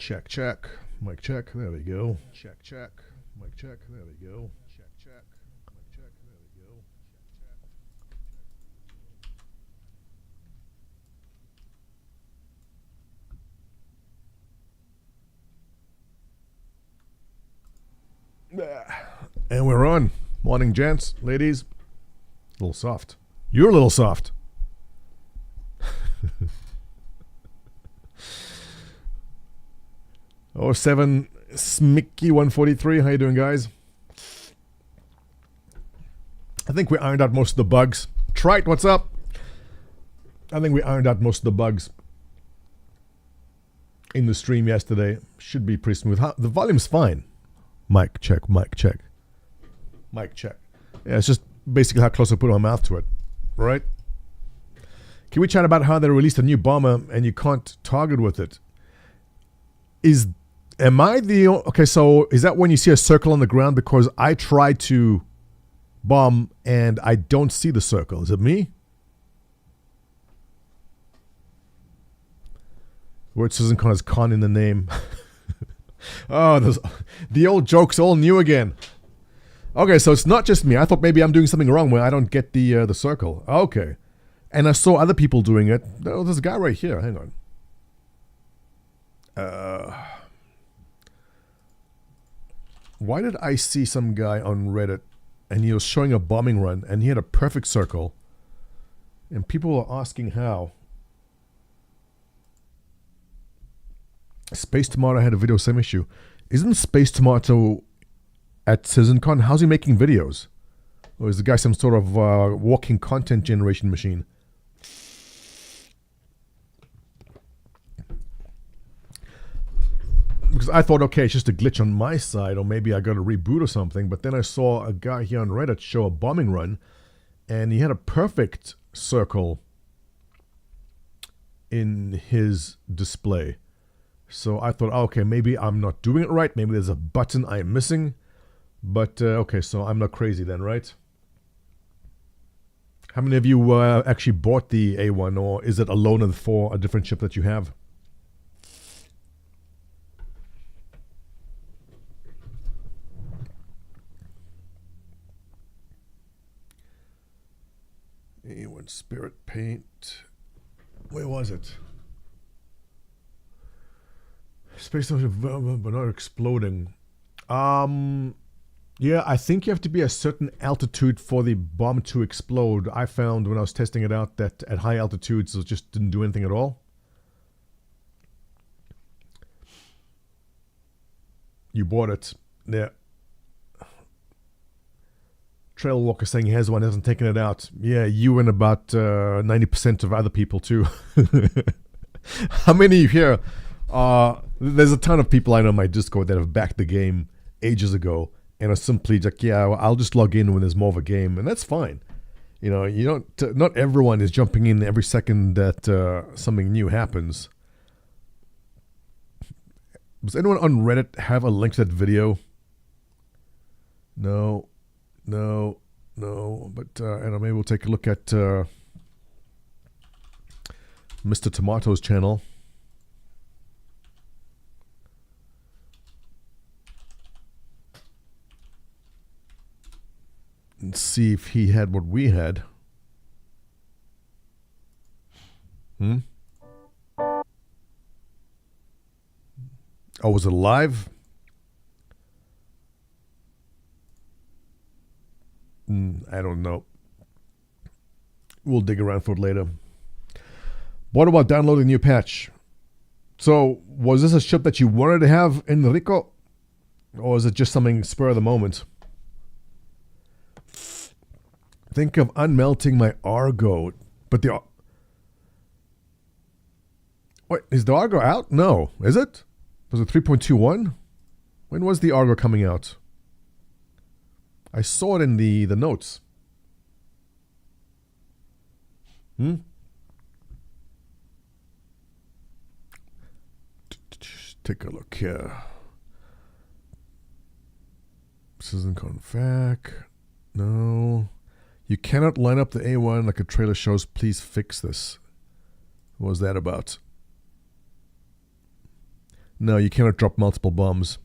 Check, check. Mic check. There we go. Check, check. Mic check. There we go. Check, check. Mic check. There we go. And we're on. Morning, gents, ladies. A little soft. You're a little soft. Oh, 7 Smicky 143. How you doing, guys? I think we ironed out most of the bugs. Trite, what's up? I think we ironed out most of the bugs in the stream yesterday. Should be pretty smooth. The volume's fine. Mic check, mic check. Mic check. Yeah, it's just basically how close I put my mouth to it. Right? Can we chat about how they released a new bomber and you can't target with it? Am I the... Okay, so is that when you see a circle on the ground? Because I try to bomb and I don't see the circle. Is it me? Word SitzonCon has con in the name. Oh, the old joke's all new again. Okay, so it's not just me. I thought maybe I'm doing something wrong where I don't get the circle. Okay. And I saw other people doing it. Oh, there's a guy right here. Hang on. Why did I see some guy on Reddit and he was showing a bombing run and he had a perfect circle and people were asking how? Space Tomato had a video, same issue. Isn't Space Tomato at Citizencon? How's he making videos? Or is the guy some sort of walking content generation machine? Because I thought, okay, it's just a glitch on my side, or maybe I got a reboot or something. But then I saw a guy here on Reddit show a bombing run, and he had a perfect circle in his display. So I thought, okay, maybe I'm not doing it right. Maybe there's a button I'm missing. But, okay, so I'm not crazy then, right? How many of you actually bought the A1, or is it alone for a different chip that you have? A1 Spirit Paint. Where was it? Space Station, but not exploding. Yeah, I think you have to be a certain altitude for the bomb to explode. I found when I was testing it out that at high altitudes it just didn't do anything at all. You bought it. Yeah. Trail Walker saying he has one, hasn't taken it out. Yeah, you and about 90% of other people too. How many here? There's a ton of people I know on my Discord that have backed the game ages ago and are simply like, yeah, well, I'll just log in when there's more of a game, and that's fine. You know, you don't. Not everyone is jumping in every second that something new happens. Does anyone on Reddit have a link to that video? No. But and maybe we'll take a look at Mr. Tomato's channel. And see if he had what we had. Oh, was it live? I don't know. We'll dig around for it later. What about downloading a new patch? So, was this a ship that you wanted to have, Enrico? Or is it just something spur of the moment? Think of unmelting my Argo. But the... Wait, is the Argo out? No. Is it? Was it 3.21? When was the Argo coming out? I saw it in the notes. Take a look here. SitzonCon FAQ. No. You cannot line up the A1 like a trailer shows. Please fix this. What was that about? No, you cannot drop multiple bombs.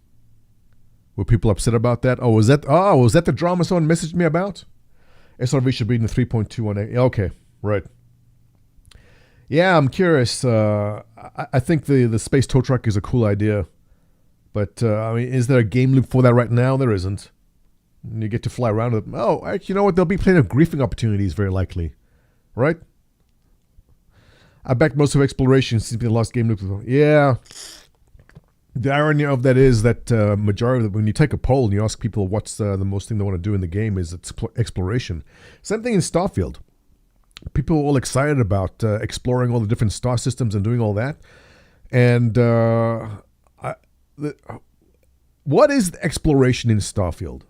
Were people upset about that? Was that the drama someone messaged me about? SRV should be in the 3.21. Okay, right. Yeah, I'm curious. I think the space tow truck is a cool idea. But, is there a game loop for that right now? There isn't. You get to fly around with them. Oh, actually, you know what? There'll be plenty of griefing opportunities, very likely. Right? I bet most of exploration seems to be the last game loop. Yeah. The irony of that is that majority of when you take a poll and you ask people what's the most thing they want to do in the game is exploration. Same thing in Starfield. People are all excited about exploring all the different star systems and doing all that. And what is the exploration in Starfield?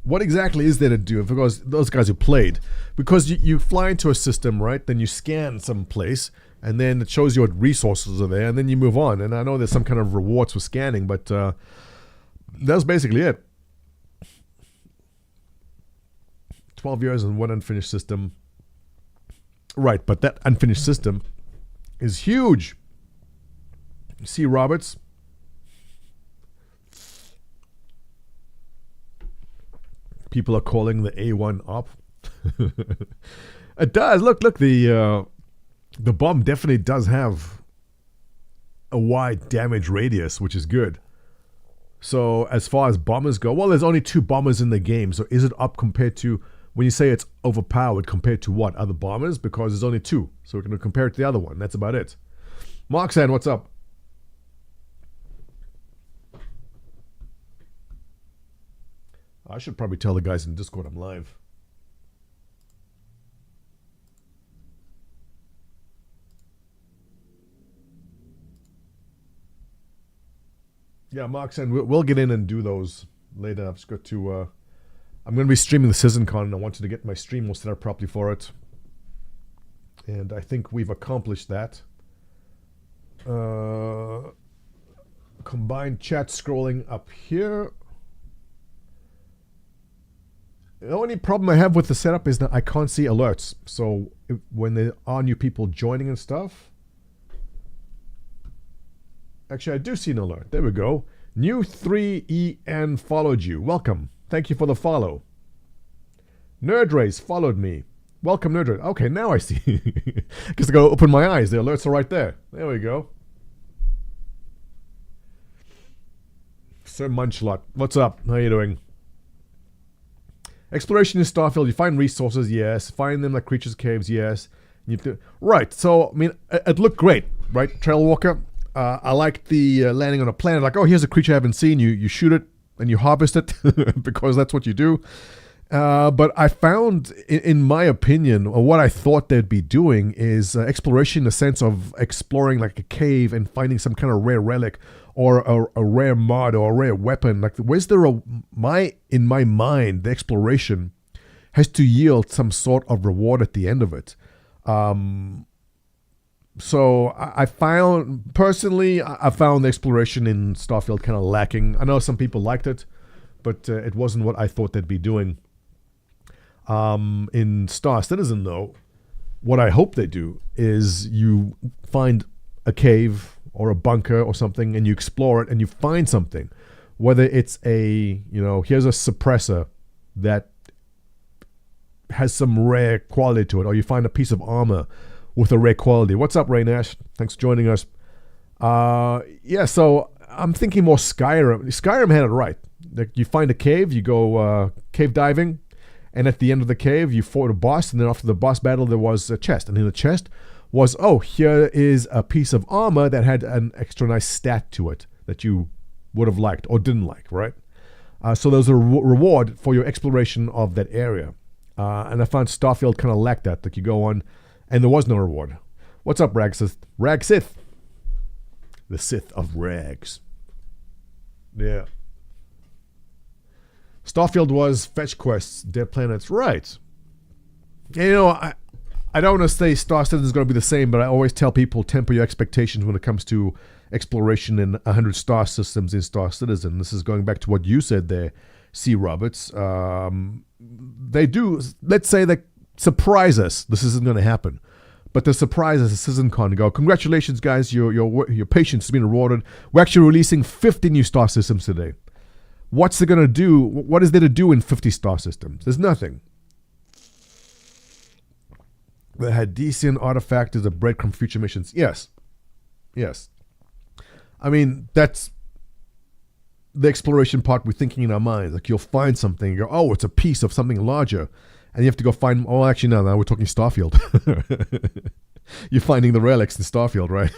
What exactly is there to do? Because those guys who played, because you fly into a system, right? Then you scan some place, and then it shows you what resources are there, and then you move on. And I know there's some kind of rewards for scanning, but that's basically it. 12 years and one unfinished system. Right, but that unfinished system is huge. See, Roberts? People are calling the A1 up. It does. Look, the bomb definitely does have a wide damage radius, which is good. So as far as bombers go, well, there's only 2 bombers in the game. So is it up compared to, when you say it's overpowered, compared to what? Other bombers? Because there's only 2. So we're going to compare it to the other one. That's about it. Marksan, what's up? I should probably tell the guys in Discord I'm live. Yeah, Mark said we'll get in and do those later. I've just got to... I'm going to be streaming the SitzonCon, and I wanted to get my stream all set up properly for it. And I think we've accomplished that. Combined chat scrolling up here. The only problem I have with the setup is that I can't see alerts. So when there are new people joining and stuff... Actually, I do see an alert. There we go. New 3EN followed you. Welcome. Thank you for the follow. Nerdrace followed me. Welcome, Nerdrace. Okay, now I see. Because I gotta open my eyes. The alerts are right there. There we go. Sir Munchlot. What's up? How you doing? Exploration in Starfield. You find resources, yes. Find them like creatures' caves, yes. Right, so, I mean, it looked great, right, Trailwalker? I liked the landing on a planet, like, oh, here's a creature I haven't seen. You shoot it and you harvest it because that's what you do. But I found, in my opinion, or what I thought they'd be doing is exploration in the sense of exploring like a cave and finding some kind of rare relic or a rare mod or a rare weapon. Like, where's there in my mind, the exploration has to yield some sort of reward at the end of it. So I found, personally, I found the exploration in Starfield kind of lacking. I know some people liked it, but it wasn't what I thought they'd be doing. In Star Citizen, though, what I hope they do is you find a cave or a bunker or something and you explore it and you find something. Whether it's here's a suppressor that has some rare quality to it, or you find a piece of armor with a rare quality. What's up, Ray Nash? Thanks for joining us. Yeah, so I'm thinking more Skyrim. Skyrim had it right. Like, you find a cave, you go cave diving, and at the end of the cave, you fought a boss, and then after the boss battle, there was a chest. And in the chest was, oh, here is a piece of armor that had an extra nice stat to it that you would have liked or didn't like, right? So there's a reward for your exploration of that area. And I found Starfield kind of lacked that. Like, you go on, and there was no reward. What's up, Ragsith? Ragsith. The Sith of Rags. Yeah. Starfield was fetch quests, dead planets. Right. And, I don't want to say Star Citizen is going to be the same, but I always tell people temper your expectations when it comes to exploration in 100 star systems in Star Citizen. This is going back to what you said there, C. Roberts. They do, let's say they surprise us. This isn't going to happen. But the surprise is the SitzonCon. Go, congratulations, guys! Your patience has been rewarded. We're actually releasing 50 new star systems today. What's it gonna do? What is there to do in 50 star systems? There's nothing. The Hadesian artifact is a breadcrumb future missions. Yes. I mean, that's the exploration part we're thinking in our minds. Like, you'll find something, you go, oh, it's a piece of something larger. And you have to go find, oh, actually, no, now we're talking Starfield. You're finding the relics in Starfield, right?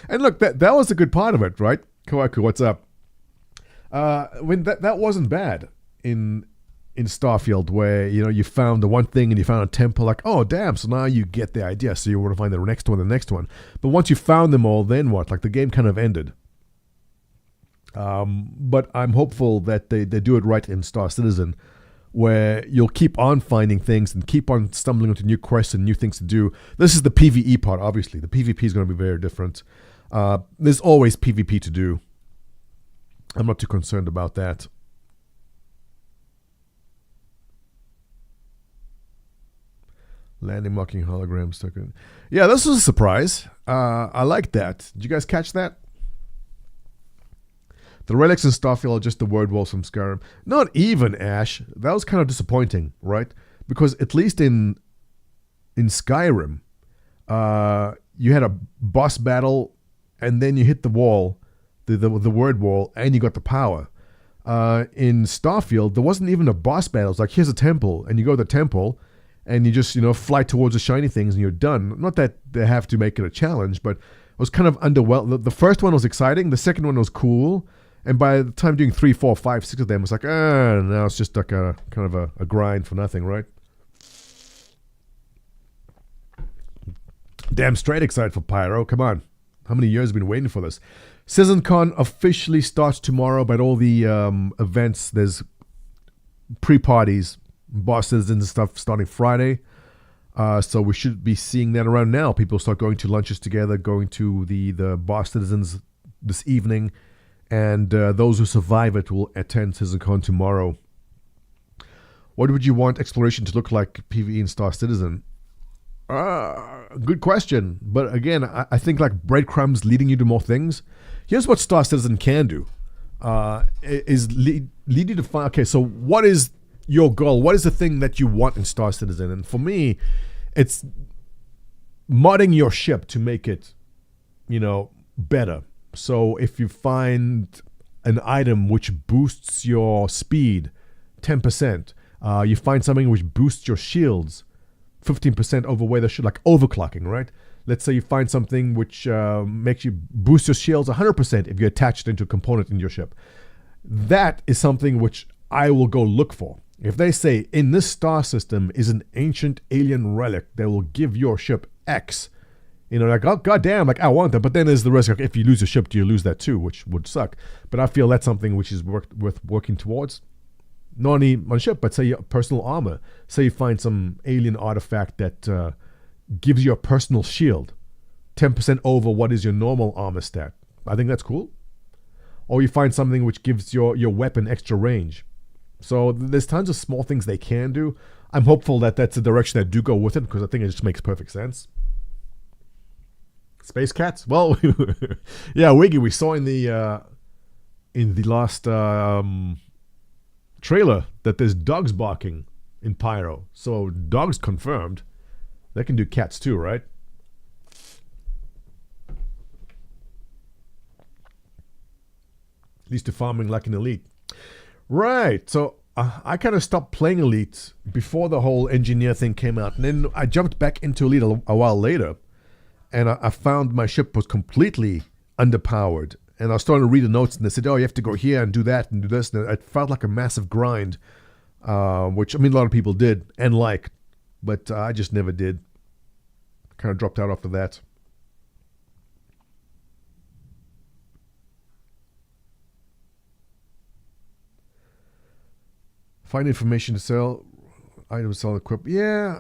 And look, that was a good part of it, right? Kawaku, what's up? When that wasn't bad in Starfield, where, you know, you found the one thing and you found a temple, like, oh, damn, so now you get the idea. So you want to find the next one. But once you found them all, then what? Like, the game kind of ended. But I'm hopeful that they do it right in Star Citizen, where you'll keep on finding things and keep on stumbling into new quests and new things to do. This is the PvE part, obviously. The PvP is going to be very different. There's always PvP to do. I'm not too concerned about that. Landing mocking holograms. Yeah, this was a surprise. I like that. Did you guys catch that? The relics in Starfield are just the word walls from Skyrim. Not even, Ash. That was kind of disappointing, right? Because at least in Skyrim, you had a boss battle, and then you hit the wall, the word wall, and you got the power. In Starfield, there wasn't even a boss battle. It's like, here's a temple, and you go to the temple, and you just, fly towards the shiny things, and you're done. Not that they have to make it a challenge, but it was kind of underwhelming. The first one was exciting. The second one was cool. And by the time doing 3, 4, 5, 6 of them, it's like, now it's just like a kind of a grind for nothing, right? Damn straight excited for Pyro. Come on. How many years have we been waiting for this? SitzonCon officially starts tomorrow, but all the events, there's pre-parties, boss citizens and stuff starting Friday. So we should be seeing that around now. People start going to lunches together, going to the boss citizens this evening. And those who survive it will attend SitzonCon tomorrow. What would you want exploration to look like, PvE in Star Citizen? Good question. But again, I think like breadcrumbs leading you to more things. Here's what Star Citizen can do. Lead you to find, okay, so what is your goal? What is the thing that you want in Star Citizen? And for me, it's modding your ship to make it, better. So if you find an item which boosts your speed 10%, you find something which boosts your shields 15% over where they should, like overclocking, right? Let's say you find something which makes you boost your shields 100% if you attach it into a component in your ship. That is something which I will go look for. If they say, in this star system is an ancient alien relic that will give your ship X, like, oh, goddamn, like, I want that. But then there's the risk, like, if you lose your ship, do you lose that too, which would suck. But I feel that's something which is worth working towards. Not only on ship, but say your personal armor. Say you find some alien artifact that gives you a personal shield 10% over what is your normal armor stat. I think that's cool. Or you find something which gives your weapon extra range. So there's tons of small things they can do. I'm hopeful that that's the direction they do go with it, because I think it just makes perfect sense. Space cats? Well, yeah, Wiggy, we saw in the last trailer that there's dogs barking in Pyro. So dogs confirmed. They can do cats too, right? At least to farming like an elite. Right, so I kind of stopped playing Elite before the whole engineer thing came out. And then I jumped back into Elite a while later. And I found my ship was completely underpowered. And I was starting to read the notes, and they said, oh, you have to go here and do that and do this. And it felt like a massive grind, which, a lot of people did and liked. But I just never did. Kind of dropped out after that. Find information to sell. Items sell equipment. Yeah.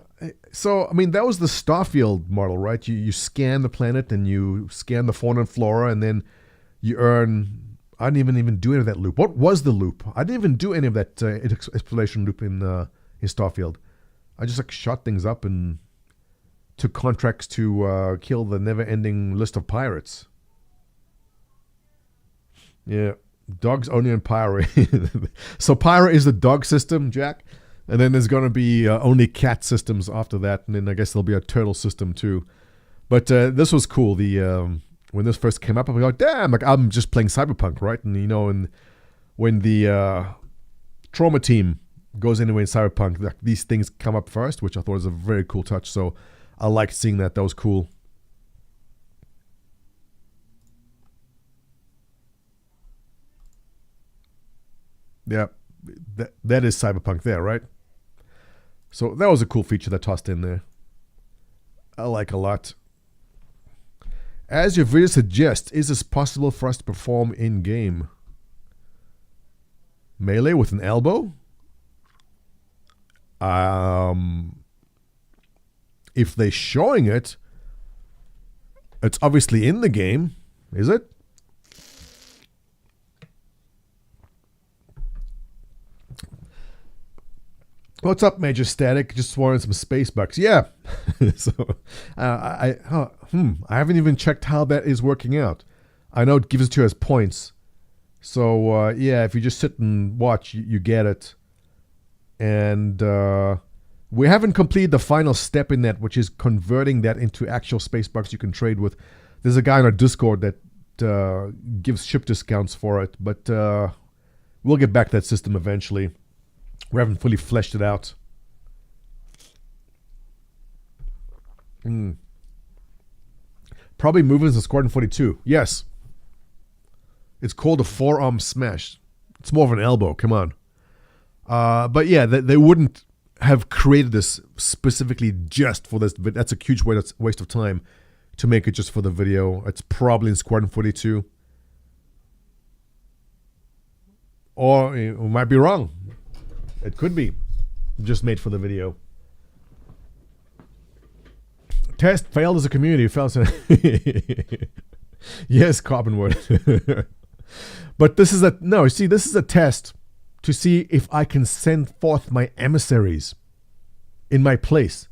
So, that was the Starfield model, right? You scan the planet and you scan the fauna and flora, and then you earn. I didn't even do any of that loop. What was the loop? I didn't even do any of that exploration loop in Starfield. I just shot things up and took contracts to kill the never-ending list of pirates. Yeah, dogs only in Pyro. So Pyro is the dog system, Jack, and then there's gonna be only cat systems after that, and then I guess there'll be a turtle system too. But this was cool. The when this first came up, I was like, damn, like I'm just playing Cyberpunk, right? And you know, and when the trauma team goes anyway in Cyberpunk, like, these things come up first, which I thought was a very cool touch. So I liked seeing that. That was cool. Yeah, that is Cyberpunk there, right? So that was a cool feature that tossed in there. I like a lot. As your video suggests, is this possible for us to perform in-game? Melee with an elbow? If they're showing it, it's obviously in the game, is it? What's up, Major Static? Just wanted some space bucks. Yeah. So I haven't even checked how that is working out. I know it gives it to you as points. So yeah, if you just sit and watch, you get it. And we haven't completed the final step in that, which is converting that into actual space bucks you can trade with. There's a guy on our Discord that gives ship discounts for it, but we'll get back to that system eventually. We haven't fully fleshed it out. Probably movements in Squadron 42. Yes. It's called a forearm smash. It's more of an elbow. Come on. But yeah, they wouldn't have created this specifically just for this. But that's a huge waste of time to make it just for the video. It's probably in Squadron 42. Or it might be wrong. It could be just made for the video. Test failed as a community. Yes, Carbonwood. But this is this is a test to see if I can send forth my emissaries in my place,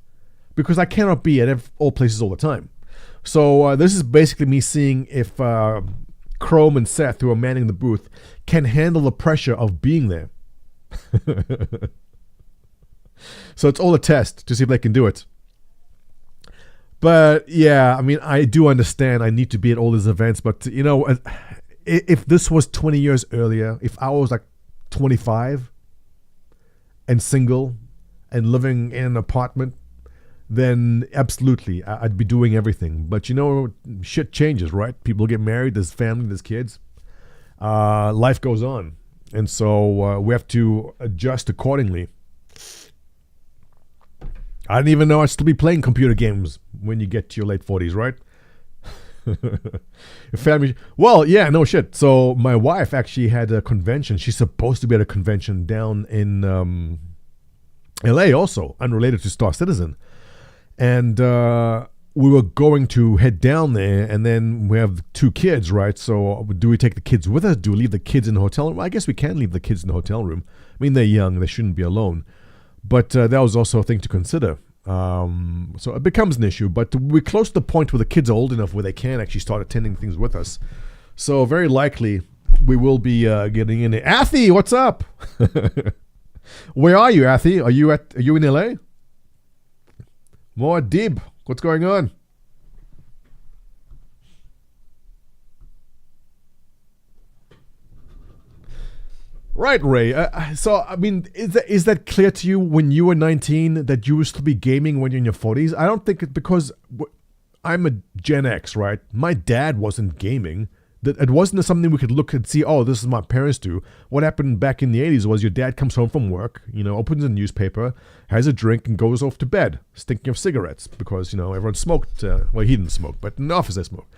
because I cannot be at all places all the time. So this is basically me seeing if Chrome and Seth, who are manning the booth, can handle the pressure of being there. So it's all a test to see if they can do it. But yeah, I mean, I do understand I need to be at all these events, but you know, if this was 20 years earlier, if I was like 25 and single and living in an apartment, then absolutely I'd be doing everything. But you know, shit changes, right? People get married, there's family, there's kids, life goes on. And so we have to adjust accordingly. I didn't even know I'd still be playing computer games when you get to your late 40s, right? Your family. Well, yeah, no shit. So my wife actually had a convention. She's supposed to be at a convention down in LA also, unrelated to Star Citizen. And we were going to head down there, and then we have 2 kids, right? So do we take the kids with us? Do we leave the kids in the hotel room? I guess we can leave the kids in the hotel room. I mean, they're young. They shouldn't be alone. But that was also a thing to consider. So it becomes an issue. But we're close to the point where the kids are old enough where they can actually start attending things with us. So very likely we will be getting in there. Athy, what's up? Where are you, Athy? Are you in LA? More Dib. What's going on? Right, Ray. So, I mean, is that clear to you when you were 19 that you used to be gaming when you're in your 40s? I don't think it's because I'm a Gen X, right? My dad wasn't gaming. It wasn't something we could look and see, oh, this is what my parents do. What happened back in the 80s was your dad comes home from work, you know, opens a newspaper, has a drink, and goes off to bed, stinking of cigarettes, because, you know, everyone smoked. Well, he didn't smoke, but in the office they smoked.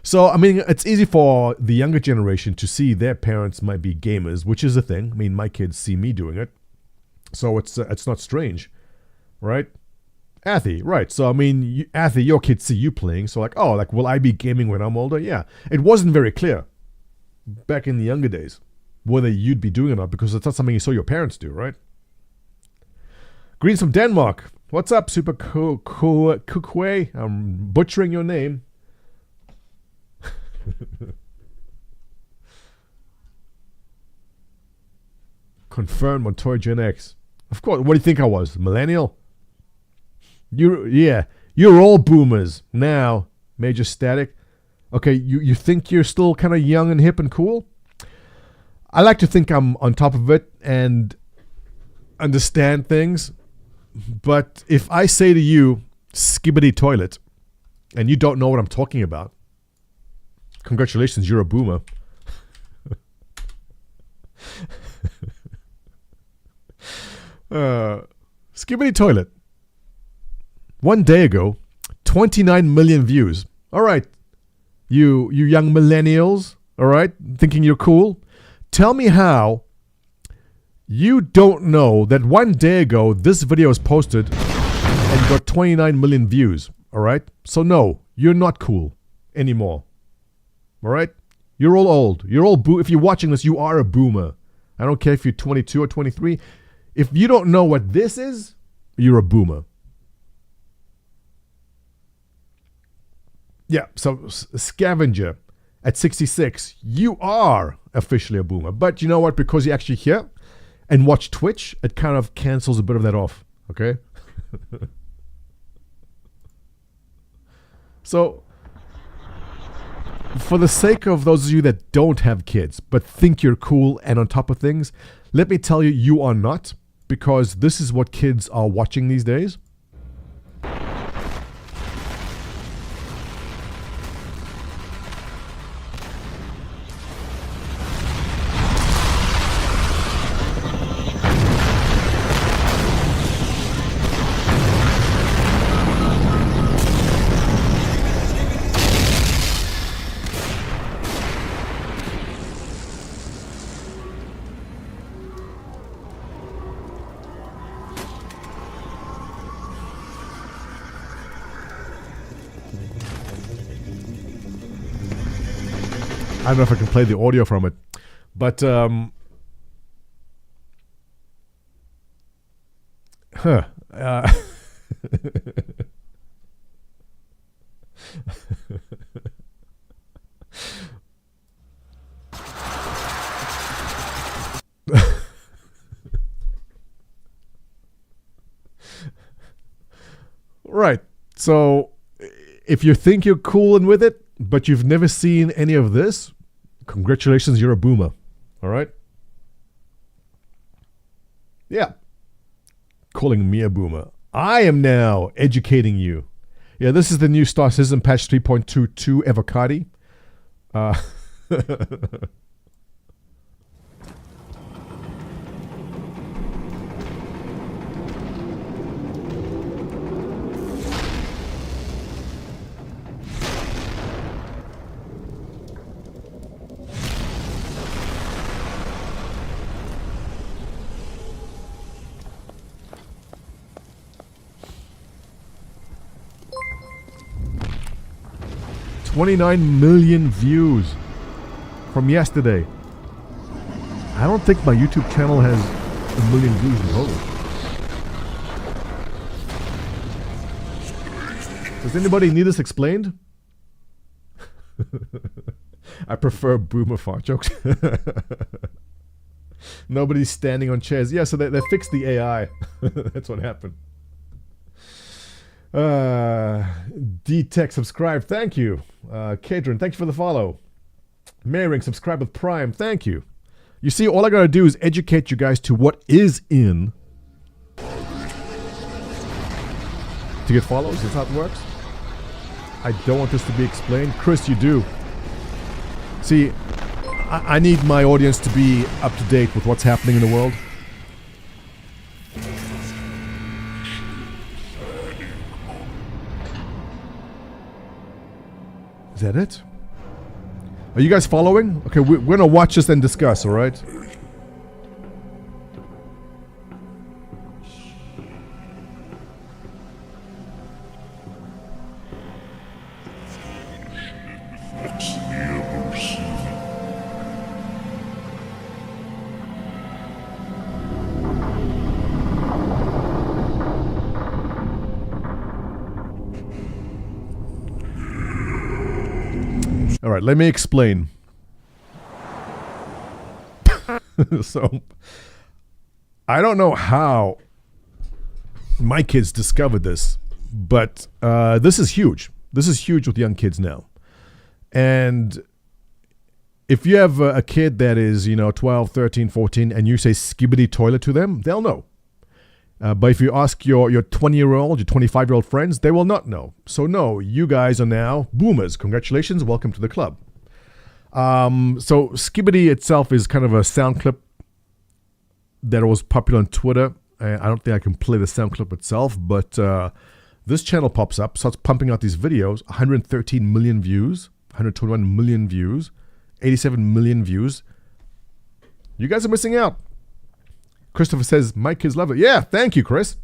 So, I mean, it's easy for the younger generation to see their parents might be gamers, which is a thing. I mean, my kids see me doing it. So it's not strange, right? Athy, right. So, I mean, Athy, your kids see you playing. So, like, oh, like, will I be gaming when I'm older? Yeah. It wasn't very clear back in the younger days whether you'd be doing it or not, because it's not something you saw your parents do, right? Greens from Denmark. What's up, Super Kukwe? I'm butchering your name. Confirmed Montoya Gen X. Of course. What do you think I was? Millennial? You're all boomers now. Major Static. Okay, you think you're still kind of young and hip and cool? I like to think I'm on top of it and understand things. But if I say to you, Skibidi Toilet, and you don't know what I'm talking about, congratulations, you're a boomer. Skibidi Toilet. 1 day ago, 29 million views. All right, you young millennials, all right, thinking you're cool. Tell me how you don't know that 1 day ago this video was posted and got 29 million views, all right? So no, you're not cool anymore, all right? You're all old. You're all if you're watching this, you are a boomer. I don't care if you're 22 or 23. If you don't know what this is, you're a boomer. Yeah, so Scavenger at 66, you are officially a boomer. But you know what? Because you're actually here and watch Twitch, it kind of cancels a bit of that off, okay? So, for the sake of those of you that don't have kids but think you're cool and on top of things, let me tell you, you are not, because this is what kids are watching these days. I don't know if I can play the audio from it, but right. So if you think you're cool and with it, but you've never seen any of this, congratulations, you're a boomer. All right? Yeah. Calling me a boomer. I am now educating you. Yeah, this is the new Star Citizen patch 3.22 Evocati. 29 million views from yesterday. I don't think my YouTube channel has 1 million views in total. Does anybody need this explained? I prefer boomer fart jokes. Nobody's standing on chairs. Yeah, so they fixed the AI. That's what happened. D-Tech subscribe, thank you. Kadron, thank you for the follow. Maring, subscribe with Prime, thank you. You see, all I gotta do is educate you guys to what is in to get follows. That's how it works. I don't want this to be explained. Chris, you do. See, I need my audience to be up to date with what's happening in the world. Is that it? Are you guys following? Okay, we're gonna watch this and discuss, alright? All right, let me explain. So, I don't know how my kids discovered this, but this is huge. This is huge with young kids now. And if you have a kid that is, 12, 13, 14, and you say Skibidi Toilet to them, they'll know. But if you ask your 20-year-old, your 25-year-old friends, they will not know. So no, you guys are now boomers. Congratulations, welcome to the club. So Skibidi itself is kind of a sound clip that was popular on Twitter. I don't think I can play the sound clip itself, but this channel pops up, starts pumping out these videos, 113 million views, 121 million views, 87 million views. You guys are missing out. Christopher says, my kids love it. Yeah, thank you, Chris.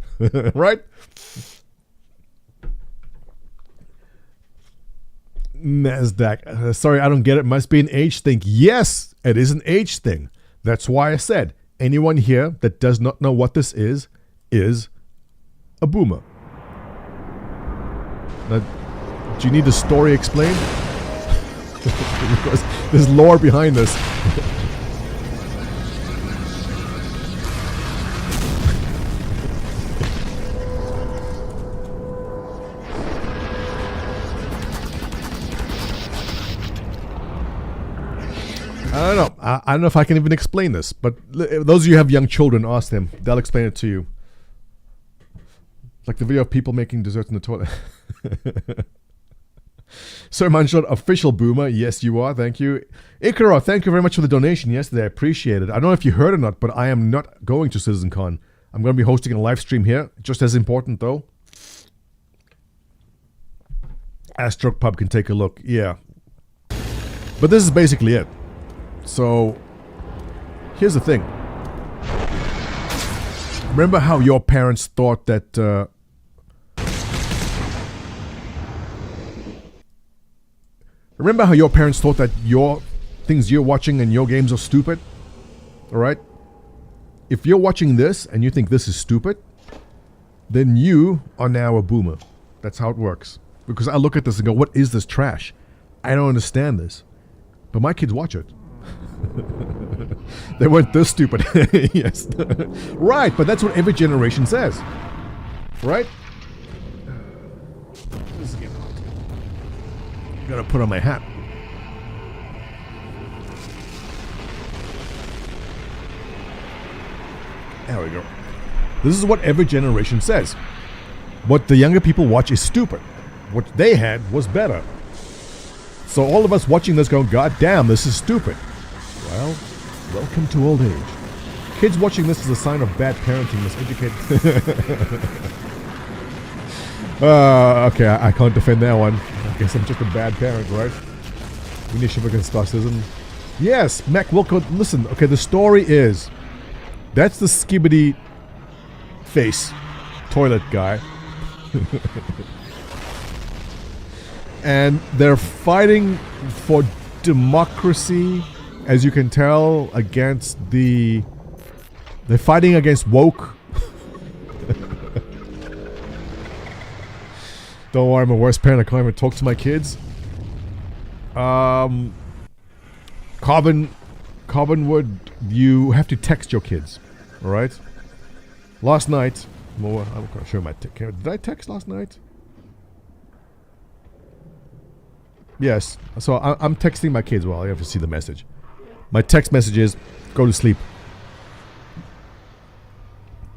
Right? NASDAQ. Sorry, I don't get it. Must be an age thing. Yes, it is an age thing. That's why I said, anyone here that does not know what this is a boomer. Now, do you need the story explained? Because there's lore behind this. I don't know. I don't know if I can even explain this, but those of you who have young children, ask them. They'll explain it to you. Like the video of people making desserts in the toilet. Sir Manshot, official boomer. Yes, you are. Thank you. Ikaro, thank you very much for the donation yesterday. I appreciate it. I don't know if you heard or not, but I am not going to CitizenCon. I'm going to be hosting a live stream here. Just as important, though. Astro Pub can take a look. Yeah. But this is basically it. So, here's the thing. Remember how your parents thought that... Remember how your parents thought that your things you're watching and your games are stupid? Alright? If you're watching this and you think this is stupid, then you are now a boomer. That's how it works. Because I look at this and go, what is this trash? I don't understand this. But my kids watch it. They weren't this stupid. Yes. Right, but that's what every generation says. Right? This is getting hot. Gotta put on my hat. There we go. This is what every generation says. What the younger people watch is stupid. What they had was better. So all of us watching this going, God damn, this is stupid. Well, welcome to old age. Kids watching this is a sign of bad parenting, miseducated. Okay, I can't defend that one. I guess I'm just a bad parent, right? We need to against Starfield. Yes, Mac Wilco, listen, okay, the story is, that's the Skibidi face toilet guy. And they're fighting for democracy, as you can tell, against the... They're fighting against woke. Don't worry, I'm a worse parent. I can't even talk to my kids. Carbonwood, you have to text your kids. Alright? Last night... Well, I'm going to show my... Did I text last night? Yes. So I'm texting my kids. Well, I have to see the message. My text message is, go to sleep.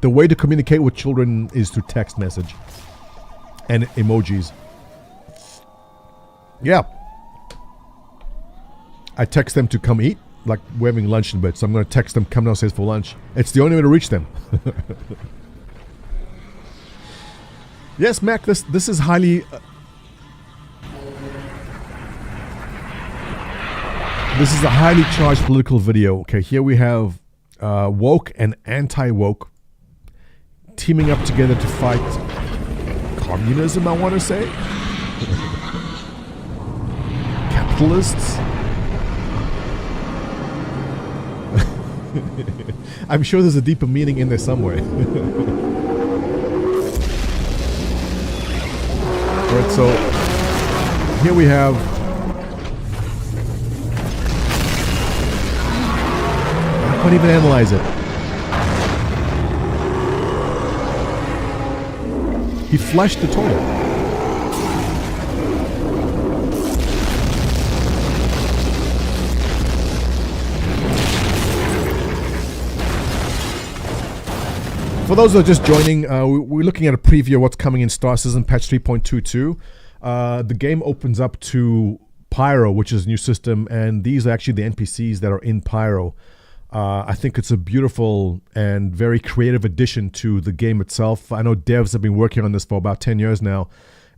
The way to communicate with children is to text message. And emojis. Yeah. I text them to come eat. Like, we're having lunch in bed. So I'm going to text them, come downstairs for lunch. It's the only way to reach them. Yes, Mac, this is highly... This is a highly charged political video. Okay, here we have woke and anti-woke teaming up together to fight communism, I want to say. Capitalists. I'm sure there's a deeper meaning in there somewhere. Alright, so here we have can't even analyze it. He flushed the toilet. For those who are just joining, we're looking at a preview of what's coming in Star Citizen patch 3.22. The game opens up to Pyro, which is a new system, and these are actually the NPCs that are in Pyro. I think it's a beautiful and very creative addition to the game itself. I know devs have been working on this for about 10 years now,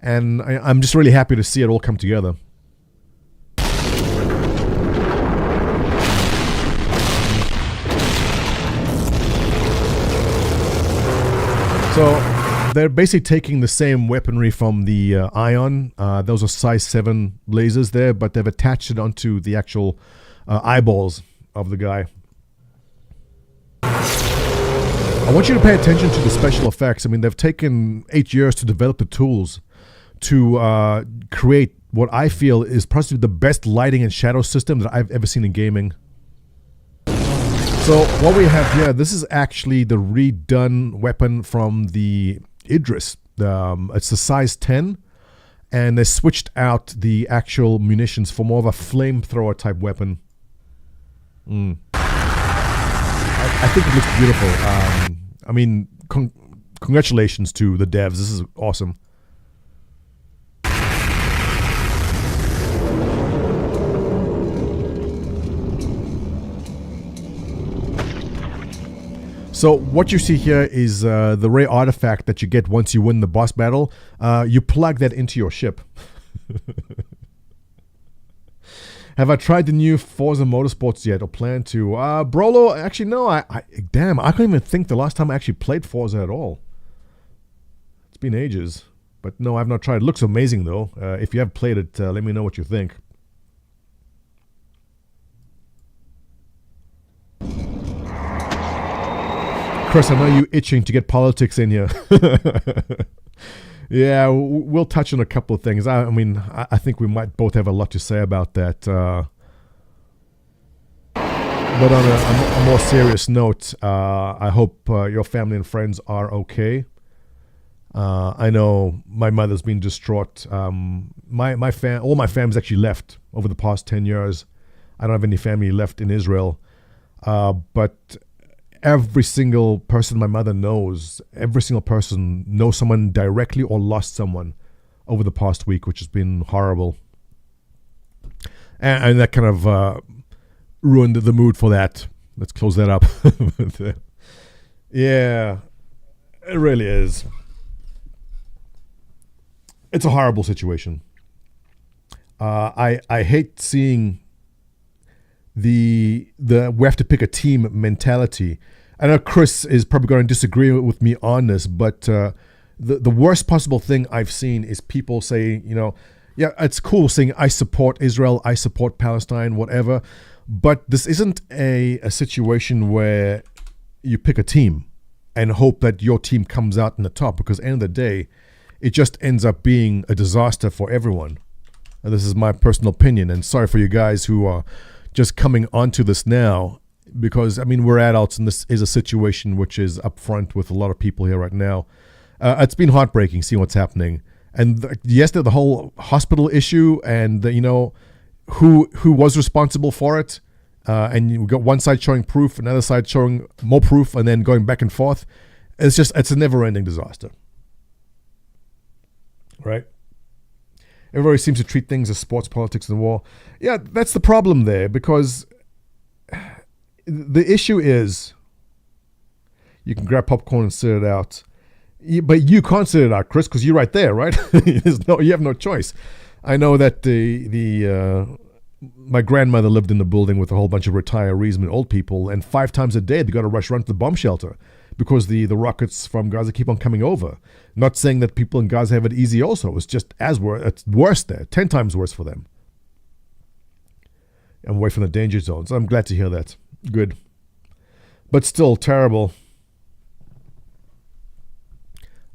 and I'm just really happy to see it all come together. So they're basically taking the same weaponry from the Ion. Those are size 7 lasers there, but they've attached it onto the actual eyeballs of the guy. I want you to pay attention to the special effects. I mean, they've taken 8 years to develop the tools to create what I feel is possibly the best lighting and shadow system that I've ever seen in gaming. So what we have here, this is actually the redone weapon from the Idris. It's the size 10, and they switched out the actual munitions for more of a flamethrower type weapon. I think it looks beautiful. I mean, congratulations to the devs. This is awesome. So what you see here is the rare artifact that you get once you win the boss battle. You plug that into your ship. Have I tried the new Forza Motorsports yet, or plan to? Brolo, actually no. Damn, I can't even think the last time I actually played Forza at all. It's been ages, but no, I've not tried. It looks amazing though. If you have played it, let me know what you think. Chris, I know you itching to get politics in here. Yeah, we'll touch on a couple of things. I mean, I think we might both have a lot to say about that. But on a more serious note, I hope your family and friends are okay. I know my mother's been distraught. All my family's actually left over the past 10 years. I don't have any family left in Israel. But every single person my mother knows, every single person knows someone directly or lost someone over the past week, which has been horrible. And that kind of ruined the mood for that. Let's close that up. Yeah, it really is. It's a horrible situation. I hate seeing the we have to pick a team mentality. I know Chris is probably going to disagree with me on this, but the worst possible thing I've seen is people say, you know, yeah, it's cool saying I support Israel, I support Palestine, whatever, but this isn't a situation where you pick a team and hope that your team comes out in the top, because at the end of the day, it just ends up being a disaster for everyone. And this is my personal opinion, and sorry for you guys who are just coming onto this now, because I mean, we're adults and this is a situation which is upfront with a lot of people here right now. It's been heartbreaking seeing what's happening, and yesterday the whole hospital issue, and you know who was responsible for it, and you got one side showing proof, another side showing more proof, and then going back and forth. It's a never-ending disaster, right? Everybody seems to treat things as sports, politics, and war. Yeah, that's the problem there, because the issue is you can grab popcorn and sit it out. But you can't sit it out, Chris, because you're right there, right? You have no choice. I know that my grandmother lived in the building with a whole bunch of retirees and old people, and 5 times a day they got to run to the bomb shelter because the rockets from Gaza keep on coming over. Not saying that people in Gaza have it easy also. It's just it's worse there, 10 times worse for them. I'm away from the danger zones. I'm glad to hear that. Good. But still terrible.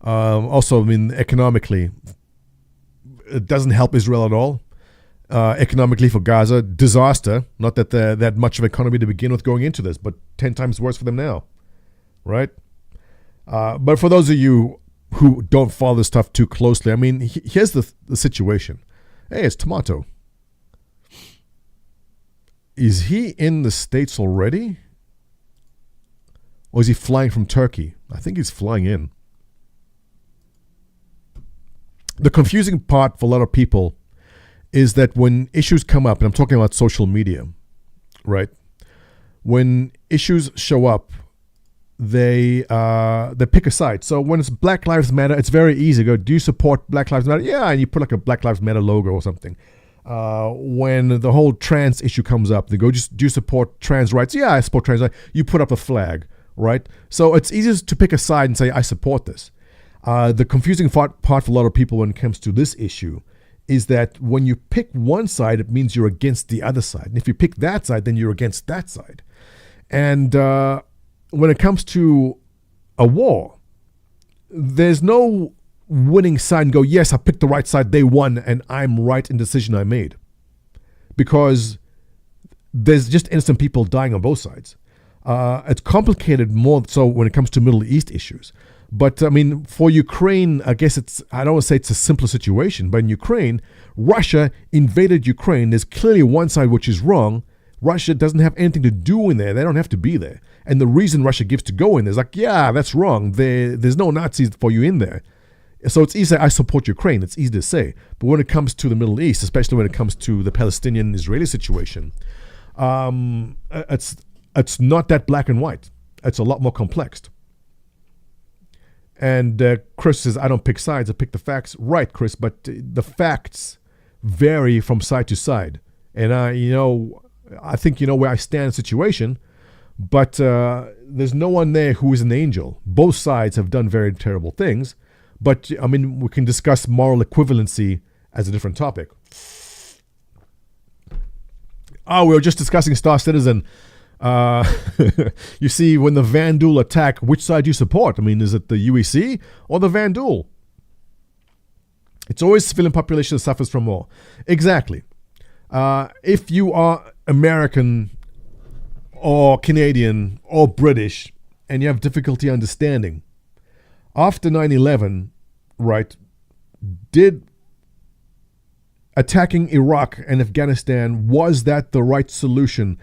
Also, I mean, economically, it doesn't help Israel at all. economically for Gaza, disaster. Not that they're that much of an economy to begin with going into this, but 10 times worse for them now, right? But for those of you who don't follow this stuff too closely, I mean, here's the situation. Hey, it's Tomato. Is he in the States already? Or is he flying from Turkey? I think he's flying in. The confusing part for a lot of people is that when issues come up, and I'm talking about social media, right? When issues show up, they pick a side. So when it's Black Lives Matter, it's very easy. Go, do you support Black Lives Matter? Yeah, and you put like a Black Lives Matter logo or something. When the whole trans issue comes up, they go, do you support trans rights? Yeah, I support trans rights. You put up a flag, right? So it's easiest to pick a side and say, I support this. The confusing part for a lot of people when it comes to this issue is that when you pick one side, it means you're against the other side. And if you pick that side, then you're against that side. And when it comes to a war, there's no winning side and go, yes, I picked the right side, they won, and I'm right in the decision I made. Because there's just innocent people dying on both sides. It's complicated more so when it comes to Middle East issues. But I mean, for Ukraine, I guess I don't want to say it's a simpler situation, but in Ukraine, Russia invaded Ukraine. There's clearly one side which is wrong. Russia doesn't have anything to do in there. They don't have to be there. And the reason Russia gives to go in there is like, yeah, that's wrong. There's no Nazis for you in there. So it's easy to say, I support Ukraine. It's easy to say. But when it comes to the Middle East, especially when it comes to the Palestinian-Israeli situation, it's not that black and white. It's a lot more complex. And Chris says, I don't pick sides, I pick the facts. Right, Chris, but the facts vary from side to side. And I think you know where I stand in the situation, but there's no one there who is an angel. Both sides have done very terrible things, but I mean, we can discuss moral equivalency as a different topic. We were just discussing Star Citizen. You see, when the Vandal attack, which side do you support? I mean, is it the UEC or the Vandal? It's always civilian population that suffers from war. Exactly. If you are American or Canadian or British and you have difficulty understanding, after 9/11, right, did attacking Iraq and Afghanistan, was that the right solution?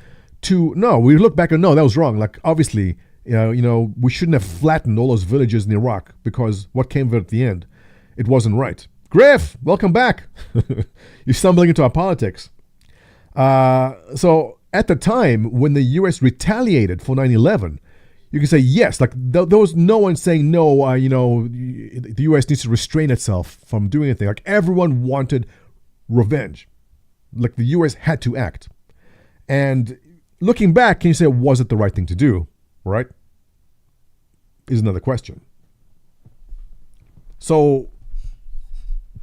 No, we look back and no, that was wrong. Like, obviously, we shouldn't have flattened all those villages in Iraq because what came of it at the end, it wasn't right. Griff, welcome back. You're stumbling into our politics. So at the time when the U.S. retaliated for 9/11, you can say yes. Like there was no one saying no. The U.S. needs to restrain itself from doing anything. Like everyone wanted revenge. Like the U.S. had to act. And looking back, can you say, was it the right thing to do? Right? Is another question. So,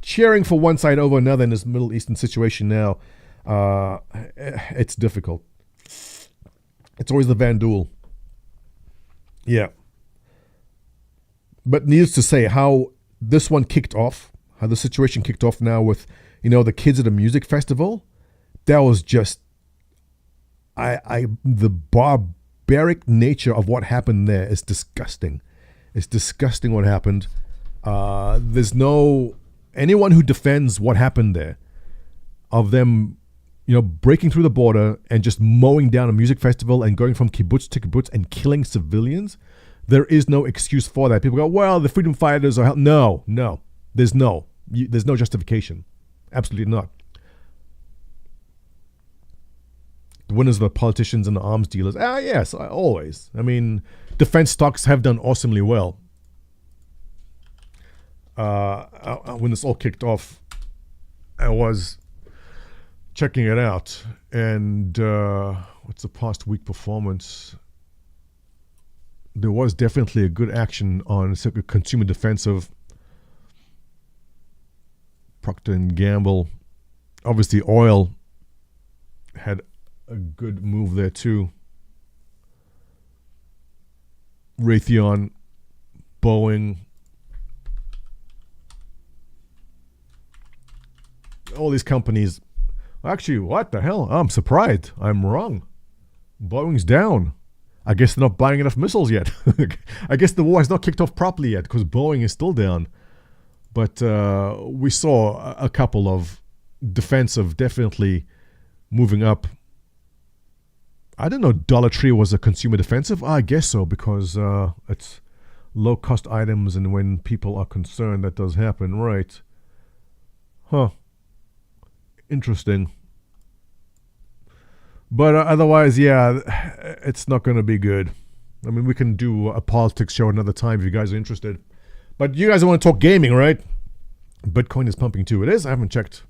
cheering for one side over another in this Middle Eastern situation now, it's difficult. It's always the Vandal. Yeah. But needless to say, how this one kicked off, how the situation kicked off now with, the kids at a music festival, that was just, the barbaric nature of what happened there is disgusting. It's disgusting what happened. There's anyone who defends what happened there, of them, breaking through the border and just mowing down a music festival and going from kibbutz to kibbutz and killing civilians, there is no excuse for that. People go, well, the freedom fighters are no. There's no justification. Absolutely not. The winners are the politicians and the arms dealers. Yes, always. I mean, defense stocks have done awesomely well. When this all kicked off, I was checking it out. And what's the past week performance? There was definitely a good action on consumer defensive. Procter & Gamble. Obviously, oil had a good move there too. Raytheon, Boeing, all these companies Actually, what the hell? I'm surprised. I'm wrong. Boeing's down. I guess they're not buying enough missiles yet. I guess the war has not kicked off properly yet because Boeing is still down. But we saw a couple of defensive definitely moving up. I didn't know Dollar Tree was a consumer defensive. I guess so, because it's low-cost items, and when people are concerned, that does happen, right? Huh. Interesting. But otherwise, yeah, it's not going to be good. I mean, we can do a politics show another time if you guys are interested. But you guys want to talk gaming, right? Bitcoin is pumping too. It is? I haven't checked.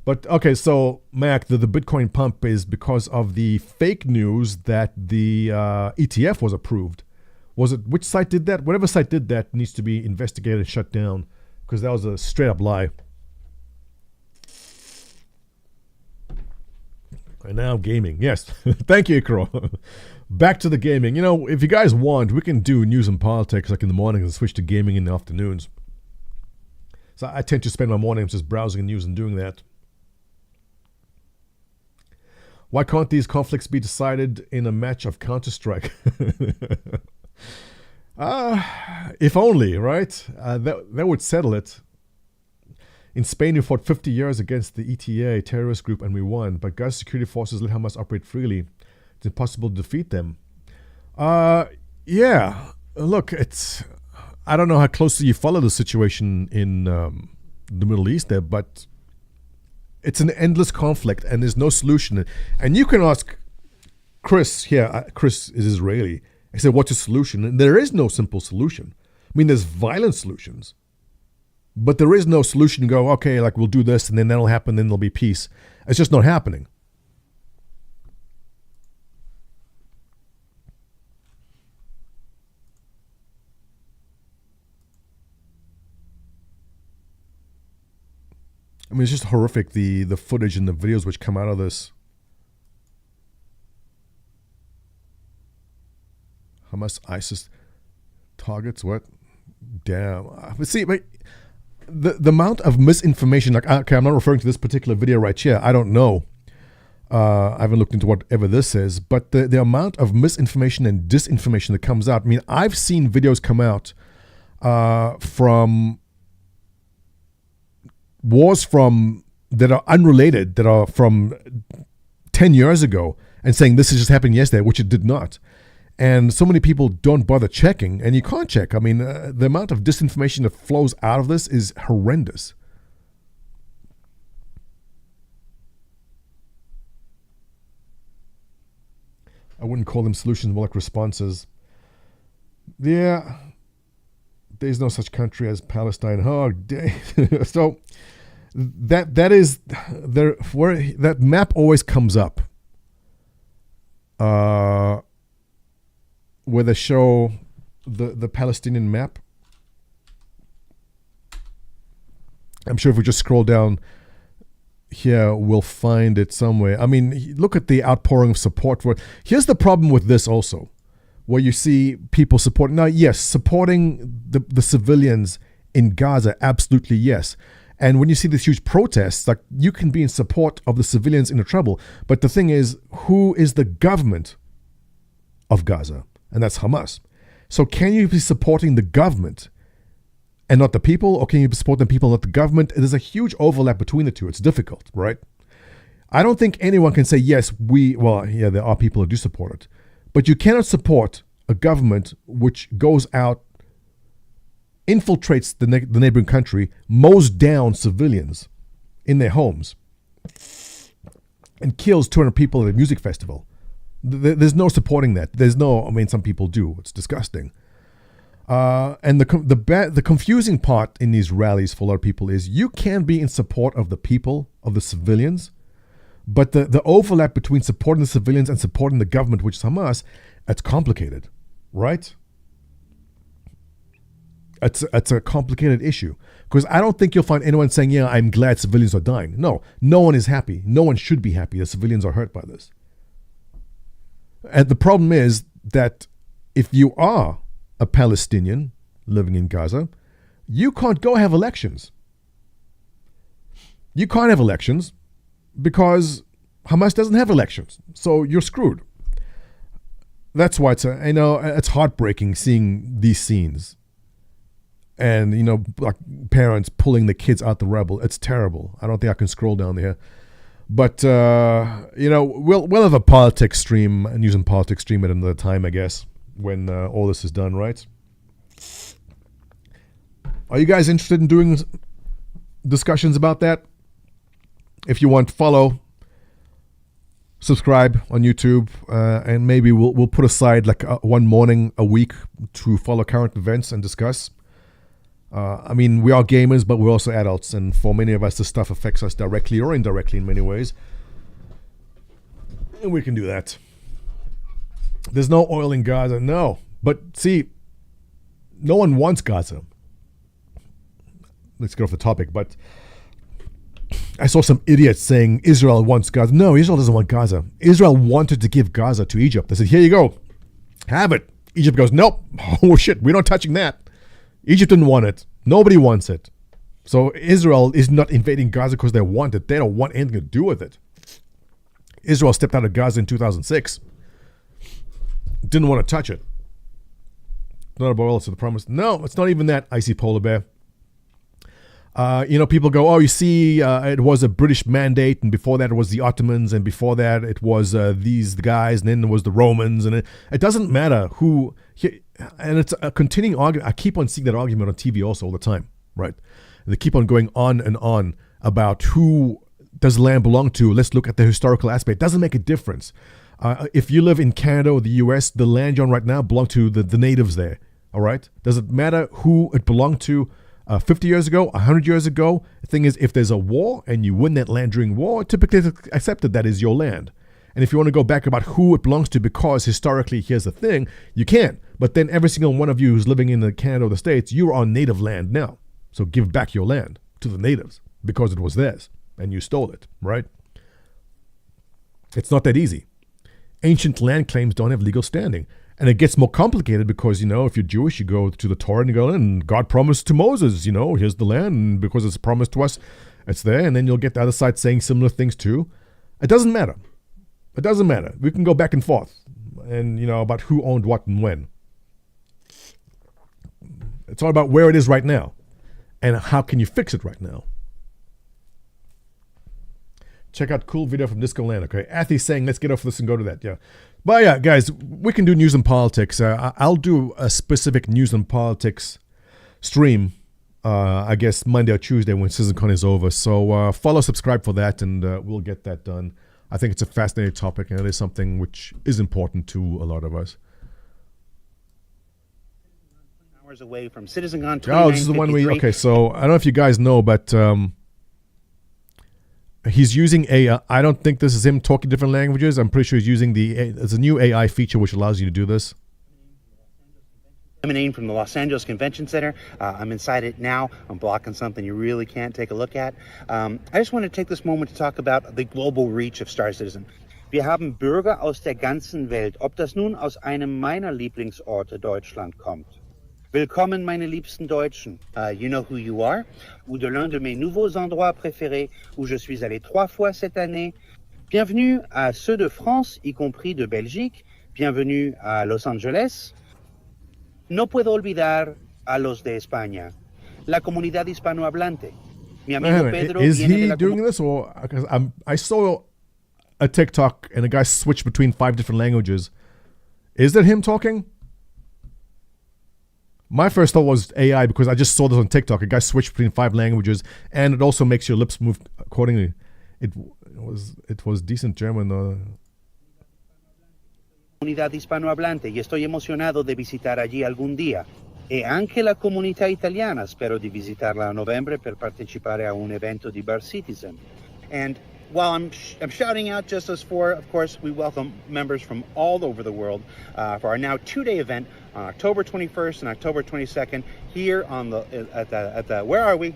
But okay, so Mac, the Bitcoin pump is because of the fake news that the ETF was approved. Was it, which site did that? Whatever site did that needs to be investigated and shut down, because that was a straight up lie. And now gaming. Yes. Thank you, Ikro. Back to the gaming. You know, if you guys want, we can do news and politics like in the mornings and switch to gaming in the afternoons. So I tend to spend my mornings just browsing news and doing that. Why can't these conflicts be decided in a match of Counter-Strike? If only, right? That would settle it. In Spain, we fought 50 years against the ETA terrorist group and we won, but Gaza security forces let Hamas operate freely. It's impossible to defeat them. Yeah. Look, I don't know how closely you follow the situation in the Middle East there, but it's an endless conflict and there's no solution. And you can ask Chris here. Chris is Israeli. I said, what's the solution? And there is no simple solution. I mean, there's violent solutions. But there is no solution to go, okay, like we'll do this and then that'll happen, then there'll be peace. It's just not happening. I mean, it's just horrific, the footage and the videos which come out of this. Hamas, ISIS targets, what? Damn. But see, the amount of misinformation, like, okay, I'm not referring to this particular video right here. I don't know. I haven't looked into whatever this is, but the amount of misinformation and disinformation that comes out. I mean, I've seen videos come out from wars that are unrelated, that are from 10 years ago, and saying this is just happening yesterday, which it did not. And so many people don't bother checking, and you can't check. I mean, the amount of disinformation that flows out of this is horrendous. I wouldn't call them solutions, more like responses. Yeah, there's no such country as Palestine. Oh, so that is there. Where that map always comes up. Where they show the Palestinian map. I'm sure if we just scroll down here, we'll find it somewhere. I mean, look at the outpouring of support for it. Here's the problem with this also, where you see people supporting. Now, yes, supporting the civilians in Gaza, absolutely yes. And when you see these huge protests, like, you can be in support of the civilians in the trouble. But the thing is, who is the government of Gaza? And that's Hamas. So can you be supporting the government and not the people? Or can you be supporting the people and not the government? There's a huge overlap between the two. It's difficult, right? I don't think anyone can say, yes, there are people who do support it. But you cannot support a government which goes out, infiltrates the neighboring country, mows down civilians in their homes, and kills 200 people at a music festival. There's no supporting that. There's no, I mean, some people do. It's disgusting. And the confusing part in these rallies for a lot of people is you can be in support of the people, of the civilians, but the overlap between supporting the civilians and supporting the government, which is Hamas, it's complicated, right? It's a complicated issue, because I don't think you'll find anyone saying, yeah, I'm glad civilians are dying. No one is happy. No one should be happy that civilians are hurt by this. And the problem is that if you are a Palestinian living in Gaza, you can't go have elections. You can't have elections because Hamas doesn't have elections, so you're screwed. That's why I know it's heartbreaking seeing these scenes, and like parents pulling the kids out the rebel. It's terrible. I don't think I can scroll down there, but we'll have a politics stream, a news and politics stream at another time, I guess, when all this is done, right? Are you guys interested in doing discussions about that? If you want, follow, subscribe on YouTube, and maybe we'll put aside like one morning a week to follow current events and discuss. I mean, we are gamers, but we're also adults, and for many of us, this stuff affects us directly or indirectly in many ways. And we can do that. There's no oil in Gaza, no. But see, no one wants Gaza. Let's get off the topic, but I saw some idiots saying Israel wants Gaza. No, Israel doesn't want Gaza. Israel wanted to give Gaza to Egypt. They said, here you go. Have it. Egypt goes, nope. Oh, shit. We're not touching that. Egypt didn't want it. Nobody wants it. So Israel is not invading Gaza because they want it. They don't want anything to do with it. Israel stepped out of Gaza in 2006. Didn't want to touch it. Not about oil to the promise. No, it's not even that, icy polar bear. People go, oh, you see, it was a British mandate, and before that it was the Ottomans, and before that it was these guys, and then there was the Romans, and it doesn't matter who, and it's a continuing argument. I keep on seeing that argument on TV also all the time, right? They keep on going on and on about who does land belong to. Let's look at the historical aspect. It doesn't make a difference. If you live in Canada or the US, the land you're on right now belongs to the natives there, all right? Does it matter who it belonged to 50 years ago, 100 years ago? The thing is, if there's a war and you win that land during war, typically it's accepted that is your land. And if you want to go back about who it belongs to because historically here's the thing, you can. But then every single one of you who's living in the Canada or the States, you're on native land now. So give back your land to the natives because it was theirs and you stole it, right? It's not that easy. Ancient land claims don't have legal standing. And it gets more complicated because, if you're Jewish, you go to the Torah and you go, and God promised to Moses, here's the land, and because it's promised to us, it's there. And then you'll get the other side saying similar things too. It doesn't matter. It doesn't matter. We can go back and forth and, about who owned what and when. It's all about where it is right now and how can you fix it right now. Check out cool video from Disco Land, okay? Athy's saying, let's get off this and go to that, yeah. But yeah, guys, we can do news and politics. I'll do a specific news and politics stream, I guess, Monday or Tuesday when SitzonCon is over. So follow, subscribe for that, and we'll get that done. I think it's a fascinating topic, and it is something which is important to a lot of us. Hours away from CitizenCon. Oh, this is the one okay, so I don't know if you guys know, but he's using I don't think this is him talking different languages. I'm pretty sure he's using there's a new AI feature which allows you to do this. Emanating from the Los Angeles Convention Center. I'm inside it now. I'm blocking something you really can't take a look at. I just want to take this moment to talk about the global reach of Star Citizen. Wir haben Bürger aus der ganzen Welt, ob das nun aus einem meiner Lieblingsorte Deutschland kommt. Willkommen, meine liebsten Deutschen. You know who you are. Ou de l'un de mes nouveaux endroits préférés où je suis allé 3 fois cette année. Bienvenue à ceux de France, y compris de Belgique. Bienvenue à Los Angeles. No puedo olvidar a los de España. La comunidad hispanohablante. Mi amigo Pedro is he doing this, or I saw a TikTok and a guy switched between 5 different languages. Is that him talking? My first thought was AI because I just saw this on TikTok. A guy switched between 5 languages, and it also makes your lips move accordingly. It was decent German though. Comunidad hispanohablante y estoy emocionado de visitar allí algún día. E anche la comunità italiana, spero di visitarla a novembre per partecipare a un evento di Bar Citizen. And while I'm shouting out just us 4, of course, we welcome members from all over the world for our now 2-day event on October 21st and October 22nd here on at the where are we?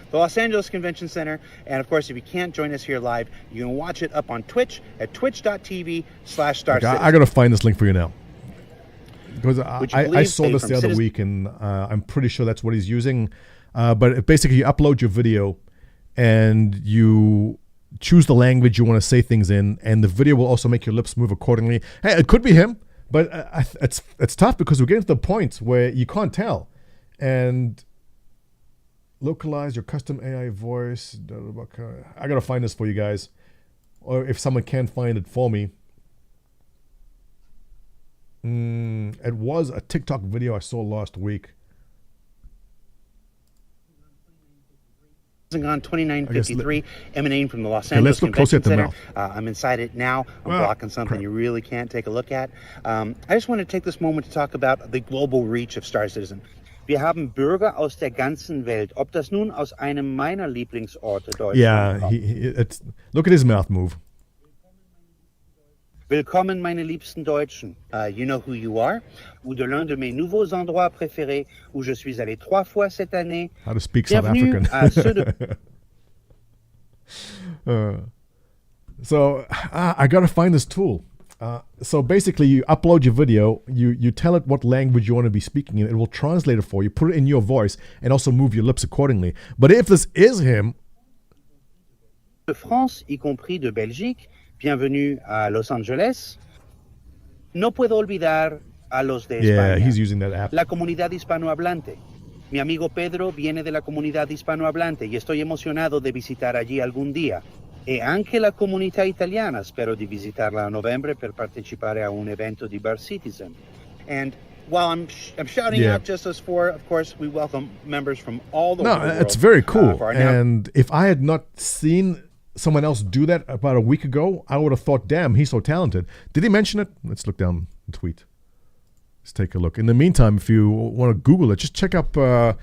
The Los Angeles Convention Center. And of course, if you can't join us here live, you can watch it up on Twitch at twitch.tv/StarCitizen. Okay, I gotta find this link for you now. Because I saw this the other week, and I'm pretty sure that's what he's using. But basically, you upload your video, and you choose the language you want to say things in, and the video will also make your lips move accordingly. Hey, it could be him, but it's tough because we're getting to the point where you can't tell. And localize your custom AI voice. I gotta find this for you guys, or if someone can find it for me. It was a TikTok video I saw last week. SitzonCon 2953, emanating from the Los Angeles let's look closer Convention at the Center. mouth. I'm inside it now. I'm blocking something you really can't take a look at. I just want to take this moment to talk about the global reach of Star Citizen. Wir haben Bürger aus der ganzen Welt, ob das nun aus einem meiner Lieblingsorte Deutschland Yeah, kommt. Look at his mouth move. Willkommen, meine liebsten Deutschen. You know who you are, ou de l'un de mes nouveaux endroits préférés où je suis allé 3 fois cette année. How to speak South Bienvenue African. à ceux de... So I gotta find this tool. So basically, you upload your video, you tell it what language you want to be speaking in, it will translate it for you, put it in your voice, and also move your lips accordingly. But if this is him, de France, y compris de Belgique, bienvenue à Los Angeles. No puedo olvidar a los de España. he's using that app. La comunidad hispanohablante. Mi amigo Pedro viene de la comunidad hispanohablante y estoy emocionado de visitar allí algún día. E anche la comunità italiana, spero di visitarla a novembre per partecipare a un evento di Bar Citizen. And while I'm shouting out just us four, of course, we welcome members from all the world. No, it's very cool. And if I had not seen someone else do that about a week ago, I would have thought, damn, he's so talented. Did he mention it? Let's look down the tweet. Let's take a look. In the meantime, if you want to Google it, just check up AI.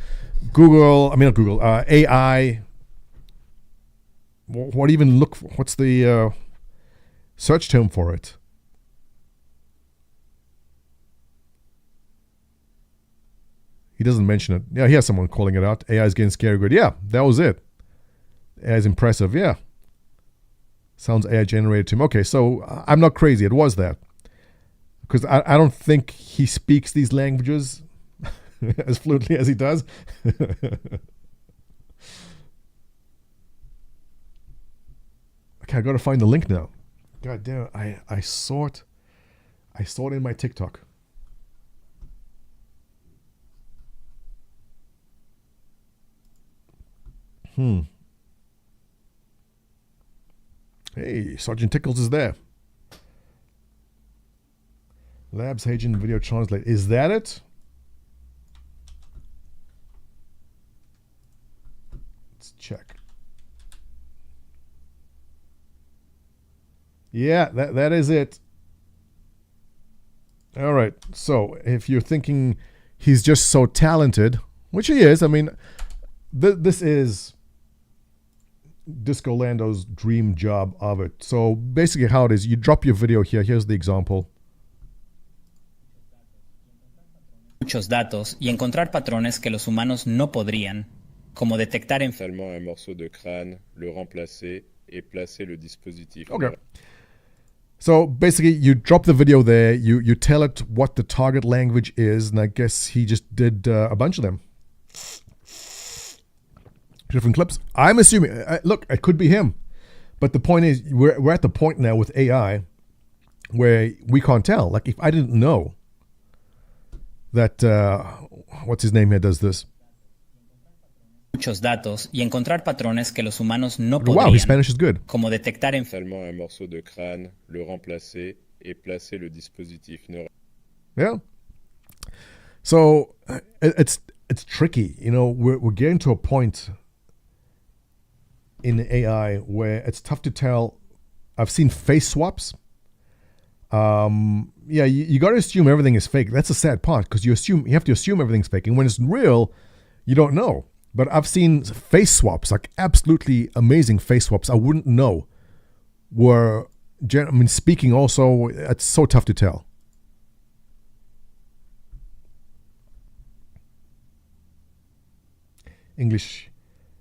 What even look for? What's the search term for it? He doesn't mention it. Yeah, he has someone calling it out. AI is getting scary good. Yeah, that was it. AI is impressive. Yeah. Sounds AI generated to him. Okay, so I'm not crazy. It was that. Because I don't think he speaks these languages as fluently as he does. Okay, I gotta find the link now. God damn, I saw it. I saw it in my TikTok. Hey, Sergeant Tickles is there. Labs Hagen Video Translate. Is that it? Let's check. Yeah, that is it. All right. So if you're thinking he's just so talented, which he is, I mean, this is Disco Lando's dream job of it. So basically how it is, you drop your video here. Here's the example. Muchos datos y encontrar patrones que los humanos no podrían, como detectar seulement un morceau de crâne, le remplacer et placer le dispositif. Okay. So basically, you drop the video there, you tell it what the target language is, and I guess he just did a bunch of them. Different clips. I'm assuming, look, it could be him. But the point is, we're at the point now with AI where we can't tell. Like, if I didn't know that, what's his name here does this? Muchos datos y encontrar patrones que los humanos no Wow, podrían, his Spanish is good. como detectar Seulement un morceau de crâne, le remplacer et placer le dispositif neural. Yeah. So it's tricky. You know, we're getting to a point in AI where it's tough to tell. I've seen face swaps. Yeah, you got to assume everything is fake. That's a sad part because you have to assume everything's fake, and when it's real, you don't know. But I've seen face swaps, like absolutely amazing face swaps. I wouldn't know were. I mean, speaking also, it's so tough to tell. English,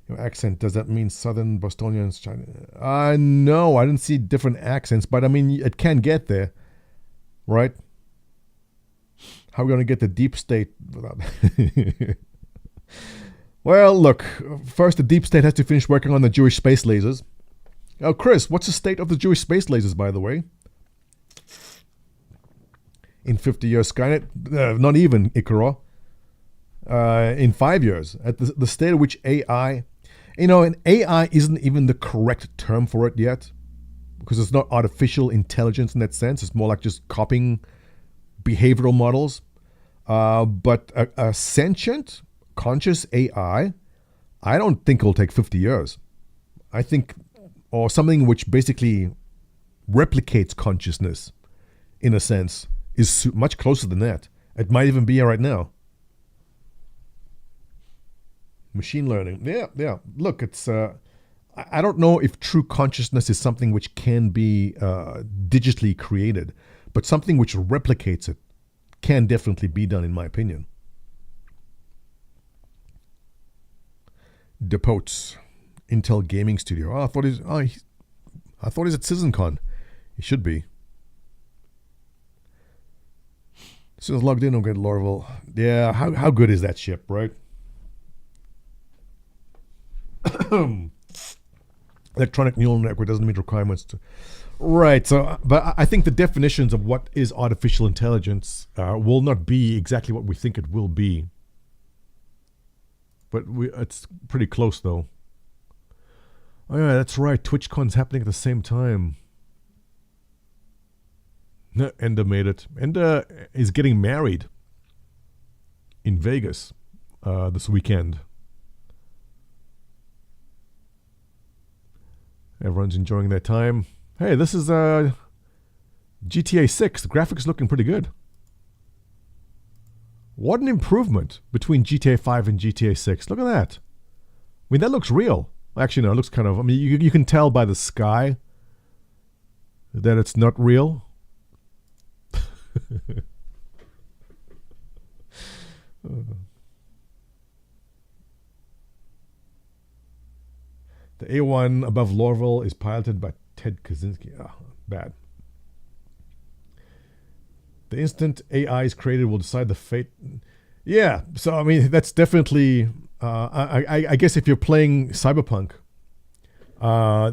your accent, does that mean Southern Bostonians? No, I didn't see different accents, but I mean, it can get there, right? How are we going to get the deep state without... Well, look, first the deep state has to finish working on the Jewish space lasers. Oh, Chris, what's the state of the Jewish space lasers, by the way? In 50 years, Skynet, not even Icaro. In 5 years, at the state at which AI, and AI isn't even the correct term for it yet, because it's not artificial intelligence in that sense. It's more like just copying behavioral models. But a sentient, conscious AI, I don't think it'll take 50 years. I think, or something which basically replicates consciousness, in a sense, is much closer than that. It might even be here right now. Machine learning. Yeah. Look, it's... I don't know if true consciousness is something which can be digitally created, but something which replicates it can definitely be done, in my opinion. Depotes, Intel Gaming Studio. I thought he's at CitizenCon. He should be. So it's logged in on Great Lorville. Yeah, how good is that ship, right? Electronic neural network doesn't meet requirements to... Right, so, but I think the definitions of what is artificial intelligence will not be exactly what we think it will be. But it's pretty close, though. Oh yeah, that's right, TwitchCon's happening at the same time. Enda made it. Enda is getting married in Vegas this weekend. Everyone's enjoying their time. Hey, this is GTA 6. The graphics looking pretty good. What an improvement between GTA 5 and GTA 6. Look at that. I mean, that looks real. Actually, no, it looks kind of... I mean, you can tell by the sky that it's not real. The A1 above Lorville is piloted by Ted Kaczynski. Bad. The instant AI is created will decide the fate. Yeah, so I mean, that's definitely... I guess if you're playing Cyberpunk, well,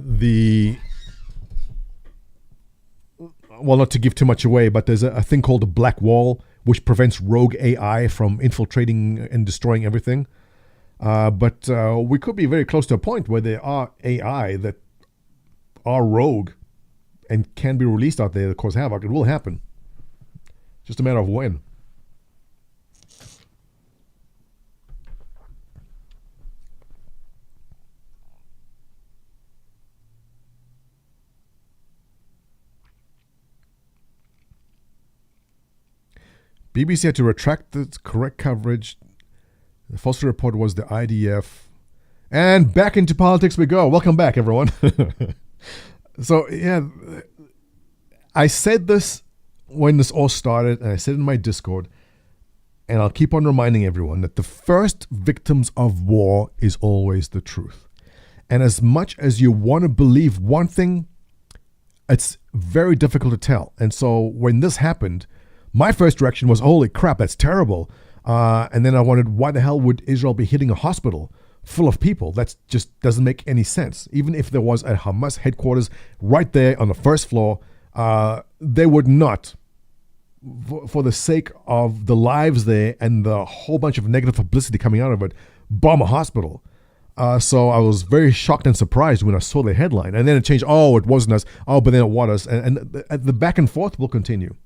not to give too much away, but there's a thing called a black wall, which prevents rogue AI from infiltrating and destroying everything. But we could be very close to a point where there are AI that are rogue and can be released out there that cause havoc. It will happen. Just a matter of when. BBC had to retract its correct coverage. The false report was the IDF. And back into politics we go. Welcome back, everyone. So, yeah, I said this when this all started, and I said it in my Discord, and I'll keep on reminding everyone that the first victims of war is always the truth. And as much as you want to believe one thing, it's very difficult to tell. And so when this happened, my first reaction was, holy crap, that's terrible. And then I wondered, why the hell would Israel be hitting a hospital full of people? That just doesn't make any sense. Even if there was a Hamas headquarters right there on the first floor, they would not, for the sake of the lives there and the whole bunch of negative publicity coming out of it, bomb a hospital. So I was very shocked and surprised when I saw the headline. And then it changed, oh, it wasn't us. Oh, but then it was us. And the back and forth will continue.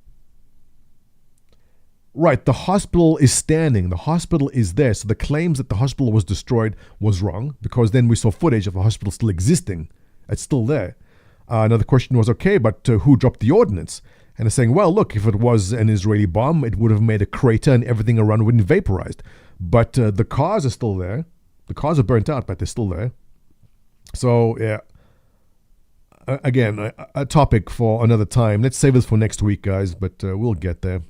Right, the hospital is standing. The hospital is there. So the claims that the hospital was destroyed was wrong, because then we saw footage of the hospital still existing. It's still there. Another question was, okay, but who dropped the ordnance? And they're saying, well, look, if it was an Israeli bomb, it would have made a crater and everything around would have vaporized. But the cars are still there. The cars are burnt out, but they're still there. So, yeah. Again, a topic for another time. Let's save this for next week, guys, but we'll get there.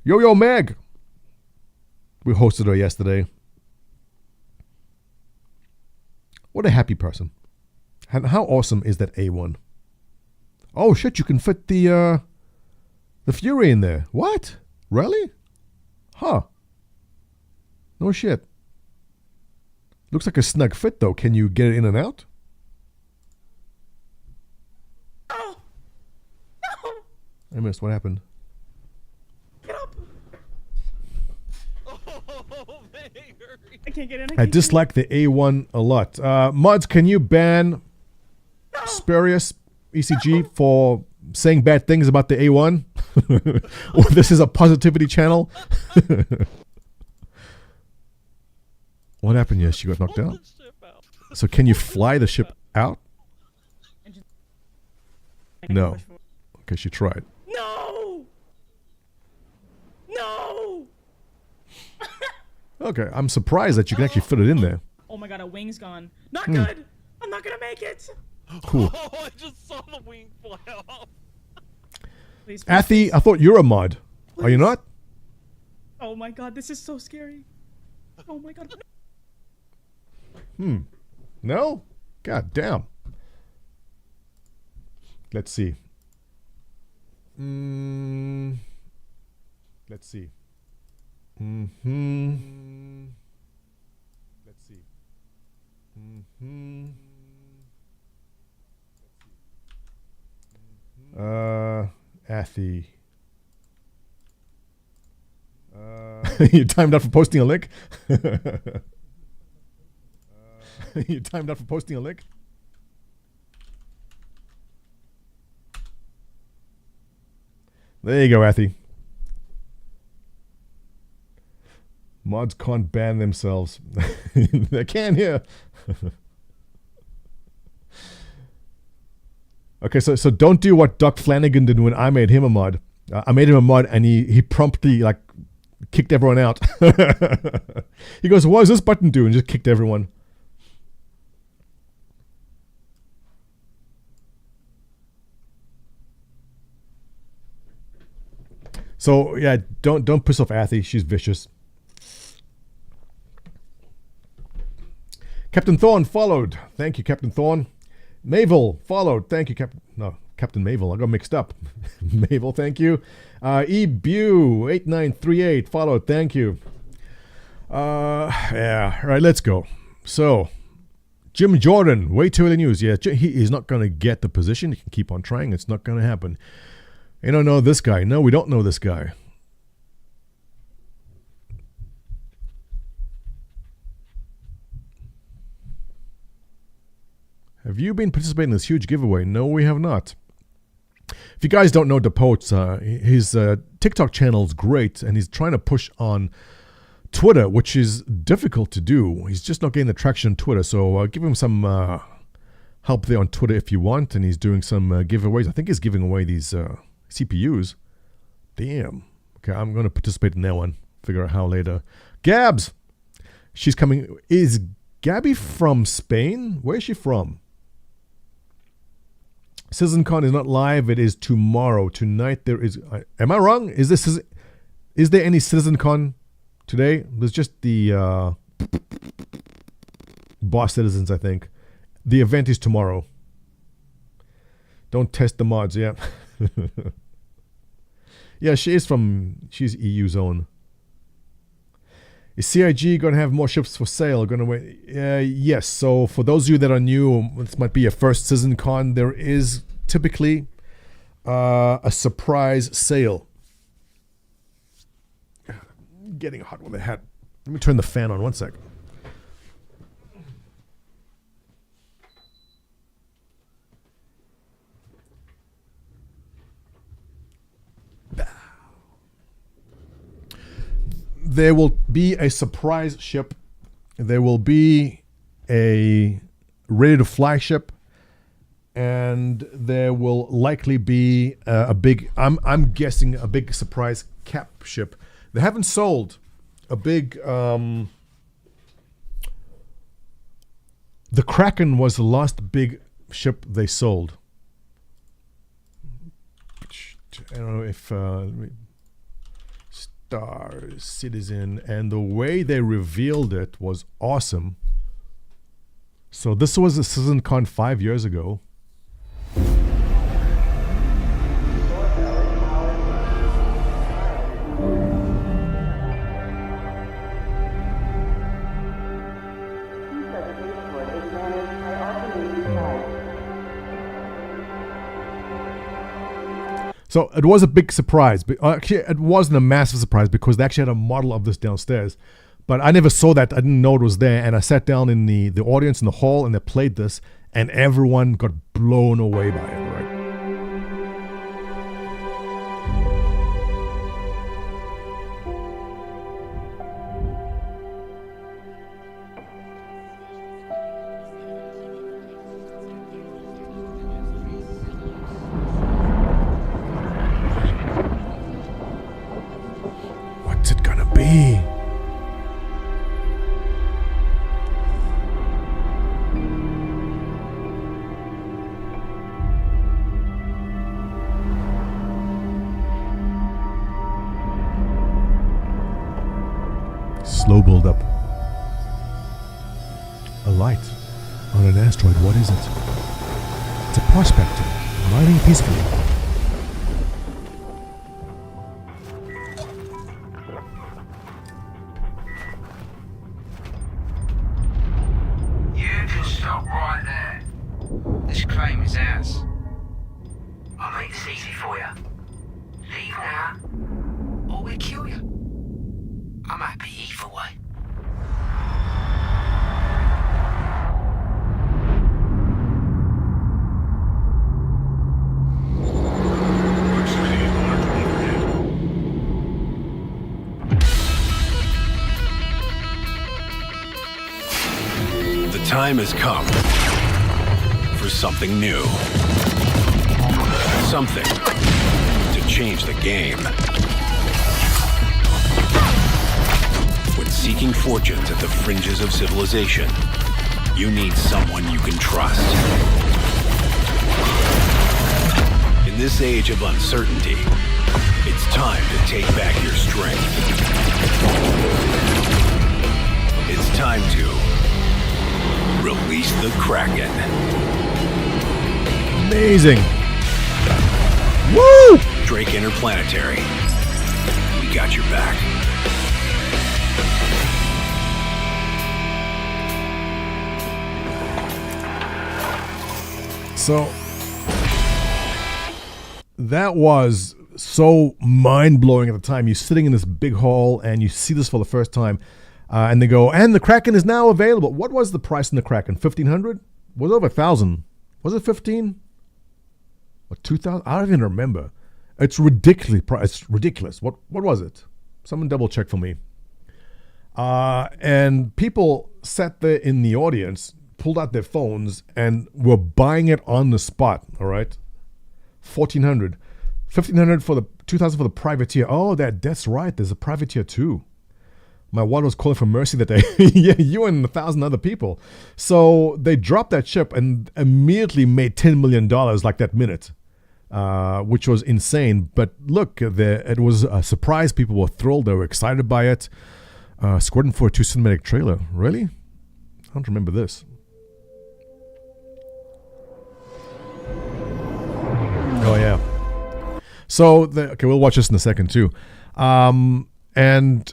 Yo, Meg! We hosted her yesterday. What a happy person. And how awesome is that A1? Oh, shit, you can fit the Fury in there. What? Really? Huh. No shit. Looks like a snug fit, though. Can you get it in and out? I missed. What happened? Get up! Oh, man, hurry. I can't get in. I dislike the A1 a lot. Mods, can you ban Spurious ECG for saying bad things about the A1? Or this is a positivity channel? What happened? Yes, she got knocked out. So can you fly the ship out? No. Okay, she tried. No! No! Okay, I'm surprised that you can actually fit it in there. Oh my god, a wing's gone. Not good! I'm not gonna make it! Cool. Oh, I just saw the wing fly off. Please, please, Athy, I thought you're a mod. Are you not? oh my god, this is so scary. Oh my god. No? God damn. Let's see. Let's see. Let's see. Athy. You timed out for posting a link? You timed out for posting a link? There you go, Athy. Mods can't ban themselves. They can here. Okay, so don't do what Doc Flanagan did when I made him a mod. I made him a mod and he promptly like kicked everyone out. He goes, what does this button do? And just kicked everyone. So yeah, don't piss off Athy. She's vicious. Captain Thorn followed. Thank you, Captain Thorn. Mavel followed. Thank you, Captain Mavel. I got mixed up. Mavel, thank you. EBU8938 followed. Thank you. Yeah. All right, let's go. So, Jim Jordan, way too early news. Yeah, he is not going to get the position. He can keep on trying. It's not going to happen. You don't know this guy. No, we don't know this guy. Have you been participating in this huge giveaway? No, we have not. If you guys don't know Depotes, his TikTok channel is great, and he's trying to push on Twitter, which is difficult to do. He's just not getting the traction on Twitter, so give him some help there on Twitter if you want, and he's doing some giveaways. I think he's giving away these CPUs. Damn. Okay, I'm going to participate in that one. Figure out how later. Gabs! She's coming. Is Gabby from Spain? Where is she from? SitzonCon is not live. It is tomorrow. Tonight there is... am I wrong? Is there any SitzonCon today? There's just the Boss Citizens, I think. The event is tomorrow. Don't test the mods, yeah. Yeah, she's EU zone. Is CIG going to have more ships for sale? Going to wait? Yes. So for those of you that are new, this might be your first SitzonCon. There is typically a surprise sale. Getting hot with a hat. Let me turn the fan on 1 second. There will be a surprise ship. There will be a ready-to-fly ship, and there will likely be a big. I'm guessing a big surprise cap ship. They haven't sold a big. The Kraken was the last big ship they sold. I don't know if. Star Citizen, and the way they revealed it was awesome. So this was a SitzonCon 5 years ago. So it was a big surprise. But actually, it wasn't a massive surprise because they actually had a model of this downstairs. But I never saw that. I didn't know it was there. And I sat down in the audience in the hall and they played this. And everyone got blown away by it, right? What's it gonna be? Slow build up. A light on an asteroid. What is it? It's a prospector mining peacefully. You can stop right there. This claim is ours. I'll make this easy for you. Leave now, or we'll kill you. I'm happy either way. The time has come for something new. Something to change the game. When seeking fortunes at the fringes of civilization, you need someone you can trust. In this age of uncertainty, it's time to take back your strength. It's time to release the Kraken. Amazing. Woo! Drake Interplanetary. We got your back. So that was so mind-blowing at the time. You're sitting in this big hall and you see this for the first time, and they go, and the Kraken is now available. What was the price in the Kraken? 1,500? Was it over 1,000? Was it 15? Or 2,000? I don't even remember. It's ridiculously priced. It's ridiculous. What was it? Someone double check for me. And people sat there in the audience, pulled out their phones, and were buying it on the spot. All right, 1,400, 1,500 for the 2,000 for the privateer. Oh, that's right. There's a privateer too. My wallet was calling for mercy that day. Yeah, you and 1,000 other people. So they dropped that ship and immediately made $10 million like that minute, which was insane. But look, it was a surprise. People were thrilled. They were excited by it. Squadron 4-2 cinematic trailer. Really? I don't remember this. Oh, yeah. So, okay, we'll watch this in a second, too. And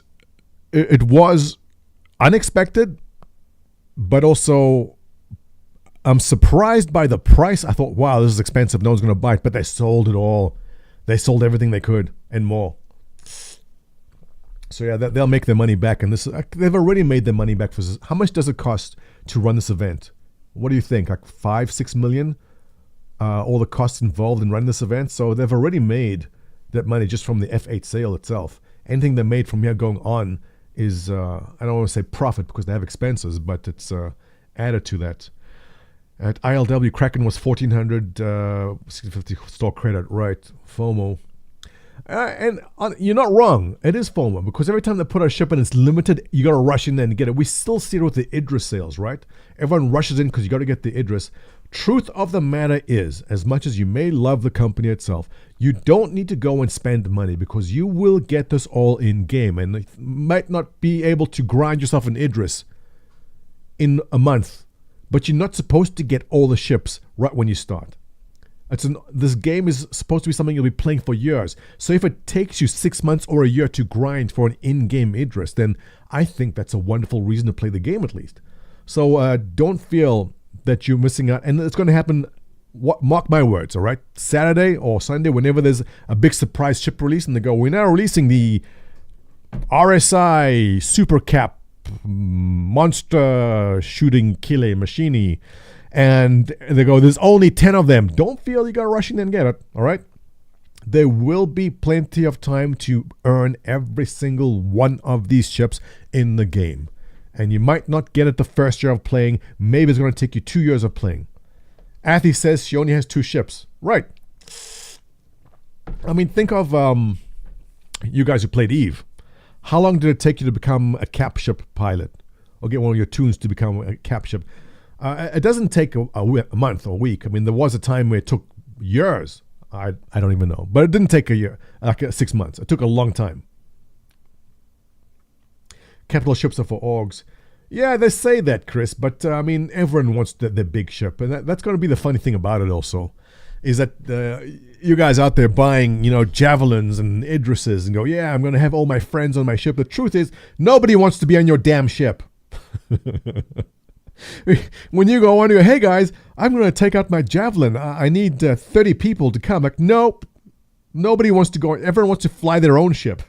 it was unexpected, but also I'm surprised by the price. I thought, wow, this is expensive. No one's going to buy it. But they sold it all. They sold everything they could and more. So, yeah, they'll make their money back. And they've already made their money back. How much does it cost to run this event? What do you think? Like 5-6 million? All the costs involved in running this event. So they've already made that money just from the F8 sale itself. Anything they made from here going on is, I don't want to say profit because they have expenses, but it's added to that. At ILW, Kraken was 1,400, 650 store credit, right? FOMO. You're not wrong. It is FOMO because every time they put a ship and it's limited, you got to rush in there and get it. We still see it with the Idris sales, right? Everyone rushes in because you got to get the Idris. Truth of the matter is, as much as you may love the company itself, you don't need to go and spend money because you will get this all in game, and you might not be able to grind yourself an Idris in a month, but you're not supposed to get all the ships right when you start. This game is supposed to be something you'll be playing for years. So if it takes you 6 months or a year to grind for an in-game Idris, then I think that's a wonderful reason to play the game at least. So don't feel that you're missing out, and it's going to happen mark my words, all right? Saturday or Sunday, whenever there's a big surprise ship release, and they go, we're now releasing the RSI Super Cap Monster Shooting Kille Machini, and they go, there's only 10 of them. Don't feel you got to rush in and get it, all right? There will be plenty of time to earn every single one of these ships in the game. And you might not get it the first year of playing. Maybe it's going to take you 2 years of playing. Athy says she only has 2 ships. Right. I mean, think of you guys who played Eve. How long did it take you to become a cap ship pilot? Or get one of your tunes to become a cap ship? It doesn't take a month or a week. I mean, there was a time where it took years. I don't even know. But it didn't take a year, like 6 months. It took a long time. Capital ships are for orgs. Yeah, they say that, Chris, but I mean, everyone wants the big ship. And that's going to be the funny thing about it also, is that you guys out there buying, javelins and Idrises and go, yeah, I'm going to have all my friends on my ship. The truth is, nobody wants to be on your damn ship. When you go on, you go, hey guys, I'm going to take out my javelin. I need 30 people to come. Like, nope. Nobody wants to go. Everyone wants to fly their own ship.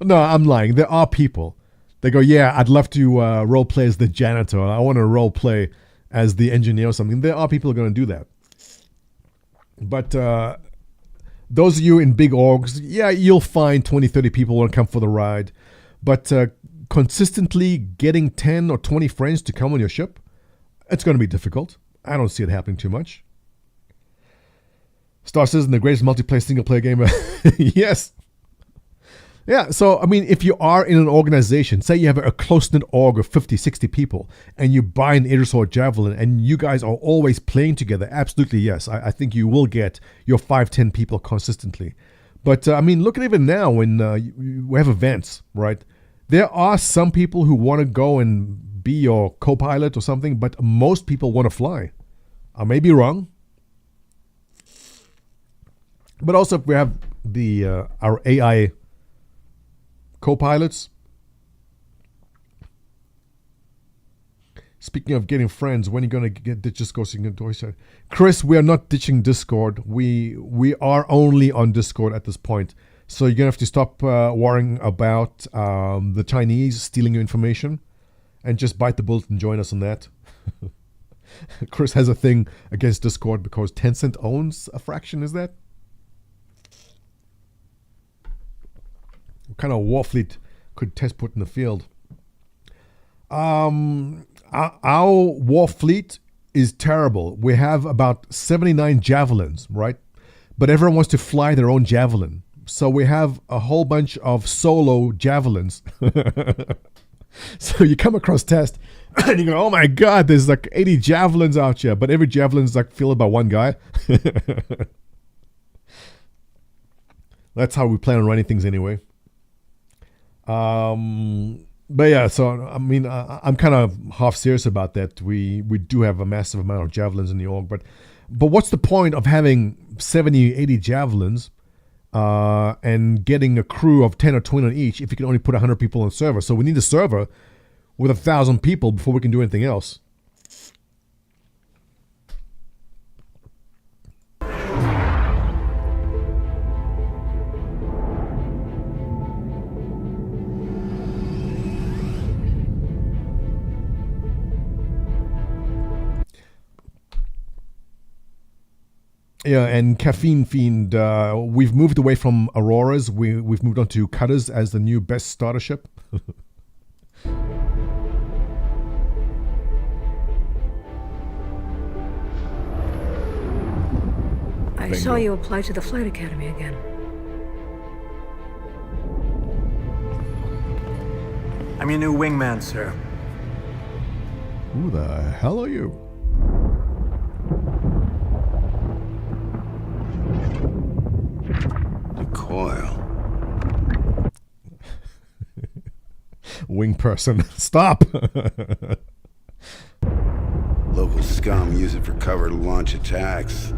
No, I'm lying. There are people. They go, yeah, I'd love to role play as the janitor. I want to role play as the engineer or something. There are people who are going to do that. But those of you in big orgs, yeah, you'll find 20, 30 people want to come for the ride. But consistently getting 10 or 20 friends to come on your ship, it's going to be difficult. I don't see it happening too much. Star Citizen, the greatest multiplayer single-player game. Yes. Yeah, so, I mean, if you are in an organization, say you have a close-knit org of 50, 60 people, and you buy an Idris or Javelin, and you guys are always playing together, absolutely, yes. I think you will get your 5, 10 people consistently. But, I mean, look at even now when we have events, right? There are some people who want to go and be your co-pilot or something, but most people want to fly. I may be wrong. But also, if we have our AI co-pilots. Speaking of getting friends, when are you going to get Discord? Chris, we are not ditching Discord. We are only on Discord at this point. So you're going to have to stop worrying about the Chinese stealing your information and just bite the bullet and join us on that. Chris has a thing against Discord because Tencent owns a fraction, is that? What kind of war fleet could Tess put in the field? Our war fleet is terrible. We have about 79 javelins, right? But everyone wants to fly their own javelin. So we have a whole bunch of solo javelins. So you come across Test and you go, oh my God, there's like 80 javelins out here. But every javelin's like filled by one guy. That's how we plan on running things anyway. But yeah, so I mean, I'm kind of half serious about that. We do have a massive amount of javelins in the org, but what's the point of having 70, 80 javelins and getting a crew of 10 or 20 on each if you can only put 100 people on the server? So we need a server with 1,000 people before we can do anything else. Yeah, and Caffeine Fiend, we've moved away from Auroras. We've moved on to Cutters as the new best starter ship. I saw you apply to the Flight Academy again. I'm your new wingman, sir. Who the hell are you? Coil. Wing person, stop! Local scum use it for cover to launch attacks.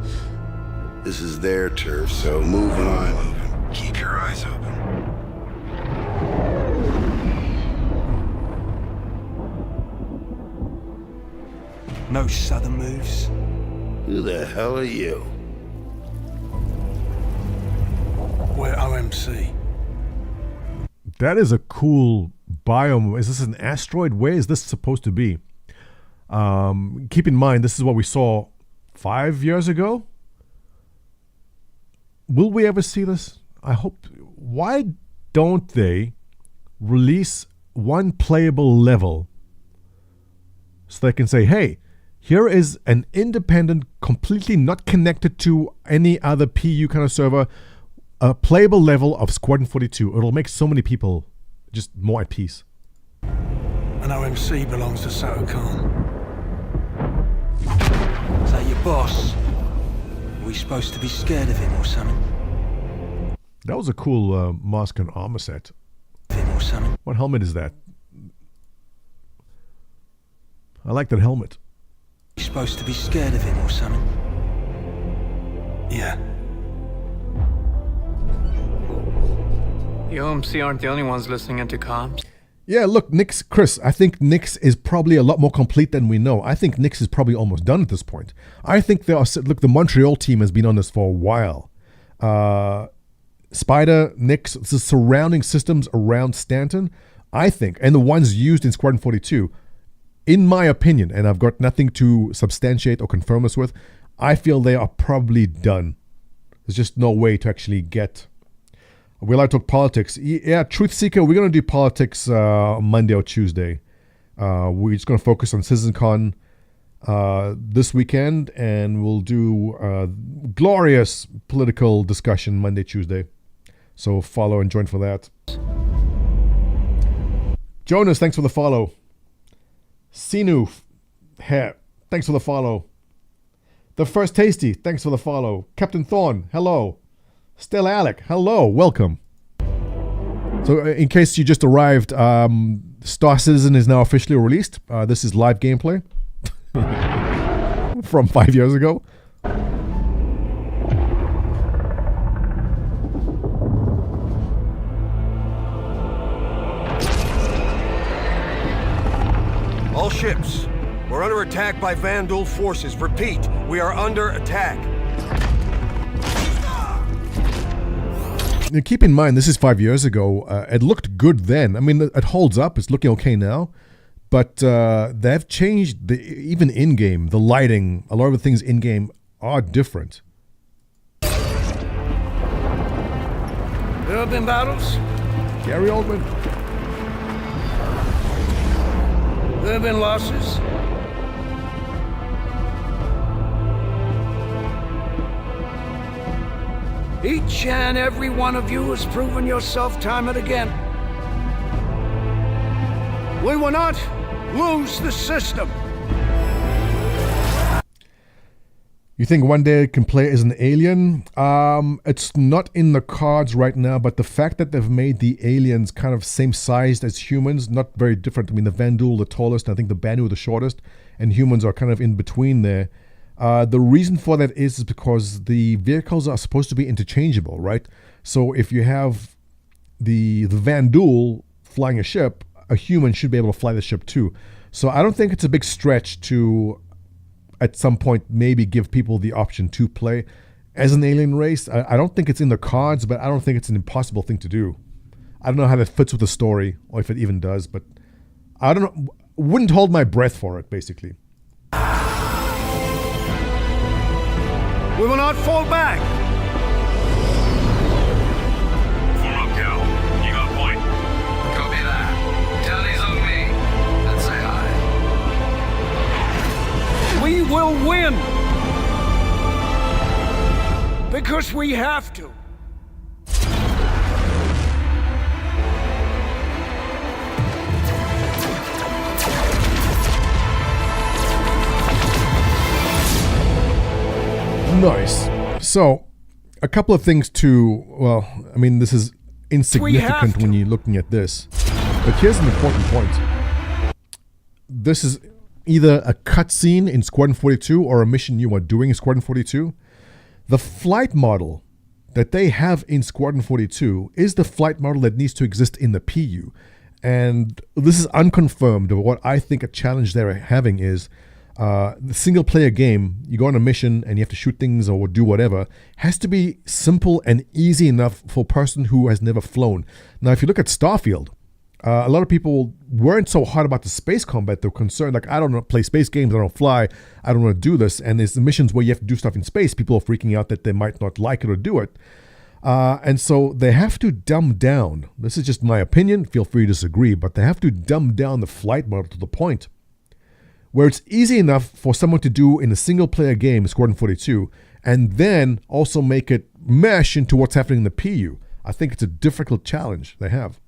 This is their turf, so move when I'm moving. Keep your eyes open. No southern moves? Who the hell are you? We're OMC. That is a cool biome. Is this an asteroid? Where is this supposed to be? Keep in mind, this is what we saw 5 years ago. Will we ever see this? I hope. Why don't they release one playable level so they can say, hey, here is an independent, completely not connected to any other PU kind of server, a playable level of Squadron 42. It'll make so many people just more at peace. An OMC belongs to SitzonCon. Is that your boss? Are we supposed to be scared of him or something? That was a cool mask and armor set. Or something? What helmet is that? I like that helmet. You supposed to be scared of him or something? Yeah. The OMC aren't the only ones listening into comms. Yeah, look, Chris, I think Nyx is probably a lot more complete than we know. I think Nyx is probably almost done at this point. I think the Montreal team has been on this for a while. Spider, Nyx, the surrounding systems around Stanton, I think, and the ones used in Squadron 42, in my opinion, and I've got nothing to substantiate or confirm this with, I feel they are probably done. There's just no way to actually get... Will I talk politics? Yeah, Truth Seeker, we're going to do politics Monday or Tuesday. We're just going to focus on SitzonCon this weekend, and we'll do glorious political discussion Monday, Tuesday. So follow and join for that. Jonas, thanks for the follow. Sinu, thanks for the follow. The First Tasty, thanks for the follow. Captain Thorn, hello. Stella Alec, hello, welcome. So in case you just arrived, Star Citizen is now officially released. This is live gameplay from 5 years ago. All ships, we're under attack by Vandal forces. Repeat, we are under attack. Now, keep in mind, this is 5 years ago. It looked good then. I mean, it holds up. It's looking okay now. But they've changed, even in-game, the lighting. A lot of the things in-game are different. There have been battles. Gary Oldman. There have been losses. Each and every one of you has proven yourself time and again. We will not lose the system. You think one day it can play as an alien? It's not in the cards right now, but the fact that they've made the aliens kind of same sized as humans, not very different. I mean, the Vandul, the tallest, and I think the Banu, the shortest, and humans are kind of in between there. The reason for that is because the vehicles are supposed to be interchangeable, right? So if you have the Vandul flying a ship, a human should be able to fly the ship too. So I don't think it's a big stretch to, at some point, maybe give people the option to play as an alien race. I don't think it's in the cards, but I don't think it's an impossible thing to do. I don't know how that fits with the story, or if it even does, but I don't know. Wouldn't hold my breath for it, basically. We will not fall back. Form up, Cal. You got a point. Copy that. Tally's on me. Let's say hi. We will win. Because we have to. Nice. So, a couple of things to, well, I mean, this is insignificant when you're looking at this. But here's an important point. This is either a cutscene in Squadron 42 or a mission you are doing in Squadron 42. The flight model that they have in Squadron 42 is the flight model that needs to exist in the PU. And this is unconfirmed, but what I think a challenge they're having is the single player game, you go on a mission and you have to shoot things or do whatever, has to be simple and easy enough for a person who has never flown. Now, if you look at Starfield, a lot of people weren't so hard about the space combat. They're concerned, like, I don't play space games, I don't fly, I don't want to do this. And there's the missions where you have to do stuff in space. People are freaking out that they might not like it or do it. And so they have to dumb down. This is just my opinion. Feel free to disagree, but they have to dumb down the flight model to the point where it's easy enough for someone to do in a single player game, Squadron 42, and then also make it mesh into what's happening in the PU. I think it's a difficult challenge they have.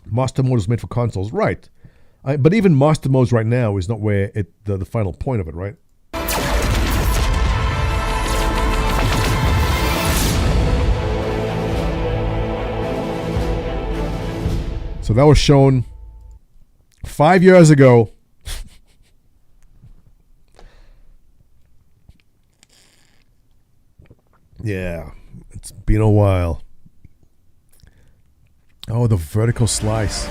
Master mode is made for consoles, right? But even master modes right now is not where the final point of it, right? So that was shown 5 years ago. Yeah, it's been a while. Oh, the vertical slice.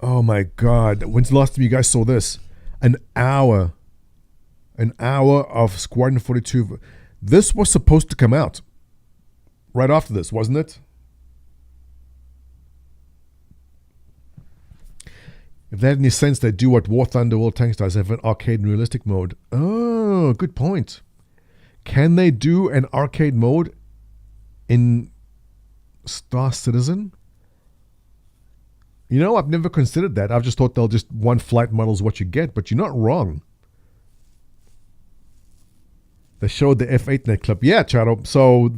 Oh my God. When's the last time you guys saw this? An hour of Squadron 42. This was supposed to come out right after this, wasn't it? If that had any sense, they'd do what War Thunder World Tanks does, have an arcade and realistic mode. Oh, good point. Can they do an arcade mode in Star Citizen? You know, I've never considered that. I've just thought they'll just one flight model is what you get, but you're not wrong. They showed the F8 in that clip. Yeah, Chato. So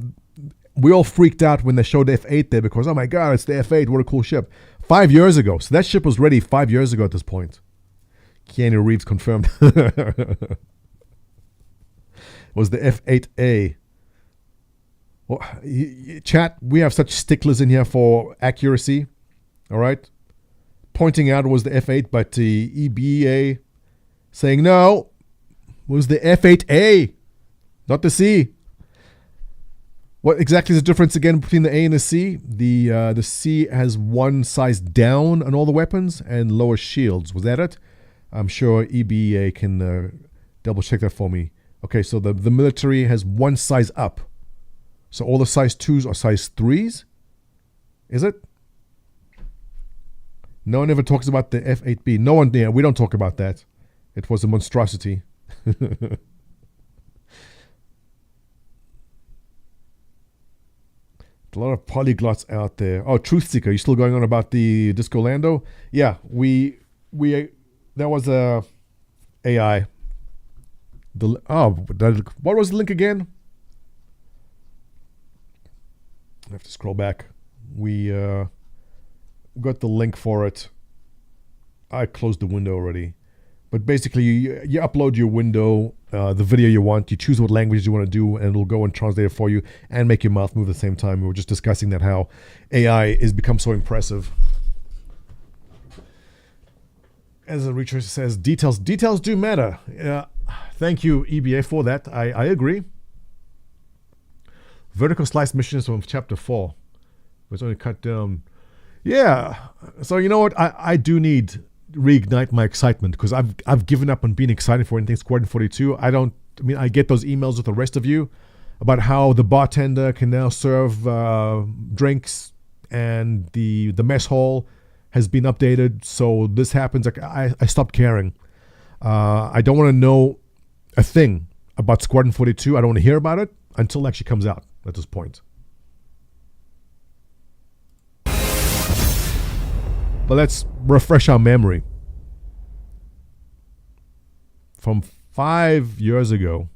we all freaked out when they showed the F8 there because, oh my God, it's the F8. What a cool ship. 5 years ago. So that ship was ready 5 years ago at this point. Keanu Reeves confirmed. It was the F8A. Well, chat, we have such sticklers in here for accuracy. All right. Pointing out it was the F8, but the EBA saying no, it was the F8A, not the C. What exactly is the difference again between the A and the C? The C has one size down on all the weapons and lower shields. Was that it? I'm sure EBA can double check that for me. Okay, so the military has one size up. So all the size 2s are size 3s? Is it? No one ever talks about the F8B. No one, yeah, we don't talk about that. It was a monstrosity. A lot of polyglots out there. Oh, Truth Seeker, you still going on about the Disco Lando? Yeah, there was a AI. What was the link again? I have to scroll back. We got the link for it. I closed the window already. But basically, you upload your window, the video you want, you choose what language you want to do, and it'll go and translate it for you and make your mouth move at the same time. We were just discussing that, how AI has become so impressive. As a researcher says, details do matter. Thank you, EBA, for that. I agree. Vertical slice missions from chapter 4. It's only cut down. Yeah. So you know what? I do need reignite my excitement because I've given up on being excited for anything Squadron 42. I get those emails with the rest of you about how the bartender can now serve drinks and the mess hall has been updated. So this happens. Like I stopped caring. I don't want to know a thing about Squadron 42. I don't want to hear about it until it actually comes out at this point. But let's refresh our memory. From 5 years ago,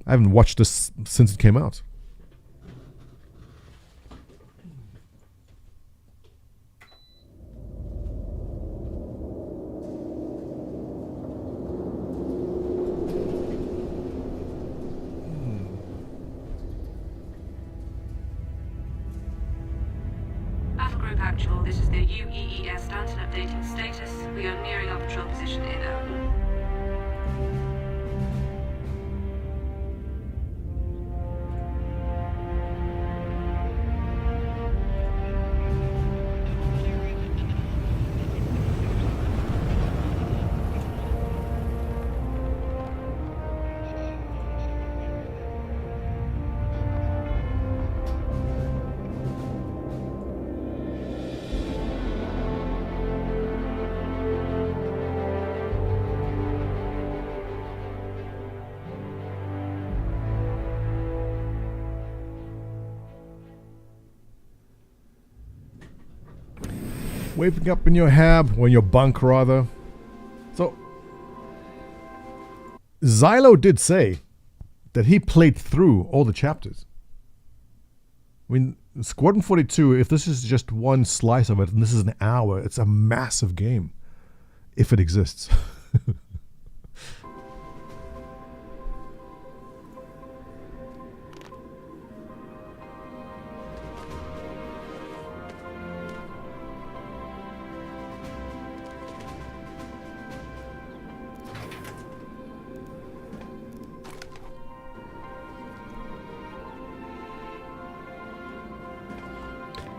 I haven't watched this since it came out. Actual, this is the UEES Stanton updating status. We are nearing our patrol position in waking up in your hab, or in your bunk rather. So, Xylo did say that he played through all the chapters. I mean, Squadron 42, if this is just one slice of it, and this is an hour, it's a massive game. If it exists.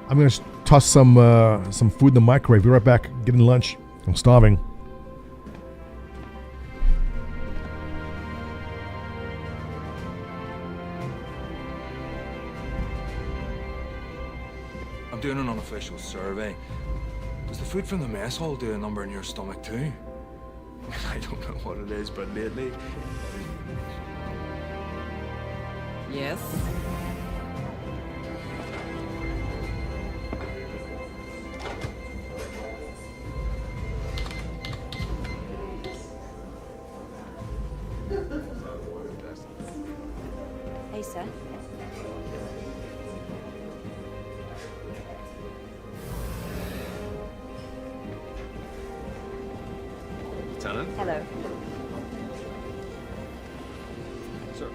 I'm gonna toss some food in the microwave. Be right back. Getting lunch. I'm starving. I'm doing an unofficial survey. Does the food from the mess hall do a number in your stomach too? I don't know what it is, but lately... Yes? Hey, sir. Lieutenant? Hello. Sir.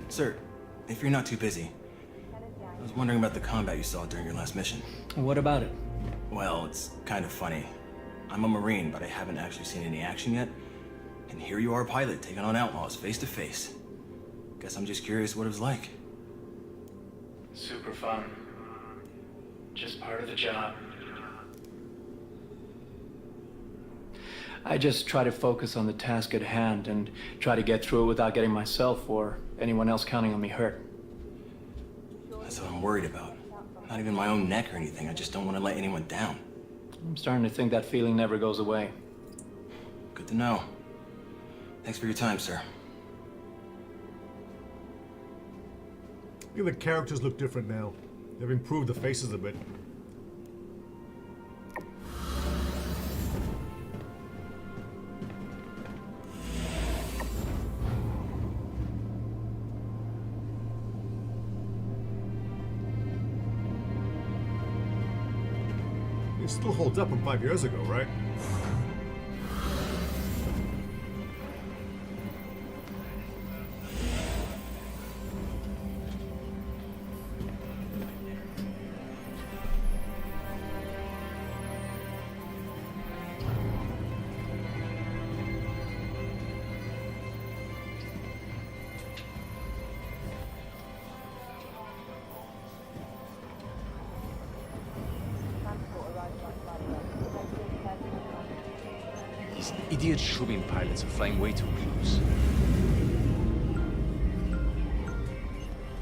Sir, if you're not too busy, I was wondering about the combat you saw during your last mission. What about it? Well, it's kind of funny. I'm a Marine, but I haven't actually seen any action yet. And here you are, a pilot, taking on outlaws face to face. Guess I'm just curious what it was like. Super fun. Just part of the job. I just try to focus on the task at hand and try to get through it without getting myself or anyone else counting on me hurt. That's what I'm worried about. Not even my own neck or anything. I just don't want to let anyone down. I'm starting to think that feeling never goes away. Good to know. Thanks for your time, sir. Look at the characters look different now. They've improved the faces a bit. It still holds up from 5 years ago, right? These idiot Shubin pilots are flying way too close.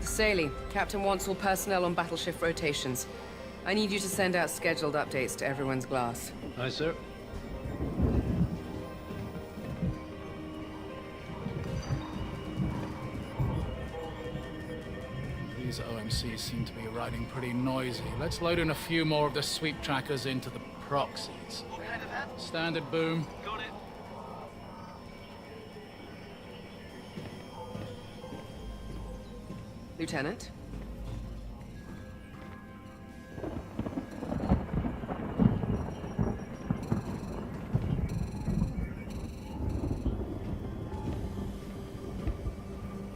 Staley, Captain wants all personnel on battle shift rotations. I need you to send out scheduled updates to everyone's glass. Aye, sir. These OMCs seem to be riding pretty noisy. Let's load in a few more of the sweep trackers into the proxies. Standard boom. Got it. Lieutenant?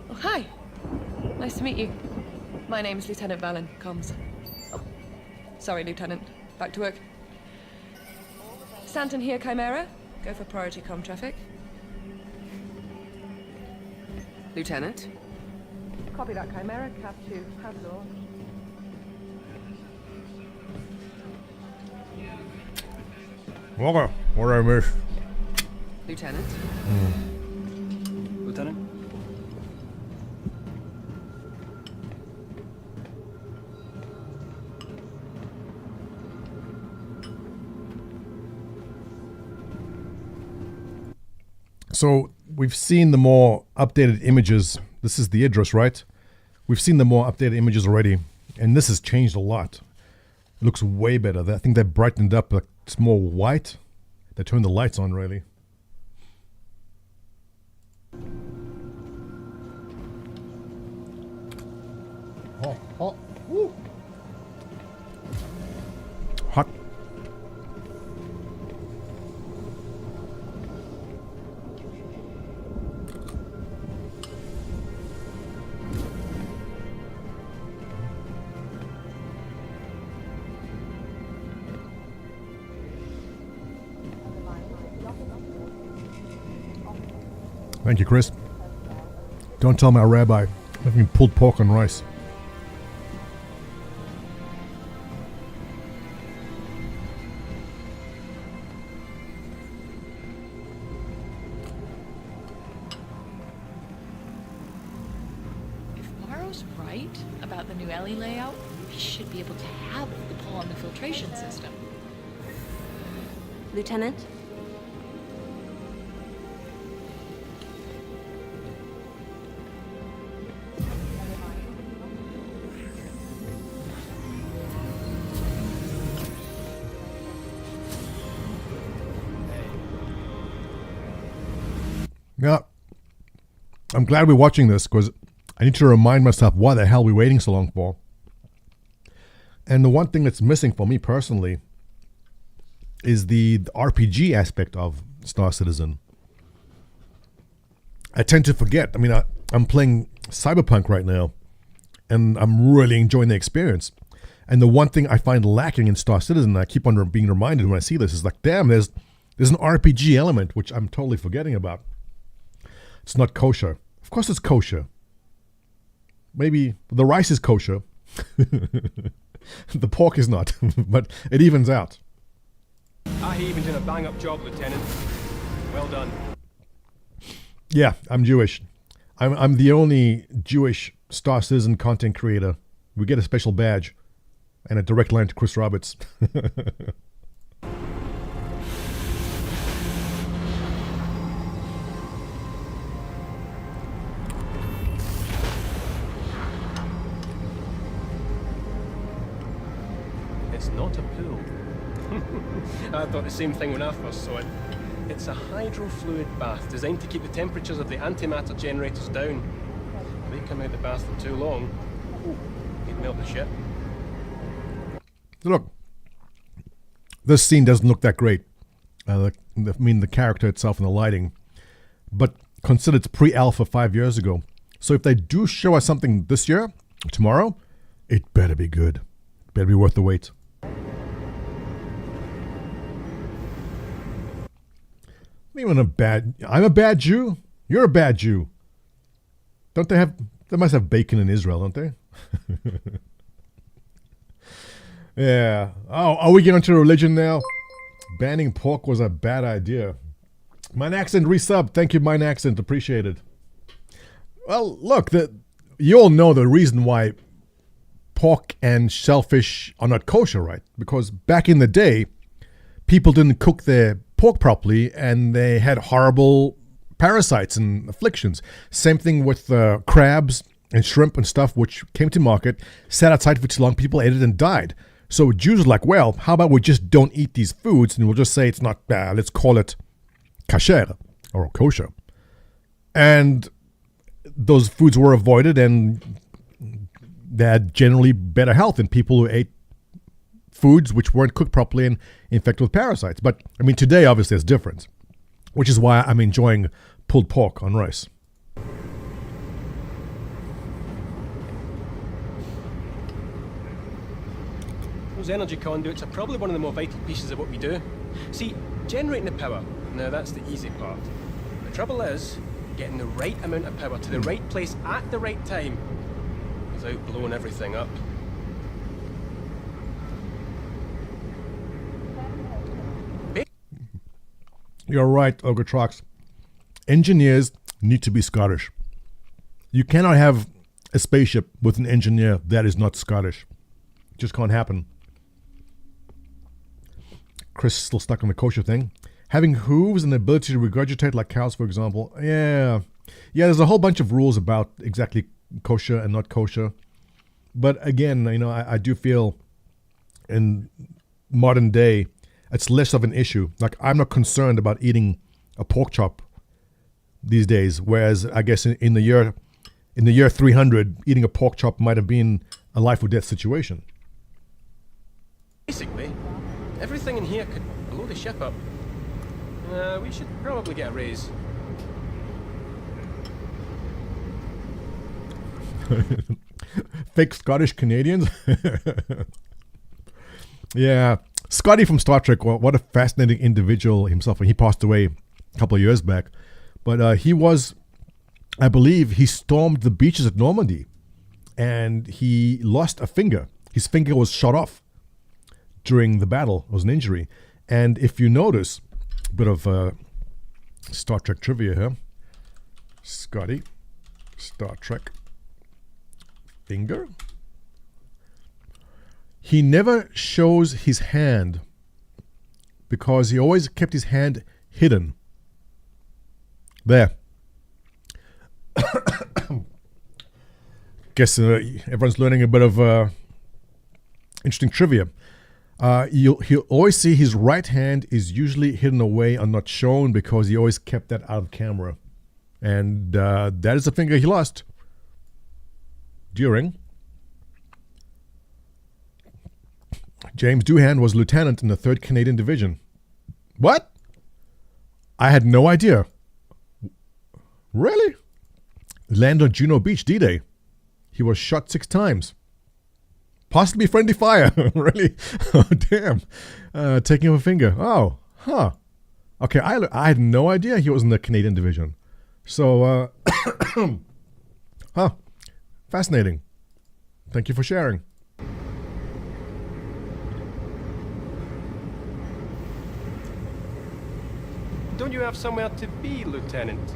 Oh, hi. Nice to meet you. My name's Lieutenant Valen, comms. Oh, sorry, Lieutenant. Back to work. Stanton here, Chimera. Go for priority comm traffic. Lieutenant? Copy that, Chimera. Cap 2. How's it all? Okay, what did I miss? Lieutenant? Lieutenant? So we've seen the more updated images. This is the Idris, right? We've seen the more updated images already, and this has changed a lot. It looks way better. I think they brightened up. Like, it's more white. They turned the lights on, really. Hot. Woo. Hot. Thank you, Chris. Don't tell my rabbi. I've been pulled pork on rice. If Pyro's right about the new alley layout, we should be able to have the pull on the filtration system. Lieutenant? Yeah, I'm glad we're watching this because I need to remind myself why the hell we're waiting so long for. And the one thing that's missing for me personally is the RPG aspect of Star Citizen. I tend to forget. I mean, I'm playing Cyberpunk right now, and I'm really enjoying the experience. And the one thing I find lacking in Star Citizen, I keep on being reminded when I see this, is like, damn, there's an RPG element, which I'm totally forgetting about. It's not kosher. Of course it's kosher. Maybe the rice is kosher. The pork is not, but it evens out. You've been doing a bang-up job, Lieutenant. Well done. Yeah, I'm Jewish. I'm the only Jewish Star Citizen content creator. We get a special badge and a direct line to Chris Roberts. It's not a pool. I thought the same thing when I first saw it. It's a hydrofluid bath designed to keep the temperatures of the antimatter generators down. If they come out the bath for too long, it'd melt the ship. Look, this scene doesn't look that great. I mean, the character itself and the lighting. But consider it's pre-alpha 5 years ago. So if they do show us something this year, tomorrow, it better be good. It better be worth the wait. I'm a bad Jew? You're a bad Jew. They must have bacon in Israel, don't they? Yeah. Oh, are we getting into religion now? Banning pork was a bad idea. Mine Accent resub. Thank you, Mine Accent. Appreciate it. Well, look, you all know the reason why pork and shellfish are not kosher, right? Because back in the day, people didn't cook their pork properly and they had horrible parasites and afflictions. Same thing with crabs and shrimp and stuff, which came to market, sat outside for too long, people ate it and died. So Jews are like, well, how about we just don't eat these foods and we'll just say it's not bad. Let's call it kasher or kosher. And those foods were avoided and they had generally better health than people who ate foods which weren't cooked properly and infected with parasites. But, I mean, today, obviously, it's different, which is why I'm enjoying pulled pork on rice. Those energy conduits are probably one of the more vital pieces of what we do. See, generating the power, now that's the easy part. The trouble is, getting the right amount of power to the right place at the right time without blowing everything up. You're right, Ogretrox. Engineers need to be Scottish. You cannot have a spaceship with an engineer that is not Scottish. It just can't happen. Chris still stuck on the kosher thing. Having hooves and the ability to regurgitate like cows, for example. Yeah, there's a whole bunch of rules about exactly kosher and not kosher. But again, I do feel in modern day, it's less of an issue. Like, I'm not concerned about eating a pork chop these days, whereas I guess in the year 300, eating a pork chop might have been a life or death situation. Basically, everything in here could blow the ship up. We should probably get a raise. Fake Scottish Canadians? Yeah. Scotty from Star Trek, what a fascinating individual himself. He passed away a couple of years back. But he was, I believe, he stormed the beaches at Normandy. And he lost a finger. His finger was shot off during the battle. It was an injury. And if you notice, a bit of Star Trek trivia here. Scotty, Star Trek, finger. He never shows his hand because he always kept his hand hidden. There. Guess everyone's learning a bit of interesting trivia. He'll always see his right hand is usually hidden away and not shown because he always kept that out of camera. And that is the finger he lost during. James Doohan was lieutenant in the 3rd Canadian Division. What? I had no idea. Really? Land on Juno Beach, D-Day. He was shot 6 times. Possibly friendly fire. Really? Oh, damn. Taking off a finger. Oh, huh. Okay, I had no idea he was in the Canadian Division. So, huh. Fascinating. Thank you for sharing. Don't you have somewhere to be, Lieutenant?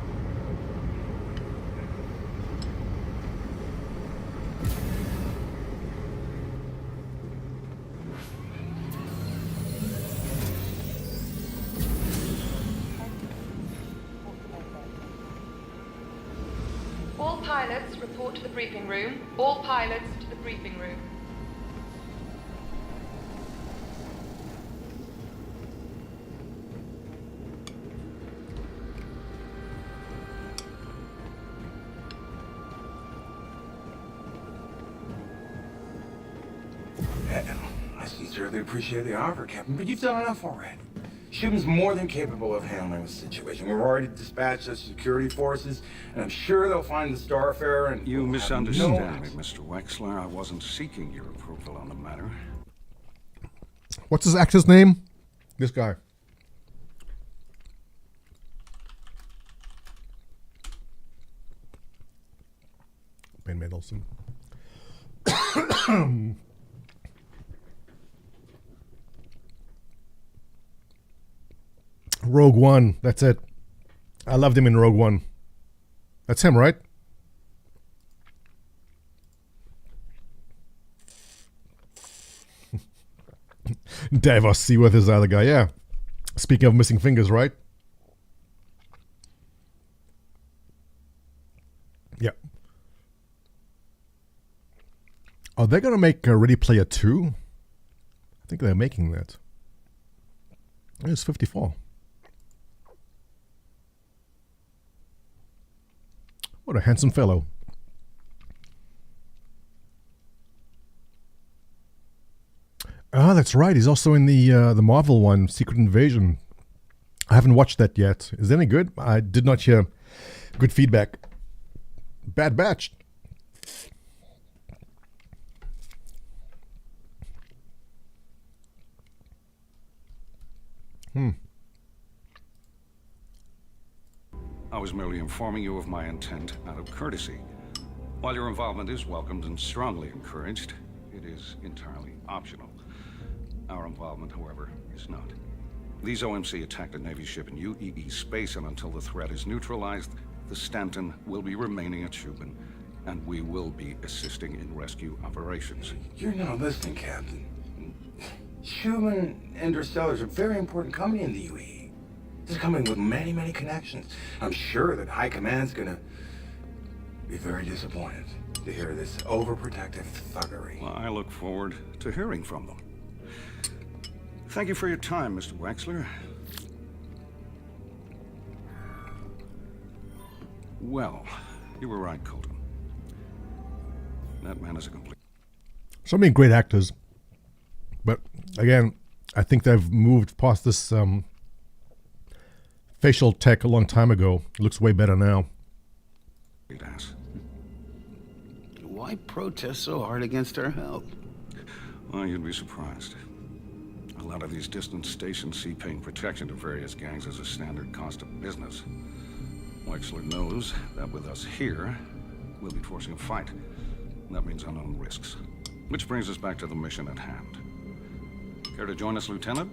All pilots report to the briefing room. All pilots to the briefing room. I sincerely appreciate the offer, Captain, but you've done enough already. Shipman's more than capable of handling the situation. We've already dispatched the security forces, and I'm sure they'll find the Starfarer and... You misunderstand me, Mr. Wexler. I wasn't seeking your approval on the matter. What's his actor's name? This guy. Ben Mendelsohn. Rogue One, that's it. I loved him in Rogue One. That's him, right? Davos Seaworth is the other guy, yeah. Speaking of missing fingers, right? Yeah. Are they going to make Ready Player 2? I think they're making that. It's 54. What a handsome fellow. Ah, that's right. He's also in the Marvel one, Secret Invasion. I haven't watched that yet. Is it any good? I did not hear good feedback. Bad Batch. I was merely informing you of my intent out of courtesy. While your involvement is welcomed and strongly encouraged, it is entirely optional. Our involvement, however, is not. These OMC attacked a Navy ship in UEE space, and until the threat is neutralized, the Stanton will be remaining at Shubin, and we will be assisting in rescue operations. You're not listening, Captain. Shubin Interstellar is a very important company in the UAE. It's a company with many, many connections. I'm sure that High Command's gonna be very disappointed to hear this overprotective thuggery. Well, I look forward to hearing from them. Thank you for your time, Mr. Wexler. Well, you were right, Colton. That man is a complete... So many great actors. But again, I think they've moved past this facial tech a long time ago. It looks way better now. Why protest so hard against our help? Well, you'd be surprised. A lot of these distant stations see paying protection to various gangs as a standard cost of business. Wexler knows that with us here, we'll be forcing a fight. That means unknown risks. Which brings us back to the mission at hand. Care to join us, Lieutenant?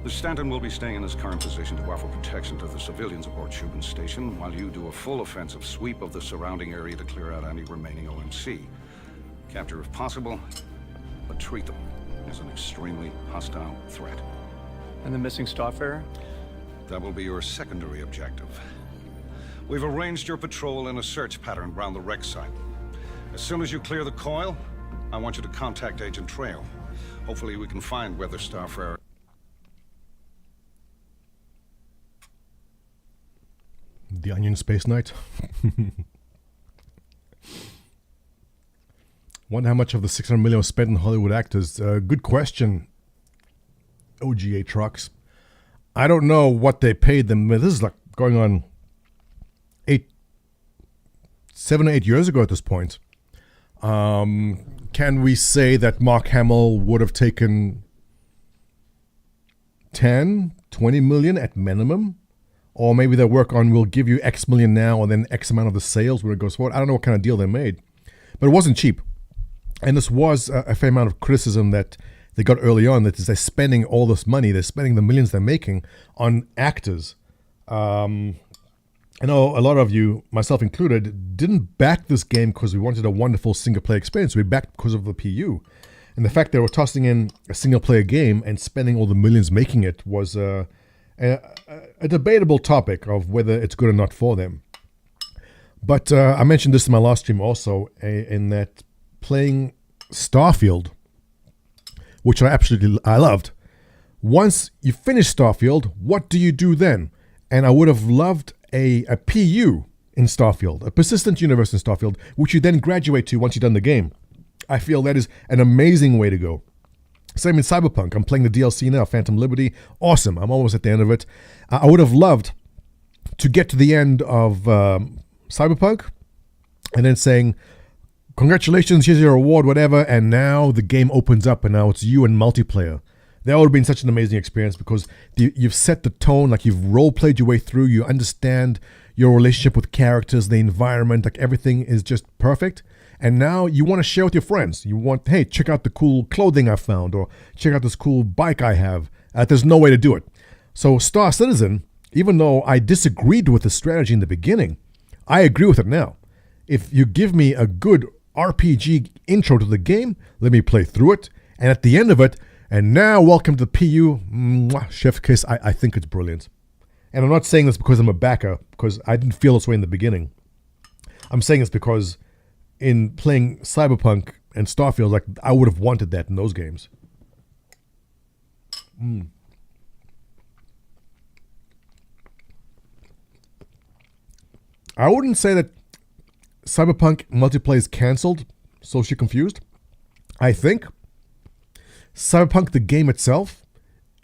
The Stanton will be staying in his current position to offer protection to the civilians aboard Shubin Station, while you do a full offensive sweep of the surrounding area to clear out any remaining OMC. Capture if possible, but treat them as an extremely hostile threat. And the missing Starfarer? That will be your secondary objective. We've arranged your patrol in a search pattern around the wreck site. As soon as you clear the coil, I want you to contact Agent Trail. Hopefully we can find where the Starfarer... The Onion Space Knight. Wonder how much of the $600 million was spent on Hollywood actors. Good question. OGA trucks. I don't know what they paid them. This is like going on 7 or 8 years ago at this point. Can we say that Mark Hamill would have taken 10, 20 million at minimum? Or maybe they work on, we'll give you X million now and then X amount of the sales when it goes forward. I don't know what kind of deal they made. But it wasn't cheap. And this was a fair amount of criticism that they got early on, that is they're spending all this money, they're spending the millions they're making on actors. I know a lot of you, myself included, didn't back this game because we wanted a wonderful single-player experience. We backed because of the PU. And the fact they were tossing in a single-player game and spending all the millions making it was a debatable topic of whether it's good or not for them. But I mentioned this in my last stream also, in that playing Starfield, which I loved. Once you finish Starfield, what do you do then? And I would have loved a PU in Starfield, a persistent universe in Starfield, which you then graduate to once you've done the game. I feel that is an amazing way to go. Same in Cyberpunk. I'm playing the DLC now, Phantom Liberty. Awesome. I'm almost at the end of it. I would have loved to get to the end of Cyberpunk and then saying, congratulations, here's your reward, whatever, and now the game opens up and now it's you and multiplayer. That would have been such an amazing experience because you've set the tone, like you've role-played your way through, you understand your relationship with characters, the environment, like everything is just perfect. And now you want to share with your friends. You want, hey, check out the cool clothing I found, or check out this cool bike I have. There's no way to do it. So Star Citizen, even though I disagreed with the strategy in the beginning, I agree with it now. If you give me a good RPG intro to the game, let me play through it, and at the end of it, and now welcome to the PU, chef's kiss, I think it's brilliant. And I'm not saying this because I'm a backer, because I didn't feel this way in the beginning. I'm saying this because in playing Cyberpunk and Starfield, like I would have wanted that in those games. I wouldn't say that Cyberpunk multiplayer is cancelled, socially confused. I think Cyberpunk, the game itself,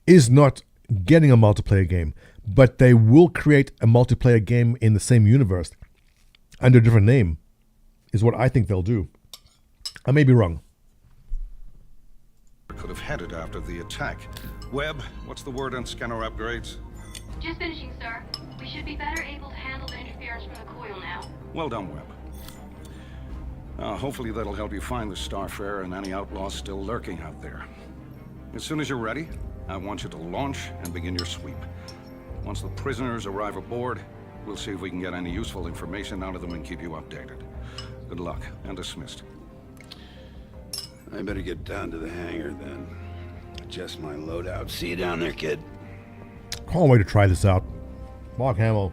is not getting a multiplayer game, but they will create a multiplayer game in the same universe under a different name, is what I think they'll do. I may be wrong. Could have headed after the attack. Webb, what's the word on scanner upgrades? Just finishing, sir. We should be better able to handle the interference from the coil now. Well done, Webb. Hopefully that'll help you find the Starfarer and any outlaws still lurking out there. As soon as you're ready, I want you to launch and begin your sweep. Once the prisoners arrive aboard, we'll see if we can get any useful information out of them and keep you updated. Good luck, and dismissed. I better get down to the hangar then. Adjust my loadout. See you down there, kid. Can't wait to try this out. Mark Hamill.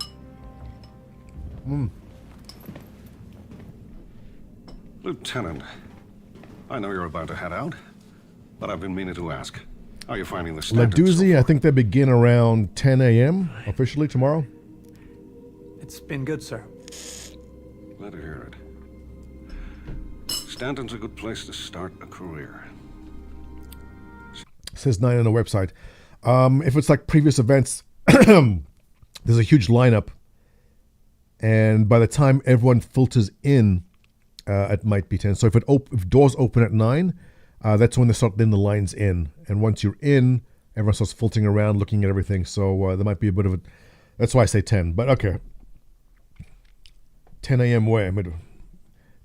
Lieutenant, I know you're about to head out, but I've been meaning to ask. How are you finding the standards? Laduzzi, I think they begin around 10 a.m. officially tomorrow. It's been good, sir. Glad to hear it. Stanton's a good place to start a career. Says 9 on the website. If it's like previous events, there's a huge lineup, and by the time everyone filters in, it might be 10. So if doors open at 9, that's when they start letting the lines in. And once you're in, everyone starts filtering around, looking at everything. So there might be a bit of a... That's why I say 10. But okay. 10 a.m. where?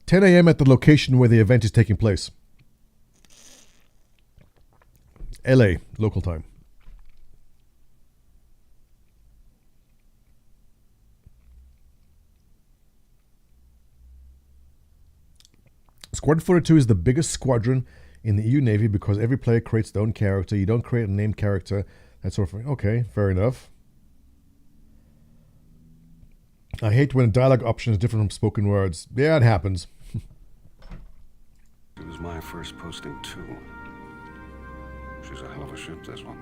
10 a.m. at the location where the event is taking place. LA, local time. Squadron 42 is the biggest squadron in the EU Navy because every player creates their own character. You don't create a named character. That sort of thing. Okay, fair enough. I hate when dialogue option is different from spoken words. Yeah, it happens. It was my first posting, too. She's a hell of a ship, this one.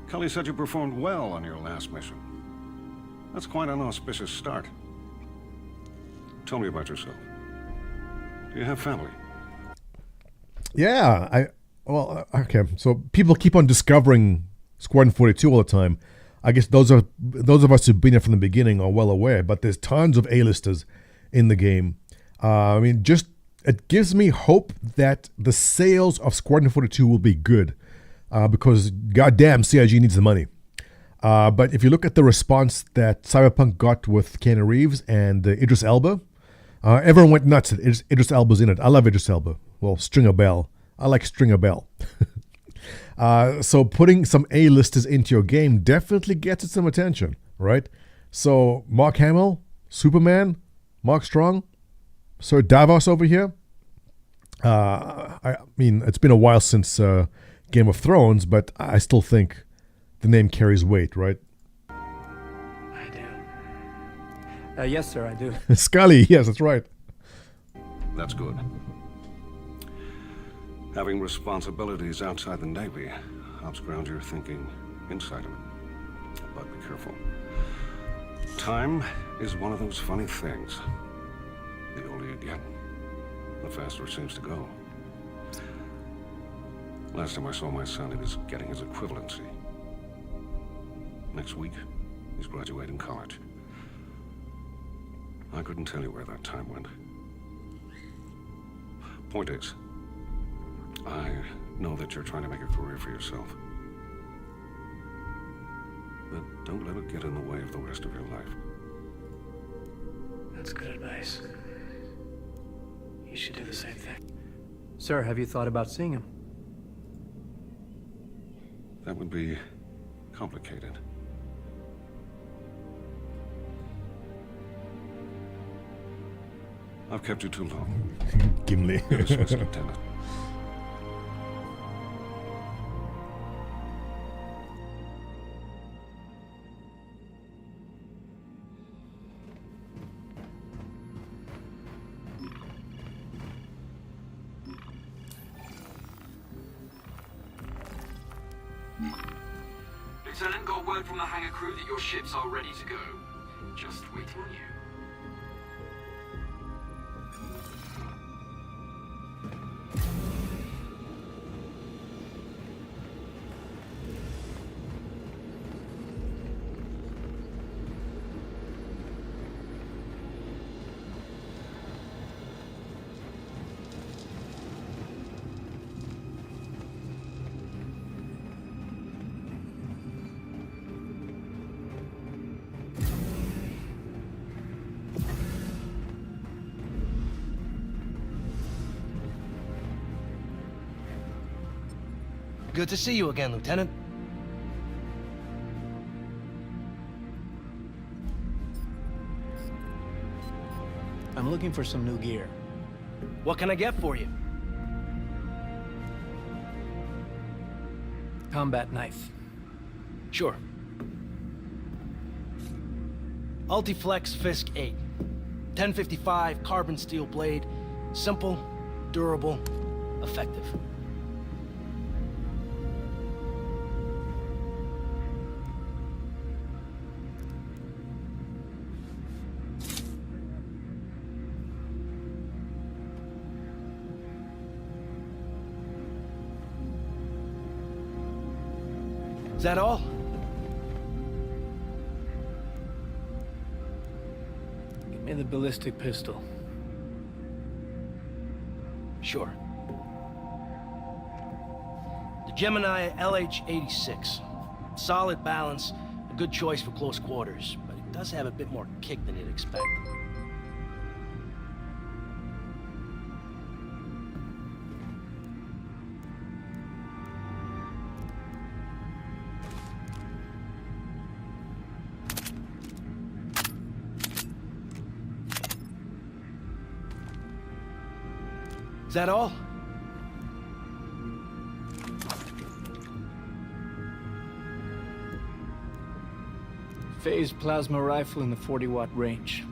Cully said you performed well on your last mission. That's quite an auspicious start. Tell me about yourself. Do you have family? Yeah, okay. So people keep on discovering Squadron 42 all the time. I guess those of us who've been here from the beginning are well aware, but there's tons of A-listers in the game. I mean, it gives me hope that the sales of Squadron 42 will be good, because goddamn CIG needs the money. But if you look at the response that Cyberpunk got with Keanu Reeves and Idris Elba, everyone went nuts that Idris Elba's in it. I love Idris Elba. Well, Stringer Bell. I like Stringer Bell. So putting some A-listers into your game definitely gets it some attention, right? So Mark Hamill, Superman, Mark Strong, Sir Davos over here. I mean, it's been a while since Game of Thrones, but I still think the name carries weight, right? I do. Yes, sir, I do. Scully, yes, that's right. That's good. Having responsibilities outside the Navy helps ground your thinking inside of it. But be careful. Time is one of those funny things. The older you get, the faster it seems to go. Last time I saw my son, he was getting his equivalency. Next week, he's graduating college. I couldn't tell you where that time went. Point is, I know that you're trying to make a career for yourself. But don't let it get in the way of the rest of your life. That's good advice. You should do the same thing. Sir, have you thought about seeing him? That would be complicated. I've kept you too long. Gimli. You're dismissed, Lieutenant. Lieutenant, got word from the hangar crew that your ships are ready to go. Just waiting on you. Good to see you again, Lieutenant. I'm looking for some new gear. What can I get for you? Combat knife. Sure. Ultiflex Fisk 8. 1055 carbon steel blade. Simple, durable, effective. Is that all? Give me the ballistic pistol. Sure. The Gemini LH-86. Solid balance, a good choice for close quarters, but it does have a bit more kick than you'd expect. Is that all? Phased plasma rifle in the 40-watt range.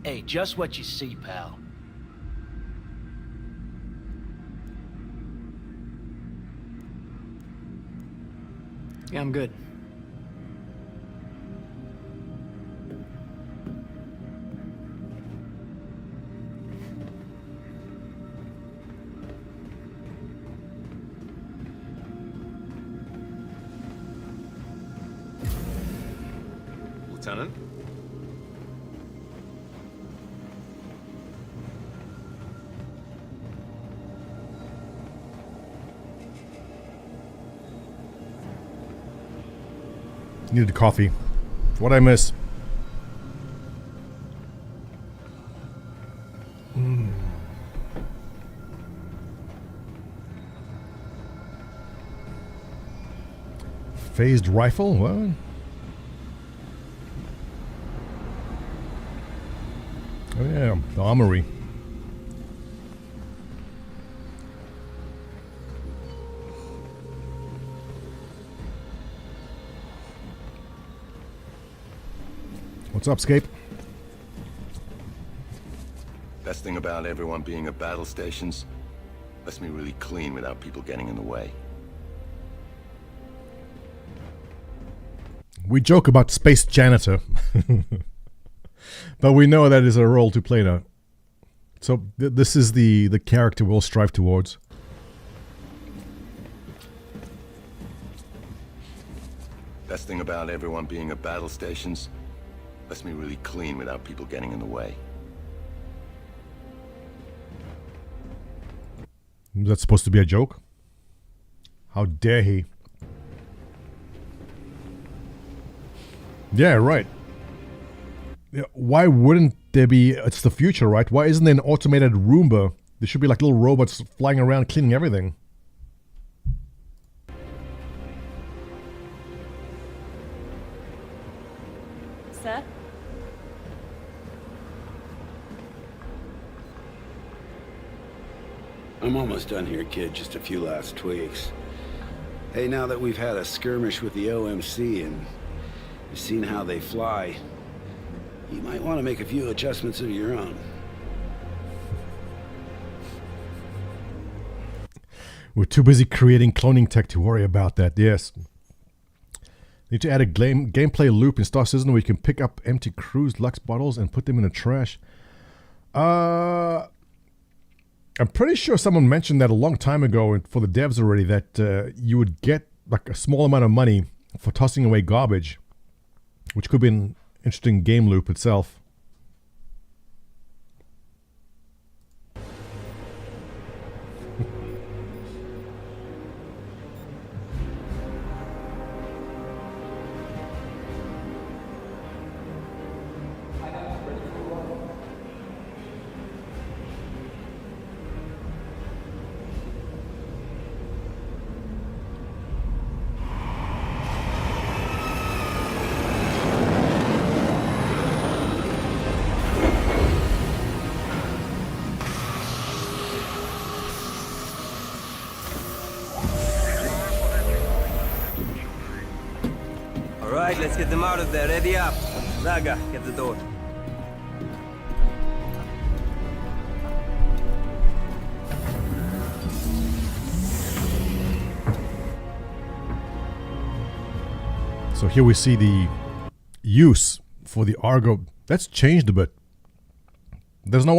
Hey, just what you see, pal. Yeah, I'm good. Lieutenant? Needed coffee. What'd I miss? Phased rifle? What? Oh yeah, the armory. What's up, Scape? Best thing about everyone being at battle stations, lets me really clean without people getting in the way. We joke about Space Janitor. But we know that is a role to play now. So this is the character we'll strive towards. Best thing about everyone being at battle stations, lets me really clean without people getting in the way. That's supposed to be a joke? How dare he? Yeah, right. Yeah, why wouldn't there be... It's the future, right? Why isn't there an automated Roomba? There should be like little robots flying around cleaning everything. Sir? I'm almost done here, kid. Just a few last tweaks. Hey, now that we've had a skirmish with the OMC and you've seen how they fly, you might want to make a few adjustments of your own. We're too busy creating cloning tech to worry about that, yes. Need to add a gameplay loop in Star Citizen where you can pick up empty Cruise Lux bottles and put them in the trash. I'm pretty sure someone mentioned that a long time ago for the devs already, that you would get like a small amount of money for tossing away garbage, which could be an interesting game loop itself. right, let's get them out of there. Ready up. Zaga, get the door. So here we see the use for the Argo. That's changed a bit. That's not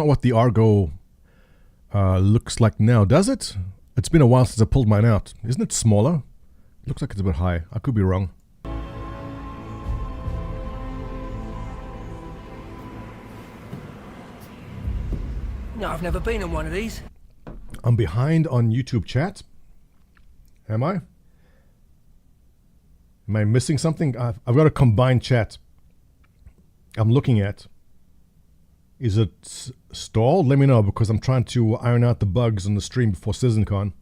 what the Argo looks like now, does it? It's been a while since I pulled mine out. Isn't it smaller? Looks like it's a bit high. I could be wrong. No, I've never been in one of these. I'm behind on YouTube chat. Am I? Am I missing something? I've got a combined chat I'm looking at. Is it stalled? Let me know, because I'm trying to iron out the bugs on the stream before Citizencon.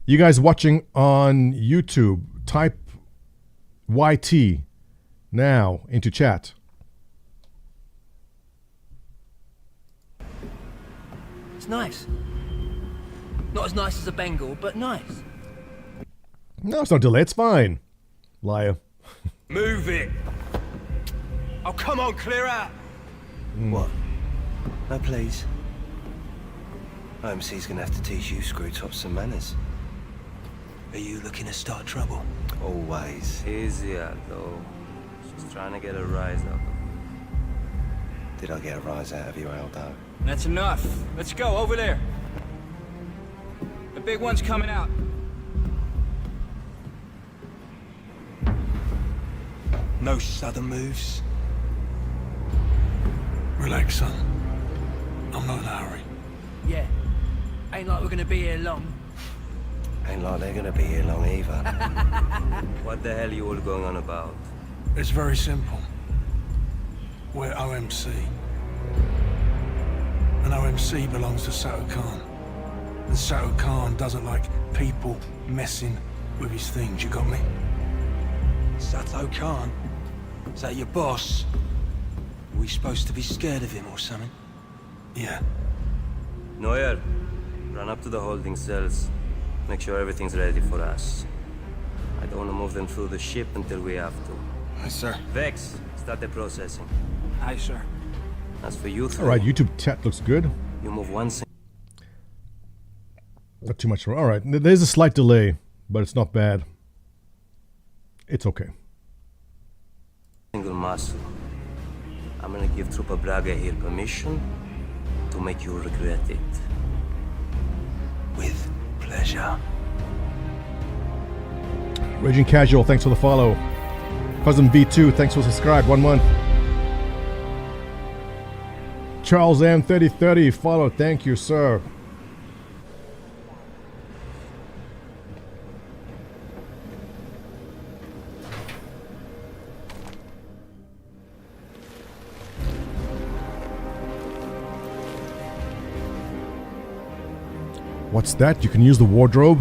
You guys watching on YouTube, type YT now into chat. It's nice. Not as nice as a Bengal, but nice. No, it's not delay. It's fine. Liar. Move it. Oh, come on, clear out. What? No, please. OMC's gonna have to teach you screw-tops some manners. Are you looking to start trouble? Always. Easy, though. Just trying to get a rise up. Did I get a rise out of you, Aldo? That's enough. Let's go, over there. The big one's coming out. No sudden moves. Relax, son. I'm not in a hurry. Yeah. Ain't like we're gonna be here long. Ain't like they're gonna be here long either. What the hell are you all going on about? It's very simple. We're OMC. And OMC belongs to SitzonCon. And SitzonCon doesn't like people messing with his things, you got me? SitzonCon? Is that your boss? Are we supposed to be scared of him or something? Yeah. Neuer, run up to the holding cells. Make sure everything's ready for us. I don't want to move them through the ship until we have to. Aye, sir. Vex, start the processing. Aye, sir. As for you three, All right, YouTube chat looks good. you move one Not too much. All right, there's a slight delay, but it's not bad. It's okay. single muscle. I'm gonna give Trooper Braga here permission to make you regret it. With pleasure. Raging Casual, thanks for the follow. Cousin V2, thanks for subscribe. 1 month. Charles M 3030 follow. Thank you, sir. What's that? You can use the wardrobe?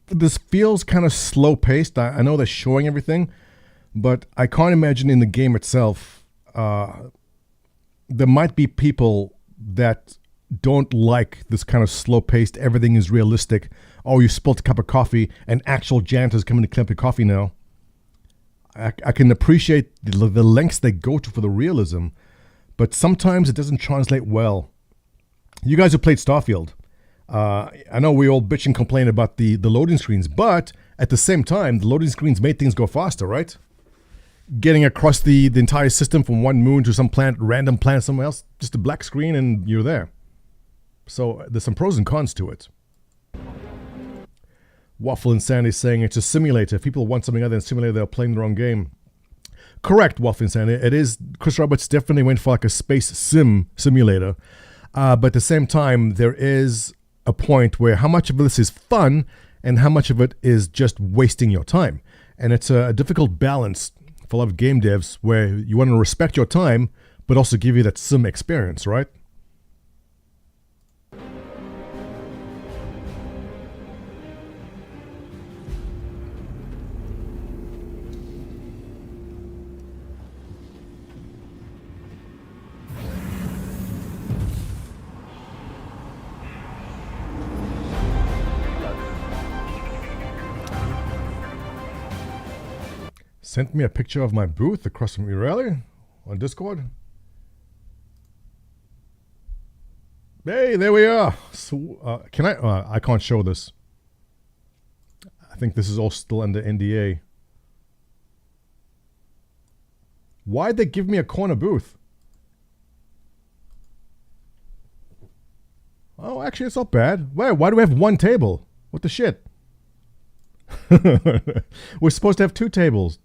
This feels kind of slow-paced. I know they're showing everything, but I can't imagine in the game itself there might be people that don't like this kind of slow-paced, everything is realistic. Oh, you spilled a cup of coffee, and actual janitors coming to clean up your coffee now. I can appreciate the lengths they go to for the realism, but sometimes it doesn't translate well. You guys who played Starfield, I know we all bitch and complain about the loading screens, but at the same time, the loading screens made things go faster, right? Getting across the entire system from one moon to some planet, random planet somewhere else, just a black screen and you're there. So there's some pros and cons to it. Waffle Insanity saying it's a simulator. If people want something other than a simulator, they're playing the wrong game. Correct, Waffle Insanity. It is. Chris Roberts definitely went for like a space simulator. But at the same time, there is a point where how much of this is fun and how much of it is just wasting your time. And it's a difficult balance for a lot of game devs where you want to respect your time, but also give you that sim experience, right? Sent me a picture of my booth across from you, really? On Discord? Hey, there we are. So, can I? I can't show this. I think this is all still under NDA. Why'd they give me a corner booth? Oh, actually, it's not bad. Why do we have one table? What the shit? We're supposed to have two tables.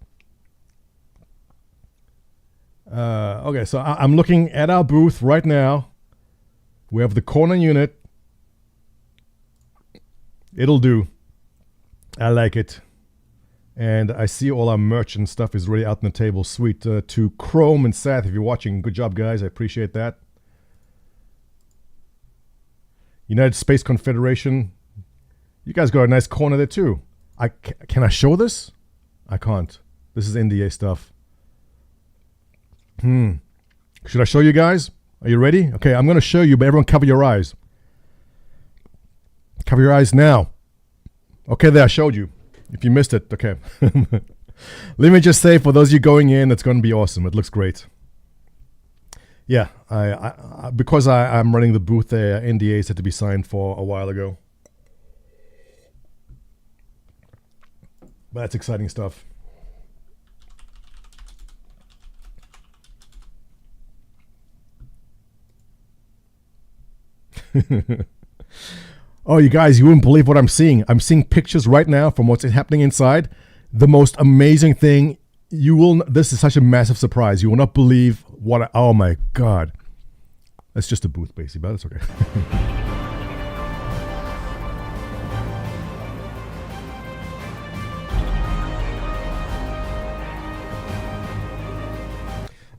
Okay, so I'm looking at our booth right now. We have the corner unit. It'll do. I like it. And I see all our merch and stuff is really out on the table. Sweet. To Chrome and Seth, if you're watching, good job, guys. I appreciate that. United Space Confederation. You guys got a nice corner there, too. Can I show this? I can't. This is NDA stuff. Should I show you guys? Are you ready? Okay, I'm going to show you, but everyone cover your eyes. Cover your eyes now. Okay, there, I showed you. If you missed it, okay. Let me just say, for those of you going in, it's going to be awesome. It looks great. Yeah, because I'm running the booth there, NDAs had to be signed for a while ago. But that's exciting stuff. Oh, you guys, you wouldn't believe what I'm seeing. I'm seeing pictures right now from what's happening inside. The most amazing thing, this is such a massive surprise. You will not believe what, oh my God. That's just a booth, basically, but it's okay.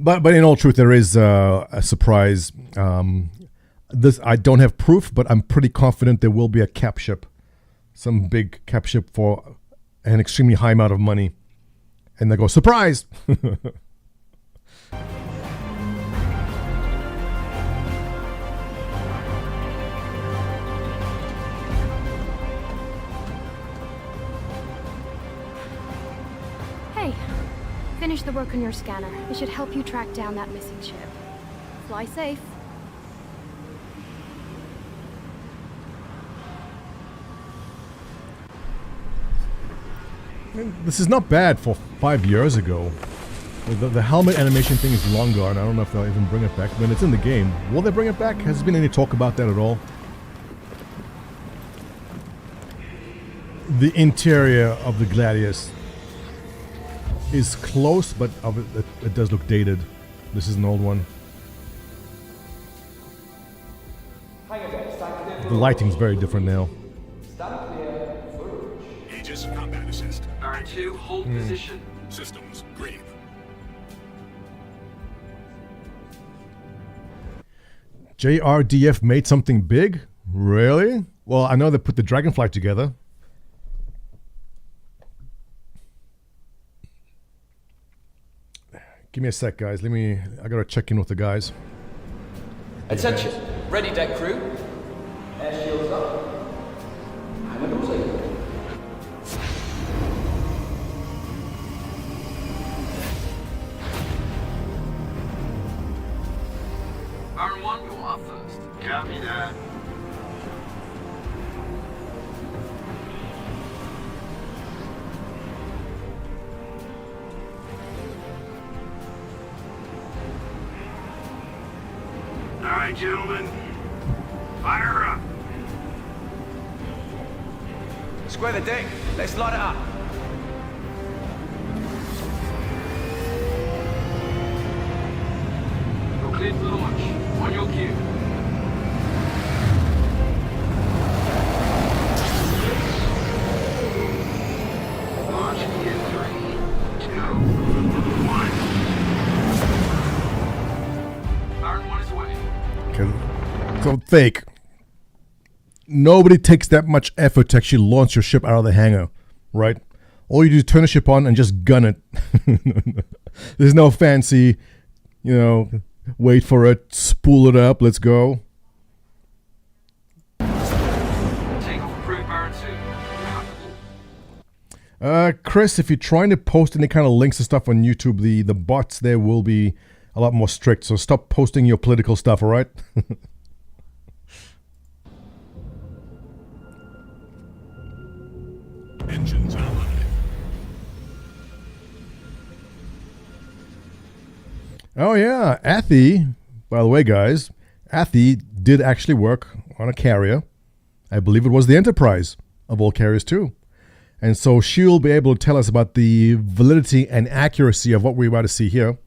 But in all truth, there is a surprise. This I don't have proof, but I'm pretty confident there will be a cap ship, some big cap ship for an extremely high amount of money, and they go surprise. Hey, finish the work on your scanner. It should help you track down that missing ship. Fly safe. This is not bad for 5 years ago. The helmet animation thing is longer, and I don't know if they'll even bring it back. When it's in the game, will they bring it back? Has there been any talk about that at all? The interior of the Gladius is close, but it does look dated. This is an old one. The lighting's very different now. Aegis combat assist. R2, hold position. Systems green. JRDF made something big? Really? Well, I know they put the Dragonfly together. Give me a sec, guys. I gotta check in with the guys. Attention. Ready, deck crew. Air shields up. Hammer doors open. R1, go off first. Copy that. All right, gentlemen. Fire up. Square the deck. Let's light it up. Go clear for launch. On your cue. Launch in 3, 2, So fake. Nobody takes that much effort to actually launch your ship out of the hangar, right? All you do is turn the ship on and just gun it. There's no fancy, wait for it, spool it up, let's go. Chris, if you're trying to post any kind of links and stuff on YouTube, the bots there will be a lot more strict, so stop posting your political stuff, alright? Engines online. Oh yeah, Athy, by the way guys, Athy did actually work on a carrier. I believe it was the Enterprise, of all carriers too. And so she'll be able to tell us about the validity and accuracy of what we're about to see here.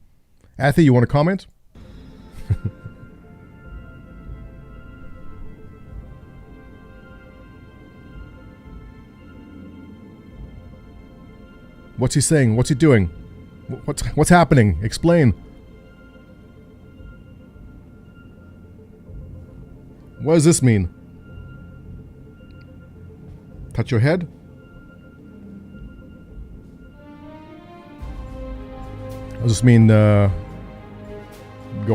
Athy, you want to comment? What's he saying? What's he doing? What's happening? Explain. What does this mean? Touch your head? Does this mean go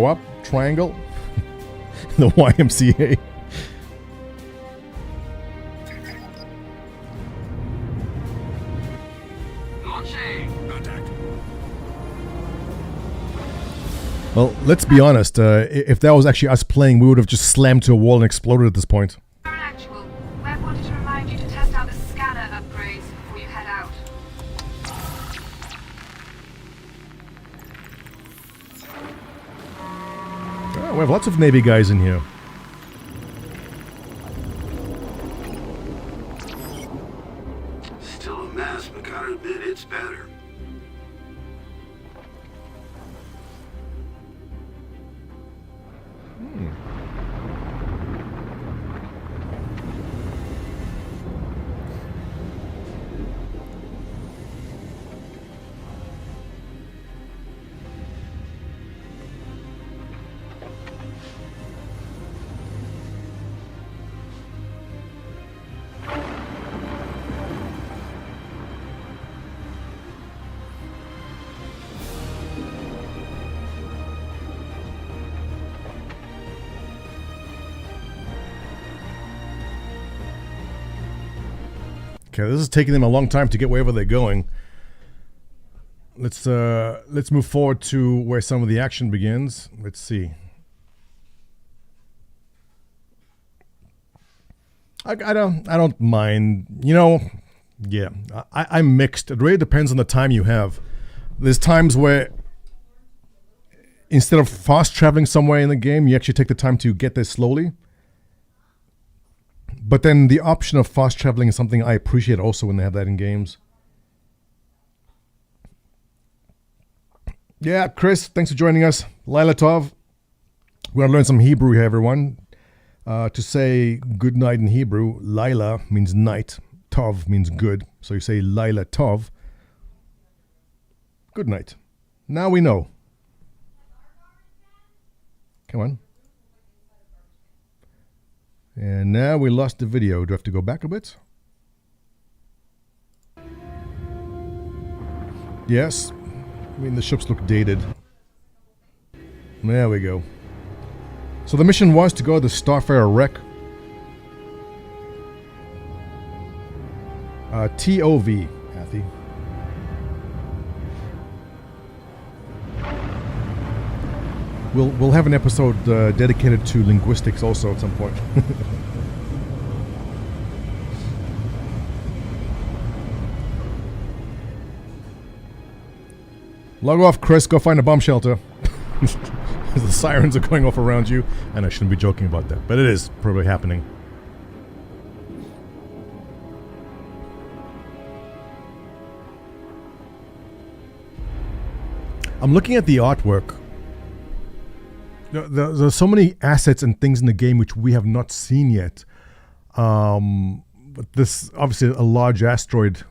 up? Triangle? The YMCA? Well, let's be honest. If that was actually us playing, we would have just slammed to a wall and exploded at this point. Actual, Webb wanted to remind you to test out the scanner upgrades before you head out. Oh, we have lots of Navy guys in here. Still a mess, but gotta admit, it's better. Okay, this is taking them a long time to get wherever they're going. Let's move forward to where some of the action begins. Let's see. I don't mind. Yeah, I'm mixed. It really depends on the time you have. There's times where instead of fast traveling somewhere in the game, you actually take the time to get there slowly. But then the option of fast traveling is something I appreciate also when they have that in games. Yeah, Chris, thanks for joining us. Lila Tov. We're going to learn some Hebrew here, everyone. To say good night in Hebrew, Lila means night. Tov means good. So you say Lila Tov. Good night. Now we know. Come on. And now we lost the video. Do I have to go back a bit? Yes. I mean, the ships look dated. There we go. So the mission was to go to the Starfarer wreck. TOV, Kathy. We'll have an episode dedicated to linguistics also at some point. Log off, Chris. Go find a bomb shelter. The sirens are going off around you, and I shouldn't be joking about that, but it is probably happening. I'm looking at the artwork. There's so many assets and things in the game which we have not seen yet. But this obviously a large asteroid,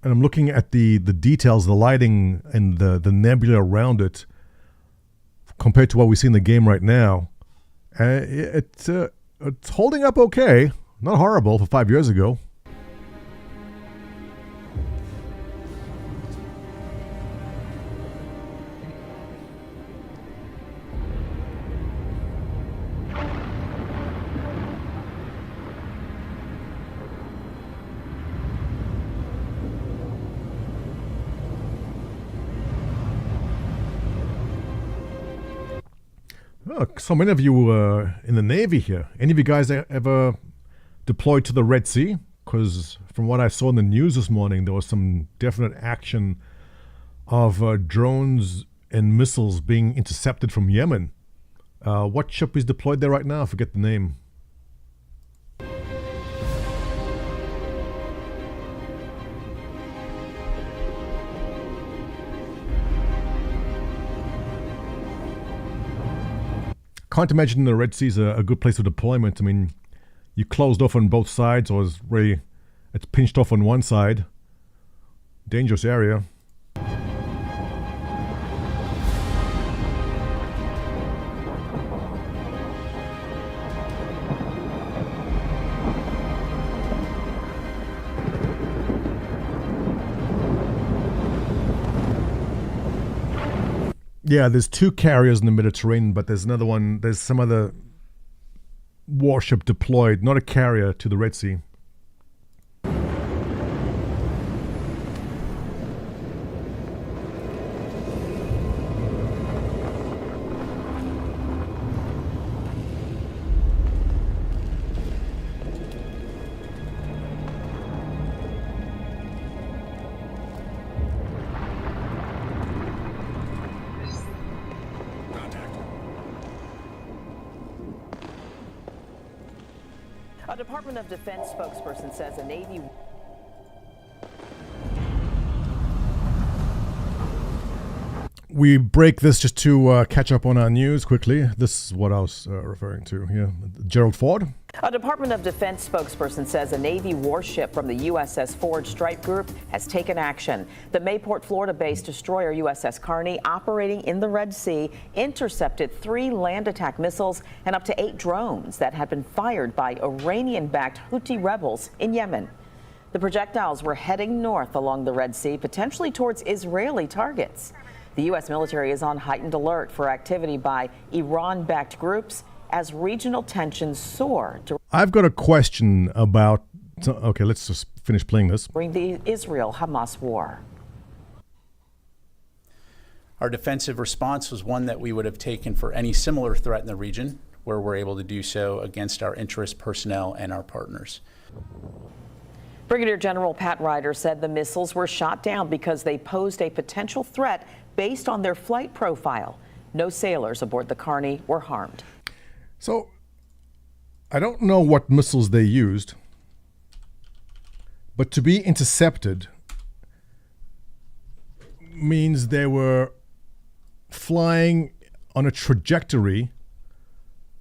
and I'm looking at the details, the lighting, and the nebula around it, compared to what we see in the game right now, It's holding up okay. Not horrible for 5 years ago. Oh, so many of you in the Navy here. Any of you guys ever deployed to the Red Sea? Because from what I saw in the news this morning, there was some definite action of drones and missiles being intercepted from Yemen. What ship is deployed there right now? I forget the name. Can't imagine the Red Sea is a good place for deployment. I mean, you closed off on both sides, or it's pinched off on one side. Dangerous area. Yeah, there's two carriers in the Mediterranean, but there's another one. There's some other warship deployed, not a carrier, to the Red Sea. A Department of Defense spokesperson says a Navy... We break this just to catch up on our news quickly. This is what I was referring to here. Gerald Ford. A Department of Defense spokesperson says a Navy warship from the USS Ford Strike Group has taken action. The Mayport, Florida-based destroyer USS Carney, operating in the Red Sea, intercepted 3 land attack missiles and up to 8 drones that had been fired by Iranian-backed Houthi rebels in Yemen. The projectiles were heading north along the Red Sea, potentially towards Israeli targets. The U.S. military is on heightened alert for activity by Iran-backed groups as regional tensions soar. I've got a question about... Okay, let's just finish playing this. During the Israel-Hamas war. Our defensive response was one that we would have taken for any similar threat in the region, where we're able to do so against our interest personnel and our partners. Brigadier General Pat Ryder said the missiles were shot down because they posed a potential threat based on their flight profile. No sailors aboard the Carney were harmed. So, I don't know what missiles they used, but to be intercepted means they were flying on a trajectory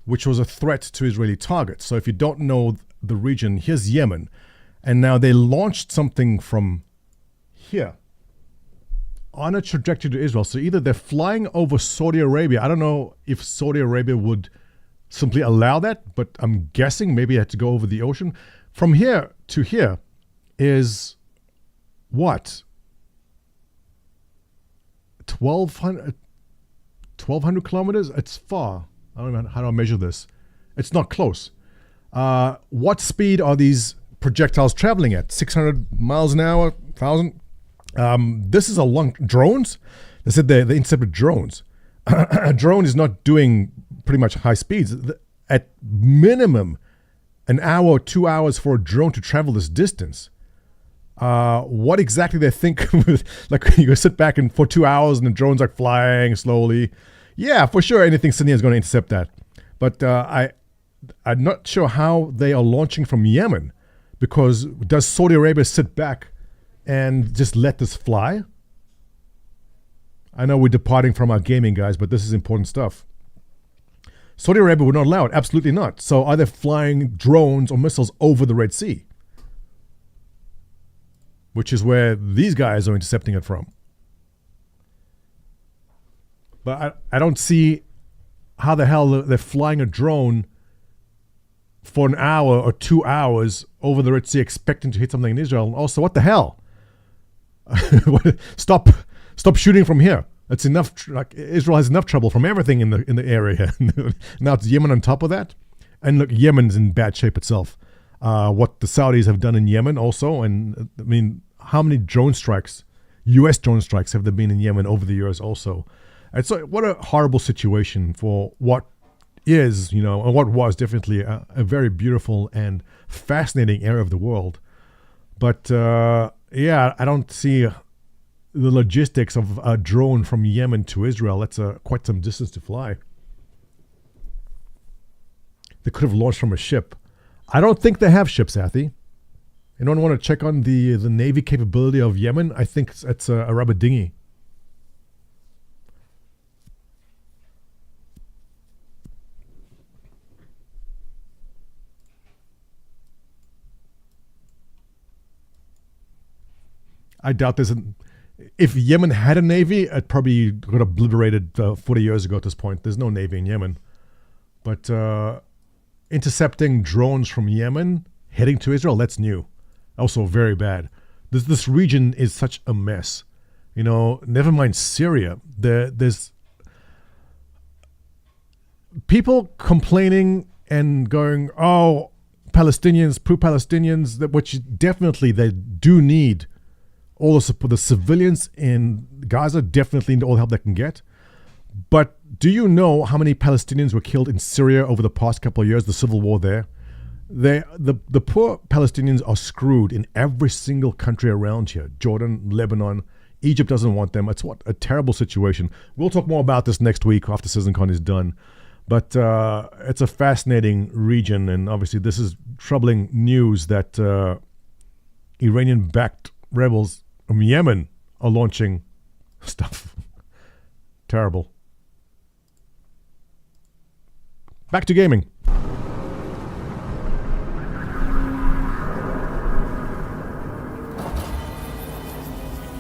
which was a threat to Israeli targets. So if you don't know the region, here's Yemen, and now they launched something from here on a trajectory to Israel. So either they're flying over Saudi Arabia. I don't know if Saudi Arabia would simply allow that, but I'm guessing maybe I had to go over the ocean. From here to here is what? 1,200 kilometers? It's far. I don't know how do I measure this. It's not close. What speed are these projectiles traveling at? 600 miles an hour? 1,000? This is a long... Drones? They said they intercepted drones. A drone is not doing pretty much high speeds. At minimum, an hour or 2 hours for a drone to travel this distance. What exactly they think... like, you go sit back and for 2 hours and the drone's like flying slowly. Yeah, for sure anything sitting here is going to intercept that. But I'm not sure how they are launching from Yemen. Because does Saudi Arabia sit back and just let this fly? I know we're departing from our gaming, guys, but this is important stuff. Saudi Arabia would not allow it. Absolutely not. So are they flying drones or missiles over the Red Sea? Which is where these guys are intercepting it from. But I don't see how the hell they're flying a drone for an hour or 2 hours over the Red Sea expecting to hit something in Israel. And also, what the hell? Stop shooting from here. It's enough. Israel has enough trouble from everything in the area. Now it's Yemen on top of that. And look, Yemen's in bad shape itself. What the Saudis have done in Yemen also, and I mean, how many drone strikes, U.S. drone strikes, have there been in Yemen over the years also? And so, what a horrible situation for what is, and what was definitely a very beautiful and fascinating area of the world. But yeah, I don't see the logistics of a drone from Yemen to Israel. That's quite some distance to fly. They could have launched from a ship. I don't think they have ships, Athy. Anyone want to check on the Navy capability of Yemen? I think it's a rubber dinghy. I doubt if Yemen had a navy, it probably got obliterated 40 years ago at this point. There's no navy in Yemen. But intercepting drones from Yemen heading to Israel, that's new. Also very bad. This region is such a mess. Never mind Syria. There's people complaining and going, oh, Palestinians, pro-Palestinians, which definitely they do need all the support. The civilians in Gaza definitely need all the help they can get. But do you know how many Palestinians were killed in Syria over the past couple of years, the civil war there? The poor Palestinians are screwed in every single country around here. Jordan, Lebanon, Egypt doesn't want them. It's a terrible situation. We'll talk more about this next week after SitzonCon is done. But it's a fascinating region, and obviously this is troubling news that Iranian-backed rebels from Yemen are launching stuff. Terrible. Back to gaming.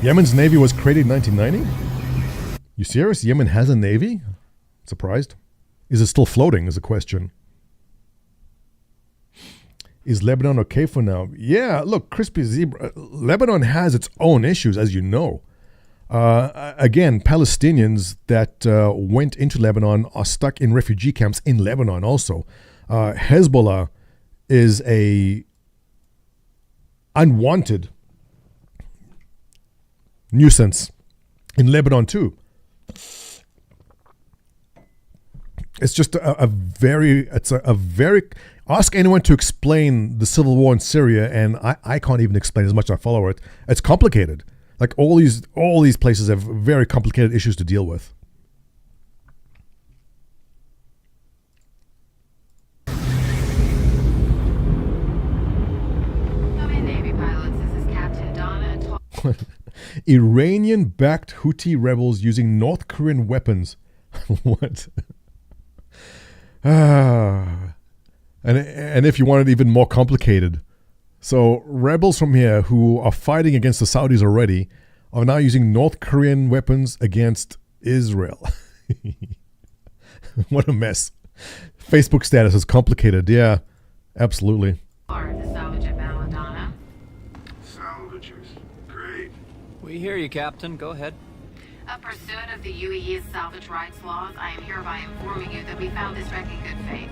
Yemen's navy was created in 1990? You serious? Yemen has a navy? Surprised. Is it still floating is the question. Is Lebanon okay for now? Yeah, look, Crispy Zebra, Lebanon has its own issues, as you know. Again, Palestinians that went into Lebanon are stuck in refugee camps in Lebanon also. Hezbollah is a unwanted nuisance in Lebanon too. It's just a very ask anyone to explain the civil war in Syria, and I can't even explain as much as I follow it. It's complicated. Like all these places have very complicated issues to deal with. Navy pilots, this is Captain Donna. Iranian-backed Houthi rebels using North Korean weapons. What? And if you want it even more complicated, so rebels from here who are fighting against the Saudis already are now using North Korean weapons against Israel. What a mess. Facebook status is complicated. Yeah, absolutely. The salvage at Maladonna. Salvagers. Great. We hear you, Captain. Go ahead. Pursuant of the UAE's salvage rights laws, I am hereby informing you that we found this wreck in good faith.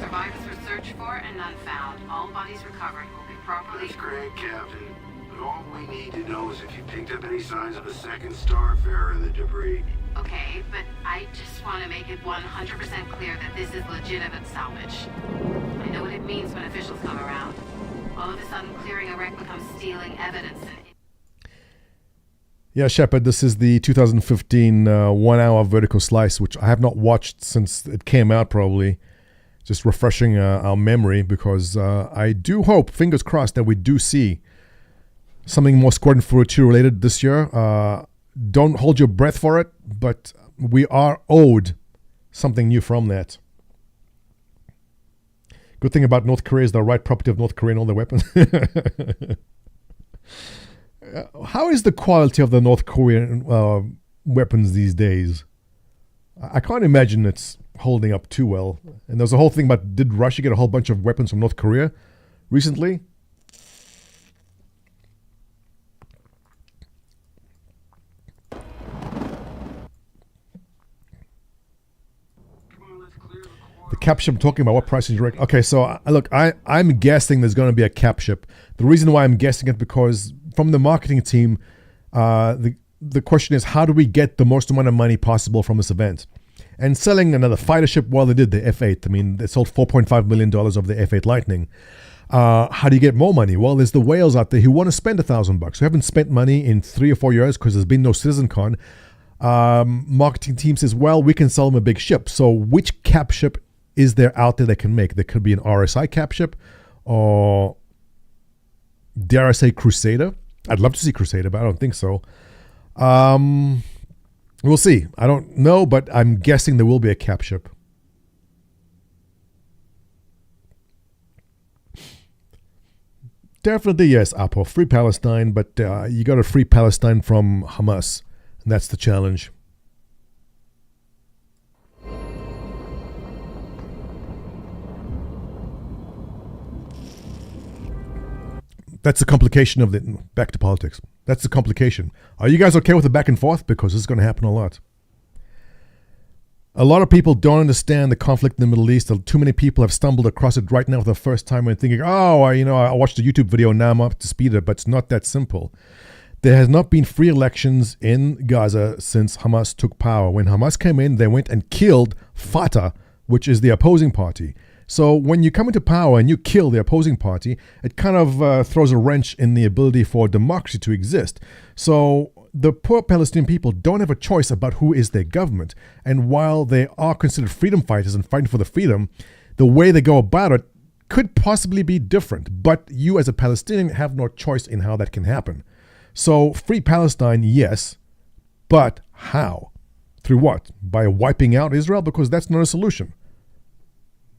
Survivors were searched for and none found. All bodies recovered will be properly... That's great, Captain. But all we need to know is if you picked up any signs of a second Starfarer in the debris. Okay, but I just want to make it 100% clear that this is legitimate salvage. I know what it means when officials come around. All of a sudden, clearing a wreck becomes stealing evidence and... Yeah, Shepard, this is the 2015 1-hour vertical slice, which I have not watched since it came out probably. Just refreshing our memory, because I do hope, fingers crossed, that we do see something more Squadron 42 related this year. Don't hold your breath for it, but we are owed something new from that. Good thing about North Korea is the right property of North Korea and all their weapons. How is the quality of the North Korean weapons these days? I can't imagine it's holding up too well. And there's a whole thing about, did Russia get a whole bunch of weapons from North Korea recently? The cap ship I'm talking about, what price is you reckon? Okay, so look, I'm guessing there's going to be a cap ship. The reason why I'm guessing it, because from the marketing team, the question is, how do we get the most amount of money possible from this event? And selling another fighter ship, well, they did the F-8. I mean, they sold $4.5 million of the F-8 Lightning. How do you get more money? Well, there's the whales out there who want to spend $1,000, who haven't spent money in 3 or 4 years because there's been no CitizenCon. Marketing team says, well, we can sell them a big ship. So which cap ship is there out there they can make? There could be an RSI cap ship, or dare I say Crusader? I'd love to see Crusader, but I don't think so. We'll see. I don't know, but I'm guessing there will be a cap ship. Definitely, yes, Apo. Free Palestine, but you got to free Palestine from Hamas. And that's the challenge. That's the complication of the... Back to politics. That's the complication. Are you guys okay with the back and forth? Because this is going to happen a lot. A lot of people don't understand the conflict in the Middle East. Too many people have stumbled across it right now for the first time and thinking, oh, I watched a YouTube video and now I'm up to speed it. But it's not that simple. There has not been free elections in Gaza since Hamas took power. When Hamas came in, they went and killed Fatah, which is the opposing party. So when you come into power and you kill the opposing party, it kind of throws a wrench in the ability for democracy to exist. So the poor Palestinian people don't have a choice about who is their government. And while they are considered freedom fighters and fighting for the freedom, the way they go about it could possibly be different. But you as a Palestinian have no choice in how that can happen. So free Palestine, yes, but how? Through what? By wiping out Israel? Because that's not a solution.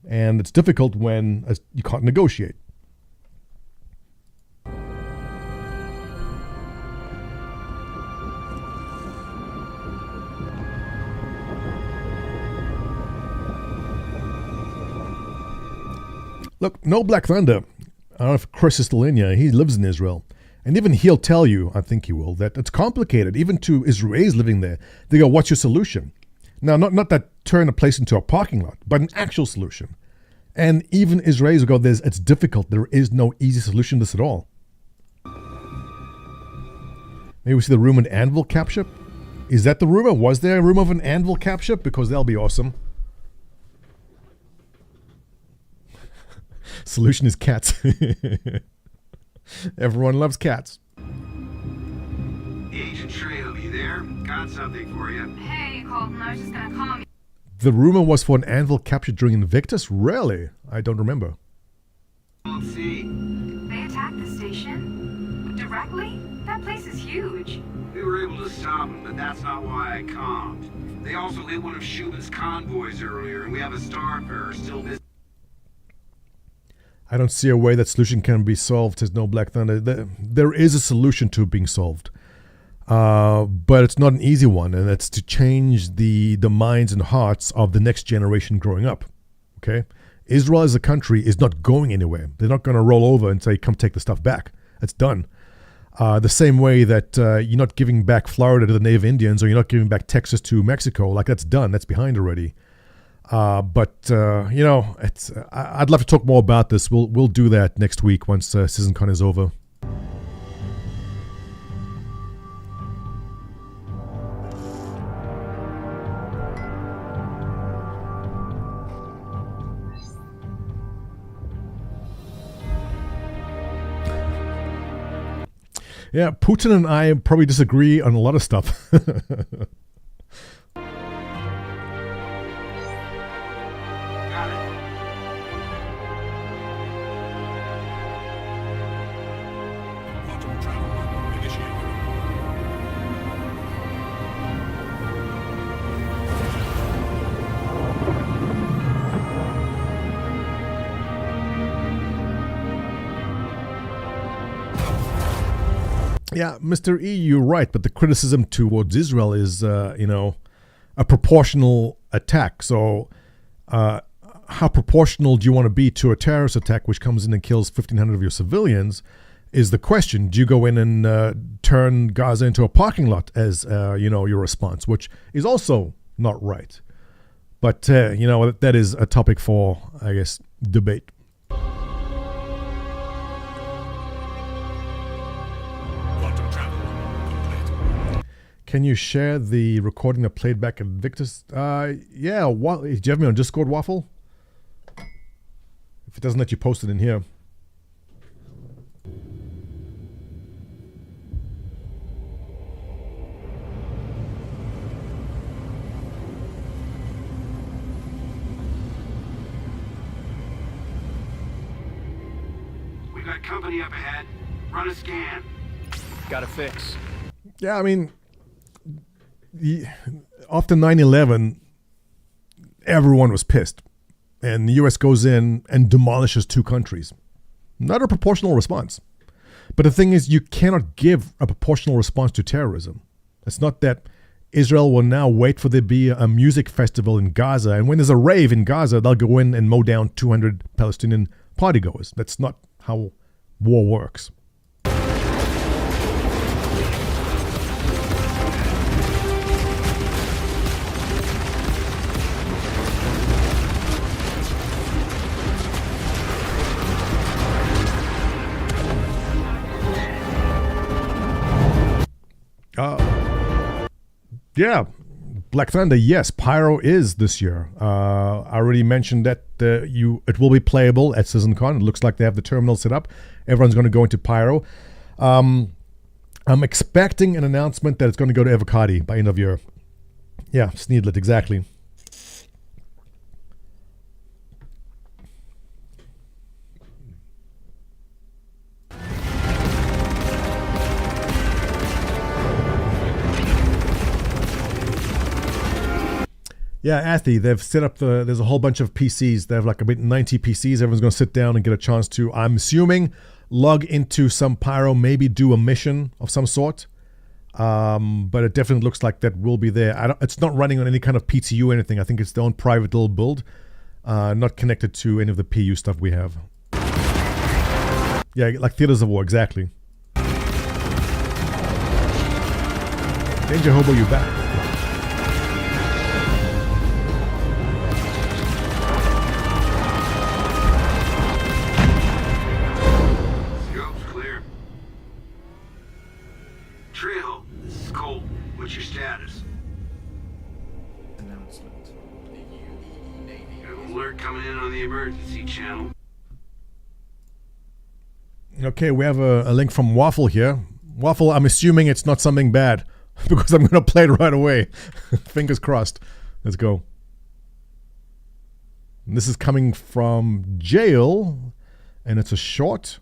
And it's difficult when you can't negotiate. Look, no Black Thunder. I don't know if Chris is still in here. He lives in Israel. And even he'll tell you, I think he will, that it's complicated. Even to Israelis living there, they go, what's your solution? Now, not that turn a place into a parking lot, but an actual solution. And even Israelis will go, it's difficult. There is no easy solution to this at all. Maybe we see the rumored Anvil cap ship. Is that the rumor? Was there a rumor of an Anvil cap ship? Because that'll be awesome. Solution is cats. Everyone loves cats. Agent Trejo, you there? Got something for you. Hey, Colton, I was just gonna call you. The rumor was for an Anvil captured during Invictus? Really? I don't remember. Let's see. They attacked the station? Directly? That place is huge. We were able to stop them, but that's not why I calmed. They also hit one of Schuman's convoys earlier, and we have a Starfarer still missing. I don't see a way that solution can be solved, says No Black Thunder. There is a solution to it being solved. But it's not an easy one, and it's to change the minds and hearts of the next generation growing up. Okay? Israel as a country is not going anywhere. They're not going to roll over and say, come take the stuff back. It's done. The same way that you're not giving back Florida to the Native Indians, or you're not giving back Texas to Mexico. Like, that's done. That's behind already. It's. I'd love to talk more about this. We'll do that next week once SitzonCon is over. Yeah, Putin and I probably disagree on a lot of stuff. Yeah, Mr. E, you're right, but the criticism towards Israel is, a proportional attack. So how proportional do you want to be to a terrorist attack which comes in and kills 1,500 of your civilians is the question. Do you go in and turn Gaza into a parking lot as, your response, which is also not right. But, that is a topic for, I guess, debate. Can you share the recording that played back at Victus? Yeah. Do you have me on Discord, Waffle? If it doesn't let you post it in here. We got company up ahead. Run a scan. Got a fix. Yeah, I mean, after 9/11, everyone was pissed. And the U.S. goes in and demolishes two countries. Not a proportional response. But the thing is, you cannot give a proportional response to terrorism. It's not that Israel will now wait for there to be a music festival in Gaza, and when there's a rave in Gaza, they'll go in and mow down 200 Palestinian partygoers. That's not how war works. Yeah, Black Thunder, yes, Pyro is this year. I already mentioned that it will be playable at SitzonCon. It looks like they have the terminal set up. Everyone's going to go into Pyro. I'm expecting an announcement that it's going to go to Evocati by end of year. Yeah, Sneedlet, exactly. Yeah, Athy, they've set up there's a whole bunch of PCs. They have like about 90 PCs. Everyone's going to sit down and get a chance to, I'm assuming, log into some Pyro, maybe do a mission of some sort. But it definitely looks like that will be there. It's not running on any kind of PTU or anything. I think it's their own private little build, not connected to any of the PU stuff we have. Yeah, like Theaters of War, exactly. Danger Hobo, you back. Okay, we have a link from Waffle here. Waffle, I'm assuming it's not something bad because I'm going to play it right away. Fingers crossed. Let's go. And this is coming from Jail, and it's a short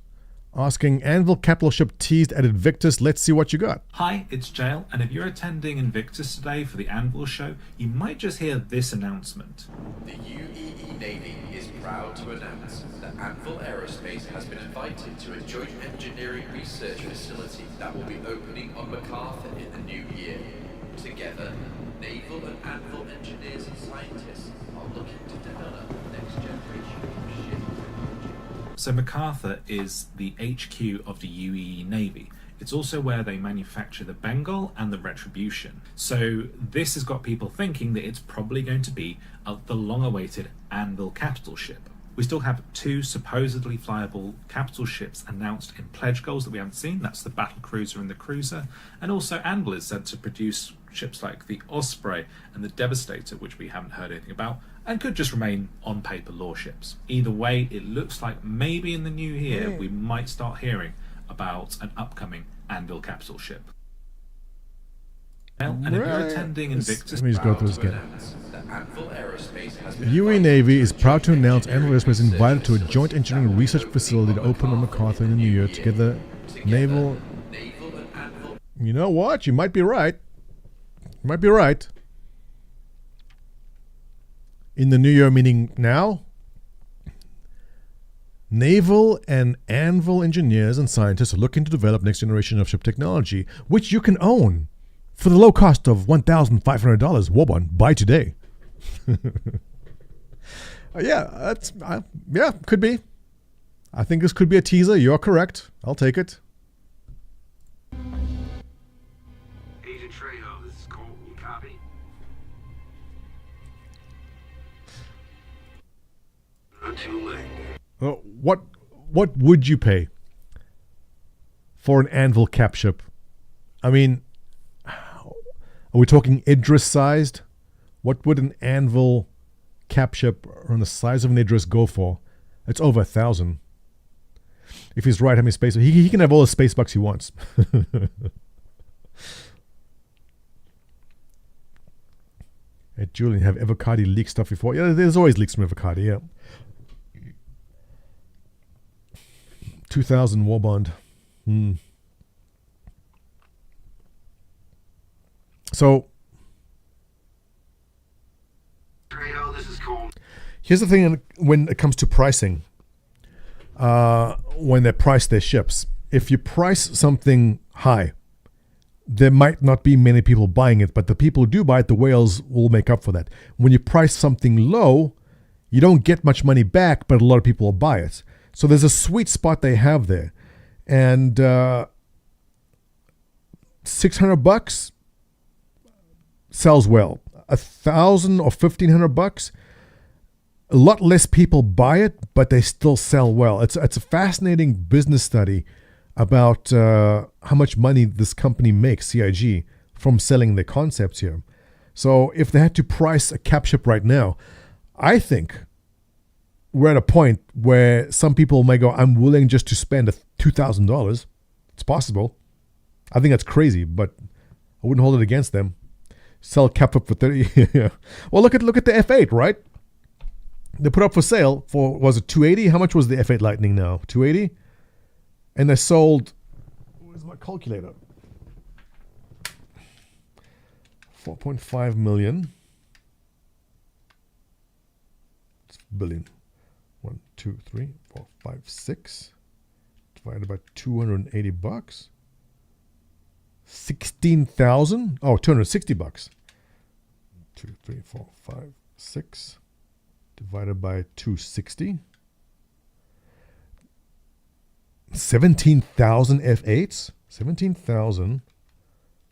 asking Anvil capital ship teased at Invictus. Let's see what you got. Hi, it's Jail, and if you're attending Invictus today for the Anvil show, you might just hear this announcement. The UEE Navy is proud to announce that Anvil Aerospace has been invited to a joint engineering research facility that will be opening on MacArthur in the new year. Together, naval and Anvil engineers and scientists are looking to develop the next generation of ship. So MacArthur is the HQ of the UEE Navy. It's also where they manufacture the Bengal and the Retribution. So this has got people thinking that it's probably going to be the long-awaited Anvil capital ship. We still have two supposedly flyable capital ships announced in pledge goals that we haven't seen. That's the battle cruiser and the cruiser. And also Anvil is said to produce ships like the Osprey and the Devastator, which we haven't heard anything about, and could just remain on paper lore ships. Either way, it looks like maybe in the new year we might start hearing about an upcoming Anvil capital ship. And if you're attending Invictus, let me just go through this again. The UAE Navy is proud to announce Anvil Aerospace is invited to a joint engineering research facility to open on MacArthur in the new year. Together, naval. You know what? You might be right. You might be right. In the new year, meaning now, naval and Anvil engineers and scientists are looking to develop next generation of ship technology, which you can own for the low cost of $1,500. Warbon, buy today. Yeah, could be. I think this could be a teaser. You're correct. I'll take it. Agent Trejo, this is Colton. You copy? Not too late. What would you pay for an Anvil cap ship? I mean, are we talking Idris sized? What would an Anvil cap ship on the size of an Idris go for? It's over 1,000. If he's right, how many space? He can have all the space bucks he wants. Hey, Julian, have Evocati leaked stuff before? Yeah, there's always leaks from Evocati, yeah. 2,000 war bond. So, here's the thing when it comes to pricing. When they price their ships, if you price something high, there might not be many people buying it, but the people who do buy it, the whales will make up for that. When you price something low, you don't get much money back, but a lot of people will buy it. So there's a sweet spot they have there. And $600 sells well. 1,000 or $1,500, a lot less people buy it, but they still sell well. It's a fascinating business study about how much money this company makes, CIG, from selling their concepts here. So if they had to price a cap ship right now, I think we're at a point where some people may go, I'm willing just to spend $2,000. It's possible. I think that's crazy, but I wouldn't hold it against them. Sell cap up for 30. Well, look at the F8, right? They put up for sale for, was it 280? How much was the F8 Lightning now? 280? And they sold, where's my calculator? 4.5 million. It's billion. 1, 2, 3, 4, 5, 6. Divided by $280. 16,000? Oh, $260. 2, 3, 4, 5, 6. Divided by 260. 17,000 F8s. 17,000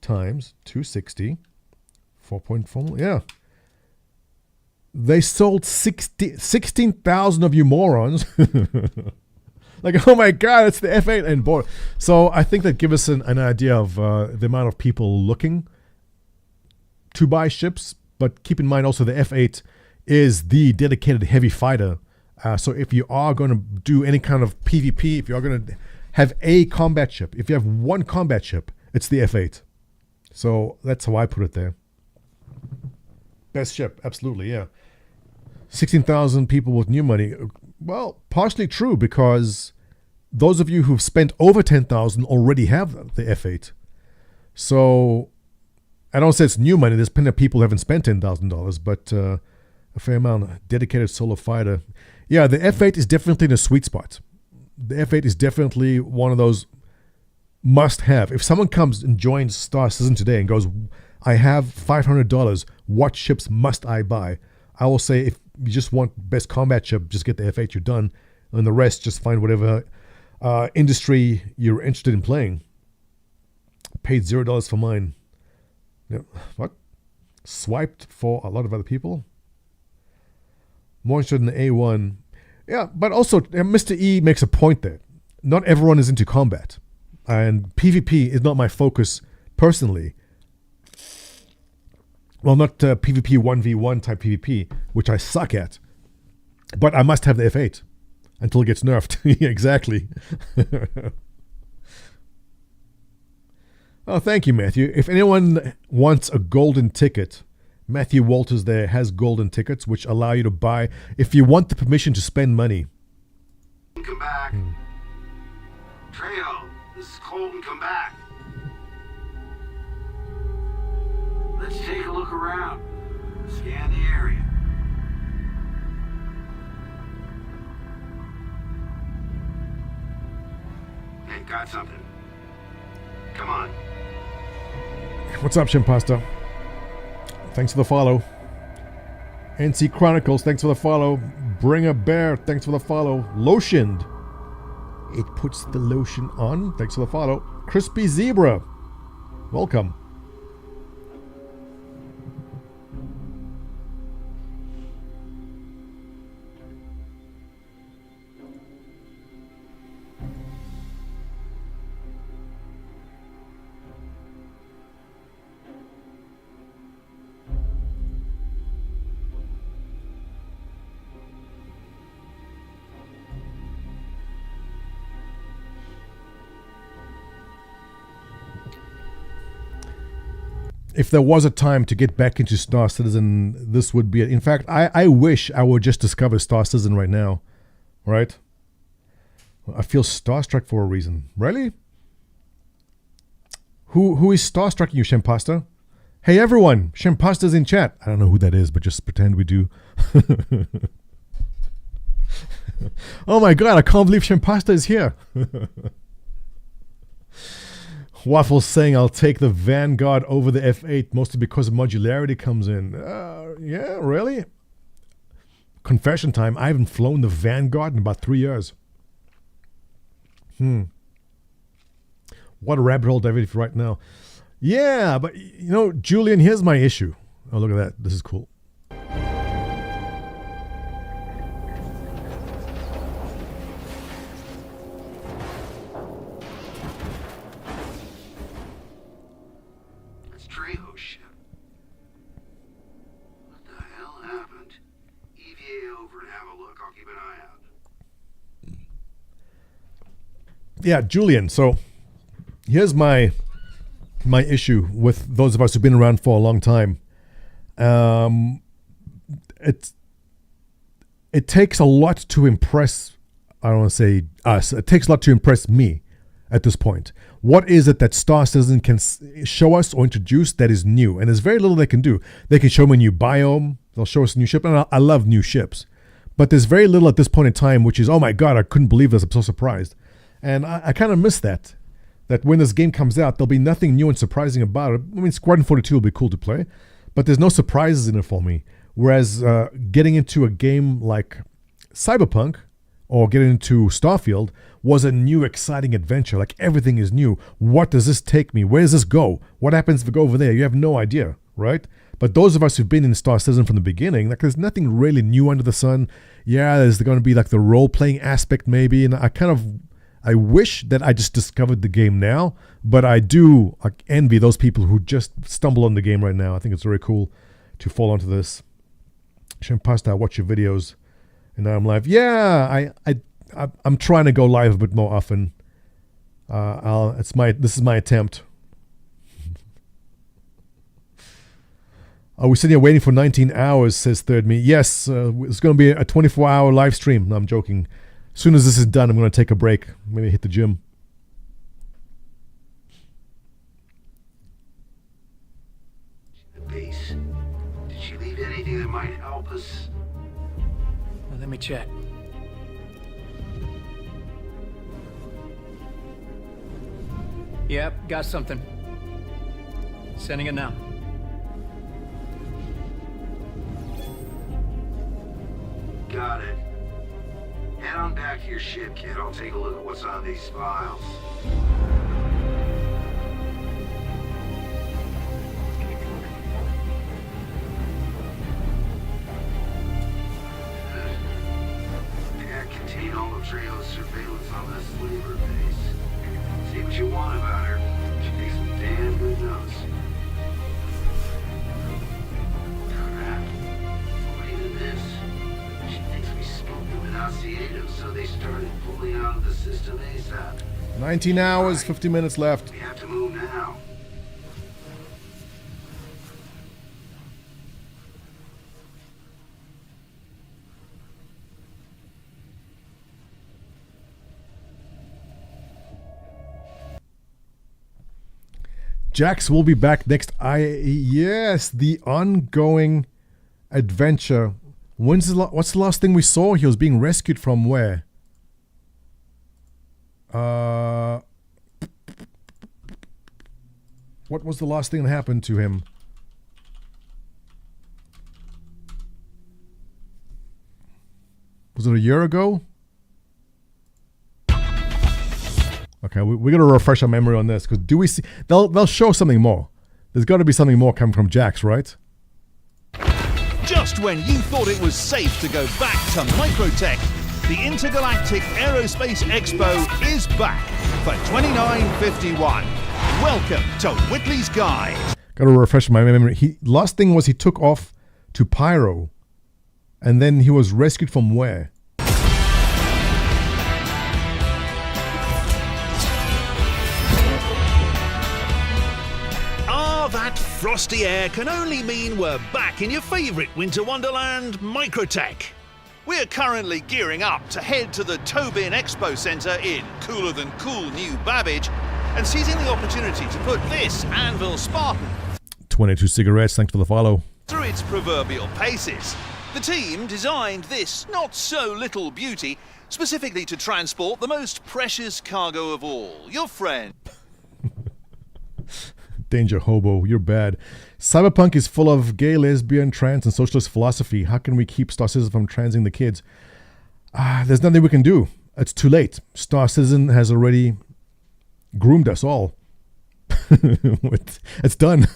times 260. 4.4. Yeah. They sold 16,000 of you morons. Like, oh my God, it's the F8 and board. So I think that gives us an idea of the amount of people looking to buy ships. But keep in mind also the F8 is the dedicated heavy fighter. So if you are going to do any kind of PvP, if you are going to have a combat ship, if you have one combat ship, it's the F8. So that's how I put it there. Best ship, absolutely, yeah. 16,000 people with new money. Well, partially true, because those of you who've spent over 10,000 already have the F8. So I don't say it's new money. There's plenty of people who haven't spent $10,000, but a fair amount. Dedicated solo fighter. Yeah, the F8 is definitely in a sweet spot. The F8 is definitely one of those must-have. If someone comes and joins Star Citizen today and goes, I have $500, what ships must I buy? I will say, if you just want best combat ship, just get the F8, you're done. And the rest, just find whatever industry you're interested in playing. Paid $0 for mine. Yeah, what? Swiped for a lot of other people? More interested in the A1. Yeah, but also Mr. E makes a point there. Not everyone is into combat. And PvP is not my focus personally. Well, not PvP 1v1 type PvP, which I suck at. But I must have the F8 until it gets nerfed. Exactly. Oh, thank you, Matthew. If anyone wants a golden ticket, Matthew Walters there has golden tickets, which allow you to buy if you want the permission to spend money. Come back. Trejo, this is Colton. Come back. Let's take a look around. Scan the area. Hey, got something. Come on. What's up, Shimpasta? Thanks for the follow. NC Chronicles, thanks for the follow. Bring a Bear, thanks for the follow. Lotioned. It puts the lotion on. Thanks for the follow. Crispy Zebra. Welcome. If there was a time to get back into Star Citizen, this would be it. In fact, I wish I would just discover Star Citizen right now. Right? I feel starstruck for a reason. Really? Who is starstrucking you, Shempasta? Hey everyone, Shempasta's in chat. I don't know who that is, but just pretend we do. Oh my god, I can't believe Shempasta is here. Waffles saying I'll take the Vanguard over the F8 mostly because modularity comes in. Yeah, really? Confession time. I haven't flown the Vanguard in about 3 years. What a rabbit hole David right now. Yeah, but you know, Julian, here's my issue. Oh, look at that. This is cool. Yeah, Julian, so here's my issue with those of us who've been around for a long time. It takes a lot to impress, I don't want to say us, it takes a lot to impress me at this point. What is it that Star Citizen can show us or introduce that is new? And there's very little they can do. They can show me a new biome, they'll show us a new ship, and I love new ships. But there's very little at this point in time, which is, oh my god, I couldn't believe this, I'm so surprised. And I kind of miss that when this game comes out, there'll be nothing new and surprising about it. I mean, Squadron 42 will be cool to play, but there's no surprises in it for me. Whereas getting into a game like Cyberpunk or getting into Starfield was a new, exciting adventure. Like, everything is new. What does this take me? Where does this go? What happens if we go over there? You have no idea, right? But those of us who've been in Star Citizen from the beginning, like, there's nothing really new under the sun. Yeah, there's going to be like the role-playing aspect maybe, and I wish that I just discovered the game now, but I do envy those people who just stumble on the game right now. I think it's very cool to fall onto this. Shempasta, I watch your videos, and now I'm live. Yeah, I'm trying to go live a bit more often. This is my attempt. Are we sitting here waiting for 19 hours? Says Third Me. Yes, it's going to be a 24-hour live stream. No, I'm joking. As soon as this is done, I'm going to take a break. Maybe hit the gym. The base. Did she leave anything that might help us? Well, let me check. Yep, got something. Sending it now. Got it. Head on back to your ship, kid. I'll take a look at what's on these files. That contain all of Trejo's surveillance on the slaver base. See what you want about her. She takes some damn good notes. Crap. Wait a this. She thinks we smoked them without seeing them, so they started pulling out of the system ASAP. 19 hours, 50 minutes left. We have to move now. Jax will be back next. Yes, the ongoing adventure. What's the last thing we saw? He was being rescued from where? What was the last thing that happened to him? Was it a year ago? Okay, we got to refresh our memory on this, because do we see... They'll show something more. There's got to be something more coming from Jax, right? Just when you thought it was safe to go back to Microtech, the Intergalactic Aerospace Expo is back for 2951. Welcome to Whitley's Guide. Got to refresh my memory. Last thing was he took off to Pyro, and then he was rescued from where? That frosty air can only mean we're back in your favourite winter wonderland, Microtech. We're currently gearing up to head to the Tobin Expo Centre in cooler than cool New Babbage and seizing the opportunity to put this Anvil Spartan 22 cigarettes, thanks for the follow. Through its proverbial paces. The team designed this not-so-little beauty specifically to transport the most precious cargo of all, your friend. Danger hobo, you're bad. Cyberpunk is full of gay, lesbian, trans, and socialist philosophy. How can we keep Star Citizen from transing the kids? There's nothing we can do. It's too late. Star Citizen has already groomed us all. It's done.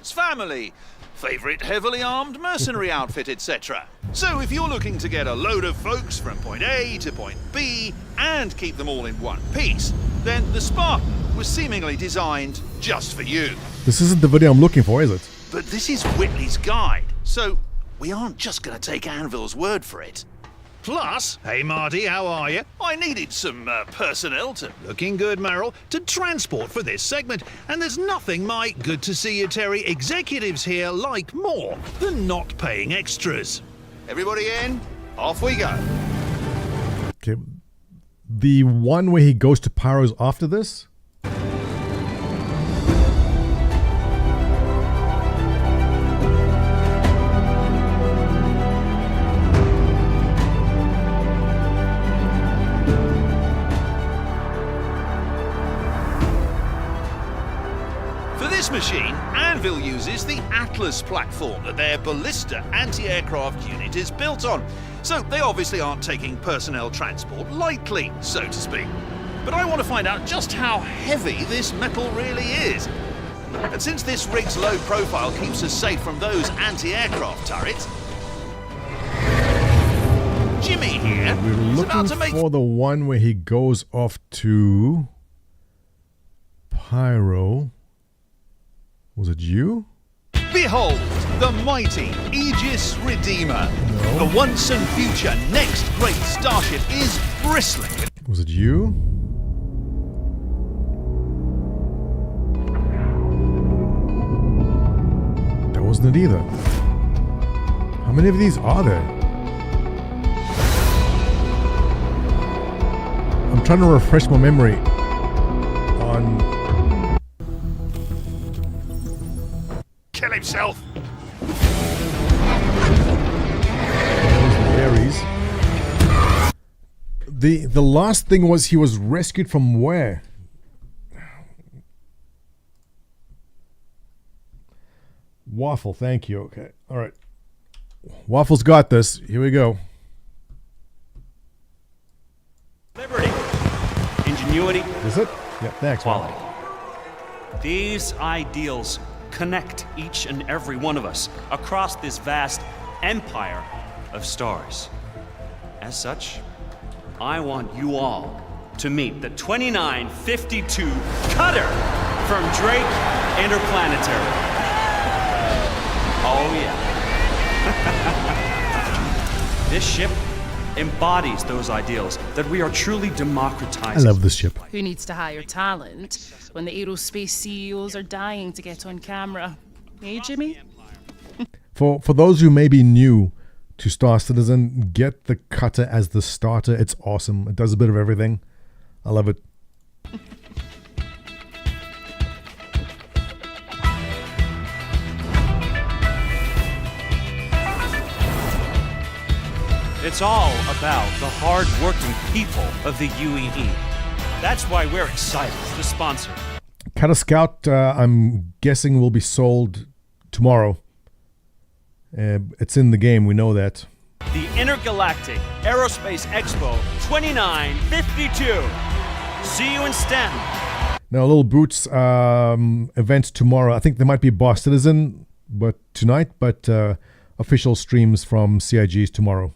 Family, favourite heavily armed mercenary outfit, etc. So if you're looking to get a load of folks from point A to point B and keep them all in one piece, then the Spartan was seemingly designed just for you. This isn't the video I'm looking for, is it? But this is Whitley's Guide, so we aren't just going to take Anvil's word for it. Plus, hey Marty, how are you? I needed some personnel to... Looking good, Merrill, to transport for this segment. And there's nothing my good to see you, Terry, executives here like more than not paying extras. Everybody in? Off we go. Okay. The one where he goes to Pyro's after this? Machine, Anvil uses the Atlas platform that their ballista anti-aircraft unit is built on. So they obviously aren't taking personnel transport lightly, so to speak. But I want to find out just how heavy this metal really is. And since this rig's low profile keeps us safe from those anti-aircraft turrets, Jimmy here We're is about to looking make... for the one where he goes off to Pyro. Was it you? Behold, the mighty Aegis Redeemer. No. The once and future next great starship is bristling with... Was it you? That wasn't it either. How many of these are there? I'm trying to refresh my memory on... Kill himself. Ares. The last thing was he was rescued from where? Waffle, thank you. Okay, all right. Waffle's got this. Here we go. Liberty, ingenuity, Is it? Yeah, thanks. quality. These ideals connect each and every one of us across this vast empire of stars. As such, I want you all to meet the 2952 Cutter from Drake Interplanetary. Oh yeah. This ship embodies those ideals that we are truly democratizing. I love this ship. Who needs to hire talent when the aerospace CEOs are dying to get on camera? Hey, Jimmy? For those who may be new to Star Citizen, get the cutter as the starter. It's awesome. It does a bit of everything. I love it. It's all about the hard-working people of the UEE. That's why we're excited to sponsor. Cutter Scout, I'm guessing will be sold tomorrow. It's in the game, we know that. The Intergalactic Aerospace Expo 2952. See you in Stanton. Now, Little Boots event tomorrow. I think there might be Boss Citizen tonight, but official streams from CIG's tomorrow.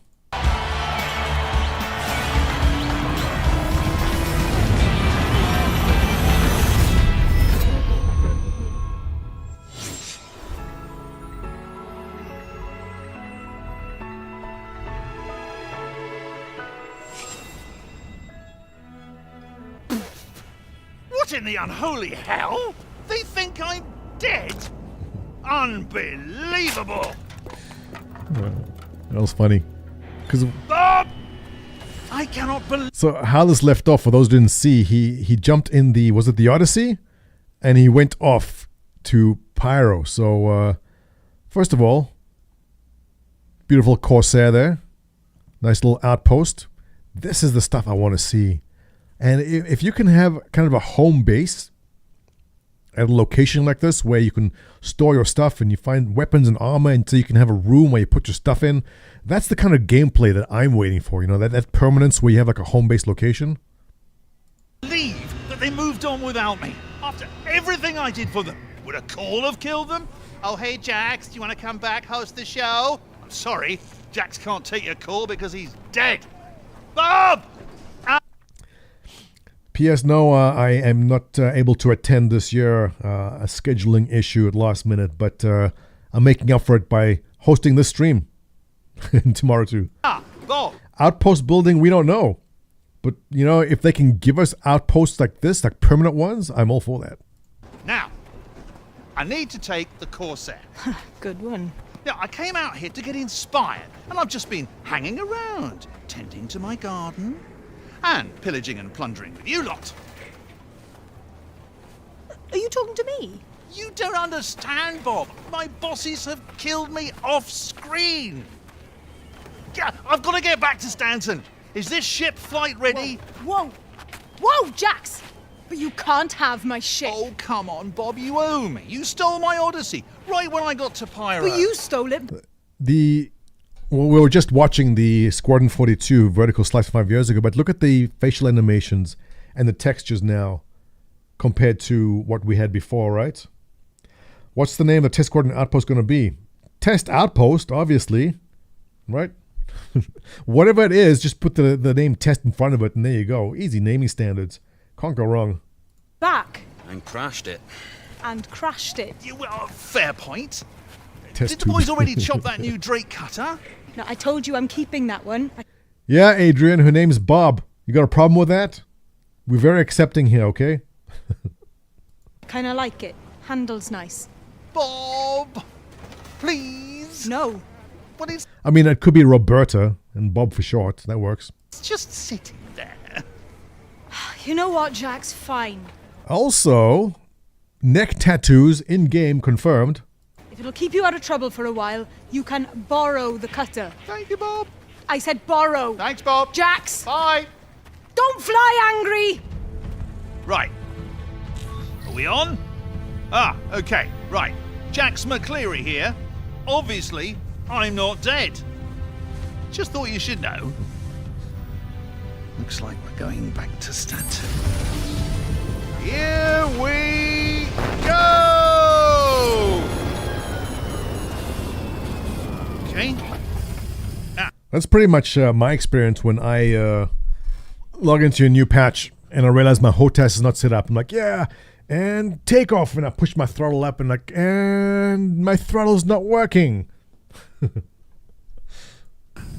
What in the unholy hell? They think I'm dead? Unbelievable! That was funny. Bob! I cannot believe... So how this left off, for those who didn't see, he jumped in the, was it the Odyssey? And he went off to Pyro. So, first of all, beautiful Corsair there. Nice little outpost. This is the stuff I want to see. And if you can have kind of a home base at a location like this where you can store your stuff and you find weapons and armor, and so you can have a room where you put your stuff in, that's the kind of gameplay that I'm waiting for. You know, that permanence where you have like a home base location. Believe that they moved on without me after everything I did for them. Would a call have killed them? Oh, hey, Jax, do you want to come back, host the show? I'm sorry, Jax can't take your call because he's dead. Bob! P.S. No, I am not able to attend this year. A scheduling issue at last minute, but I'm making up for it by hosting this stream tomorrow too. Bob. Outpost building, we don't know. But, you know, if they can give us outposts like this, like permanent ones, I'm all for that. Now, I need to take the Corsair. Good one. Now, I came out here to get inspired, and I've just been hanging around, tending to my garden, and pillaging and plundering with you lot. Are you talking to me? You don't understand, Bob. My bosses have killed me off screen. Yeah, I've got to get back to Stanton. Is this ship flight ready? Whoa! Whoa, Jax! But you can't have my ship. Oh, come on, Bob. You owe me. You stole my Odyssey right when I got to Pyro. But you stole it. Well, we were just watching the Squadron 42 vertical slice 5 years ago, but look at the facial animations and the textures now compared to what we had before, right? What's the name of the Test Squadron Outpost going to be? Test Outpost, obviously, right? Whatever it is, just put the name Test in front of it, and there you go. Easy naming standards. Can't go wrong. Back. And crashed it. And crashed it. Well, fair point. Test Did the boys already chop that new Drake cutter? No, I told you I'm keeping that one. Yeah, Adrian, her name's Bob. You got a problem with that? We're very accepting here, okay? Kinda like it. Handle's nice. Bob! Please! No. What is... I mean, it could be Roberta and Bob for short. That works. It's just sitting there. You know what, Jax? Fine. Also, neck tattoos in-game confirmed. If it'll keep you out of trouble for a while, you can borrow the cutter. Thank you, Bob. I said borrow. Thanks, Bob. Jax! Bye! Don't fly angry! Right. Are we on? Ah, okay, right. Jax McCleary here. Obviously, I'm not dead. Just thought you should know. Looks like we're going back to Stanton. Here we go! Okay. That's pretty much my experience when I log into a new patch and I realize my HOTAS is not set up. I'm like, yeah, and take off, and I push my throttle up and and my throttle's not working.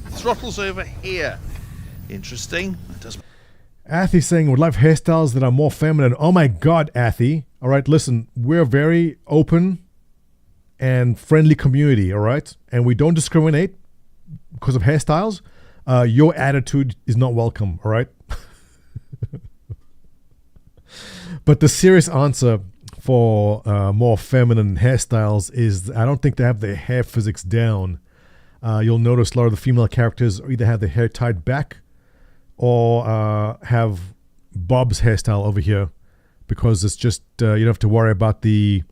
Throttle's over here. Interesting. That does. Athy saying would love hairstyles that are more feminine. Oh my god, Athy. All right, listen, we're very open and friendly community, all right? And we don't discriminate because of hairstyles. Your attitude is not welcome, all right? But the serious answer for more feminine hairstyles is I don't think they have their hair physics down. You'll notice a lot of the female characters either have their hair tied back or have Bob's hairstyle over here, because it's just you don't have to worry about the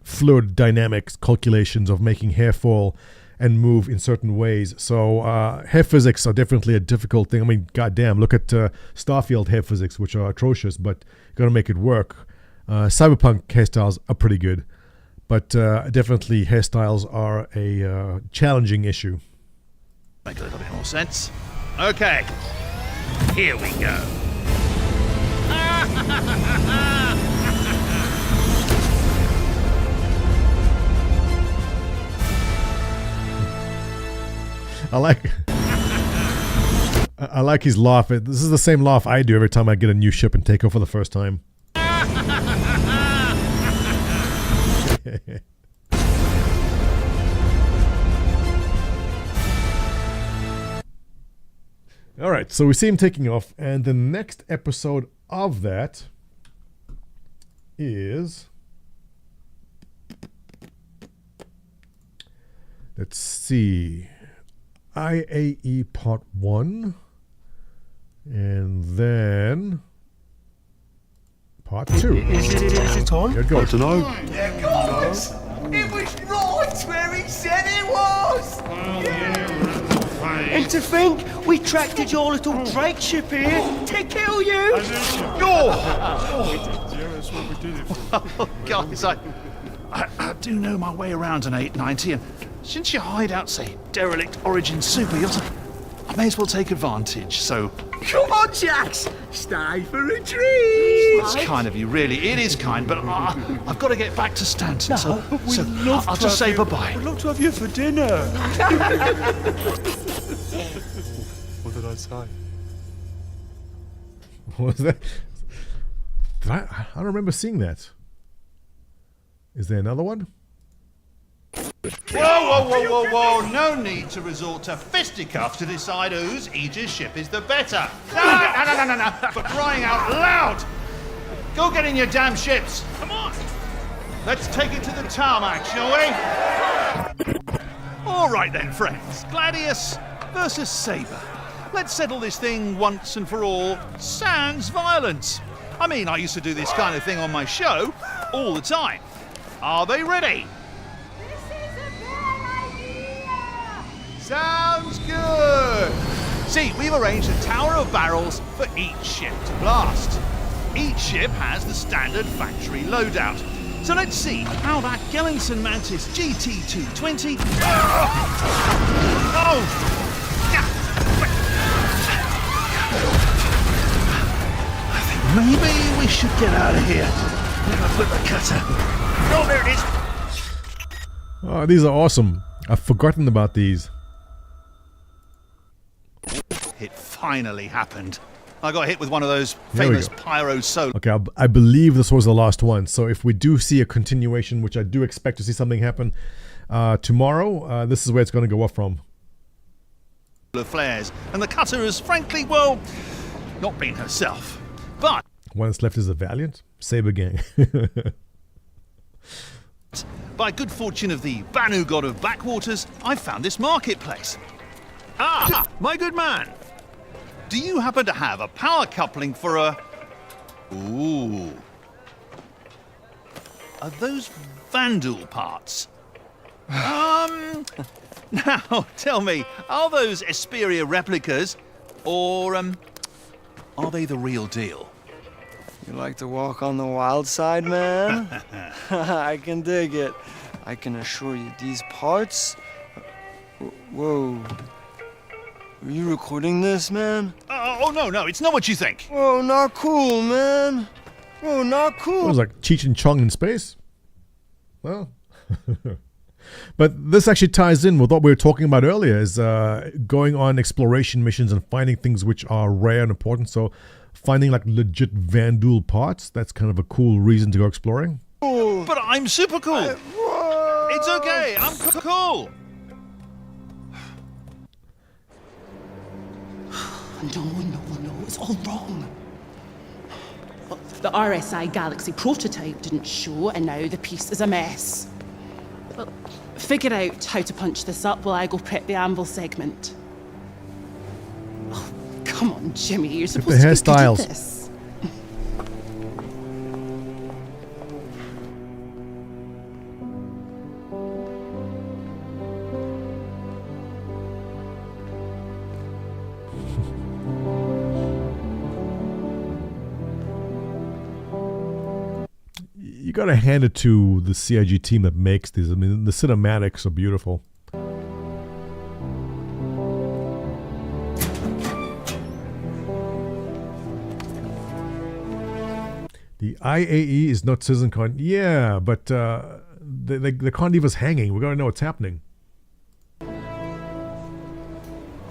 fluid dynamics calculations of making hair fall and move in certain ways. So hair physics are definitely a difficult thing. I mean, goddamn, look at Starfield hair physics, which are atrocious, but you got to make it work. Cyberpunk hairstyles are pretty good, but definitely hairstyles are a challenging issue. Make a little bit more sense. Okay, here we go. I like his laugh. This is the same laugh I do every time I get a new ship and take off for the first time. Alright, so we see him taking off, and the next episode of that is... Let's see... IAE Part 1, and then Part 2. Is it on? Here it goes. I don't know. Yeah, guys! It was right where he said it was! And to think, we tracked your little Drake ship here to kill you! Well, guys, I do know my way around an 890, and since your hideout's a derelict Origin super yacht, I may as well take advantage, so... Come on, Jax! Stay for a treat! It's kind of you, really. It is kind, but I've got to get back to Stanton, so I'll just say bye-bye. We'd love to have you for dinner. What did I say? What was that? I don't remember seeing that. Is there another one? Whoa! No need to resort to fisticuffs to decide whose Aegis ship is the better. No! For crying out loud! Go get in your damn ships! Come on! Let's take it to the tarmac, shall we? All right then, friends. Gladius versus Saber. Let's settle this thing once and for all, sans violence. I mean, I used to do this kind of thing on my show all the time. Are they ready? Sounds good! See, we've arranged a tower of barrels for each ship to blast. Each ship has the standard factory loadout. So let's see how that Gellinson Mantis GT220... I think maybe we should get out of here. Never flip the cutter. Oh, there it is! Oh, these are awesome. I've forgotten about these. It finally happened. I got hit with one of those famous Pyro solo. Okay, I believe this was the last one. So if we do see a continuation, which I do expect to see something happen tomorrow, this is where it's going to go off from. Flares, and the cutter has frankly, well, not been herself. But one that's left is a Valiant Saber Gang. by good fortune of the Banu god of backwaters, I found this marketplace. Ah, my good man. Do you happen to have a power coupling for a... Ooh. Are those Vandal parts? Now, tell me, are those Esperia replicas, or, are they the real deal? You like to walk on the wild side, man? I can dig it. I can assure you, these parts... Whoa. Are you recording this, man? Oh, no, it's not what you think. Whoa, not cool, man. Whoa, not cool. It was like Cheech and Chong in space. Well... But this actually ties in with what we were talking about earlier, is going on exploration missions and finding things which are rare and important. So finding like legit Vandal parts, that's kind of a cool reason to go exploring. But I'm super cool. It's okay, I'm cool. No, it's all wrong. The RSI Galaxy prototype didn't show, and now the piece is a mess. Well, figure out how to punch this up while I go prep the Anvil segment. Oh, come on, Jimmy, you're supposed to be good at this. You gotta hand it to the CIG team that makes these. I mean, the cinematics are beautiful. The IAE is not SitzonCon. Yeah, but they can't leave us hanging. We gotta know what's happening.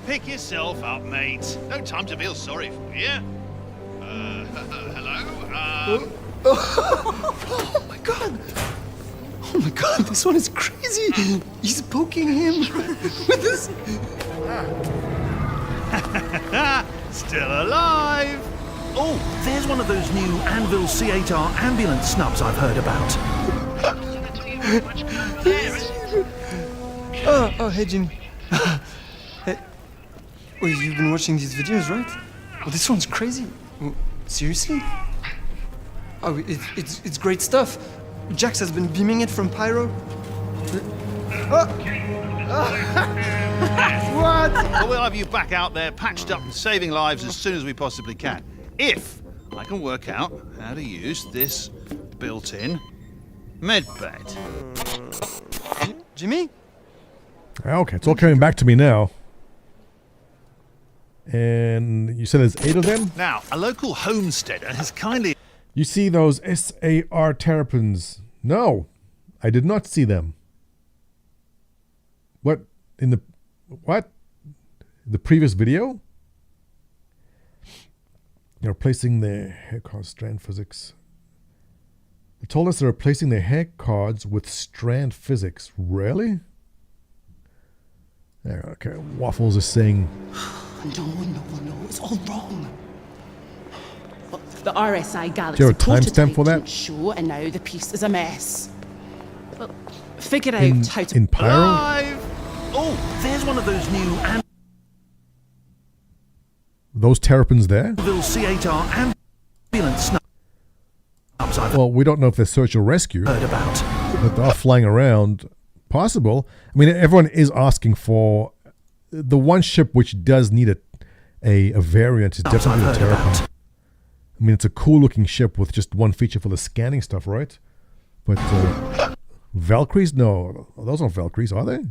Pick yourself up, mate. No time to feel sorry for you. Hello? Oh my god! Oh my god, this one is crazy! He's poking him with this. Still alive! Oh, there's one of those new Anvil C8R ambulance snubs I've heard about. Oh, hey, Jimmy. Hey. Well, you've been watching these videos, right? Well, this one's crazy. Seriously? Oh, it's great stuff. Jax has been beaming it from Pyro. What? Well, we'll have you back out there, patched up and saving lives as soon as we possibly can. If I can work out how to use this built-in medbed. Jimmy? Okay, it's all coming back to me now. And you said there's 8 of them? Now, a local homesteader has kindly... You see those SAR terrapins? No, I did not see them. What? In the... What? The previous video? They're replacing their hair cards, strand physics. They told us they're replacing their hair cards with strand physics. Really? Okay, Waffles is saying... No, it's all wrong. Well, the RSI Galaxy Do you have a timestamp prototype for that? didn't show, and now the piece is a mess. Well, figure In- out how to... in Pyro? Alive! Oh, there's one of those new Those terrapins there? Anvil C8R ambulance snubs I've Well, we don't know if they're search or rescue. heard about. But they are flying around. Possible. I mean, everyone is asking for the one ship which does need a variant is definitely the Terrapin. I mean, it's a cool looking ship with just one feature for the scanning stuff, right? But Valkyries? No, those aren't Valkyries, are they?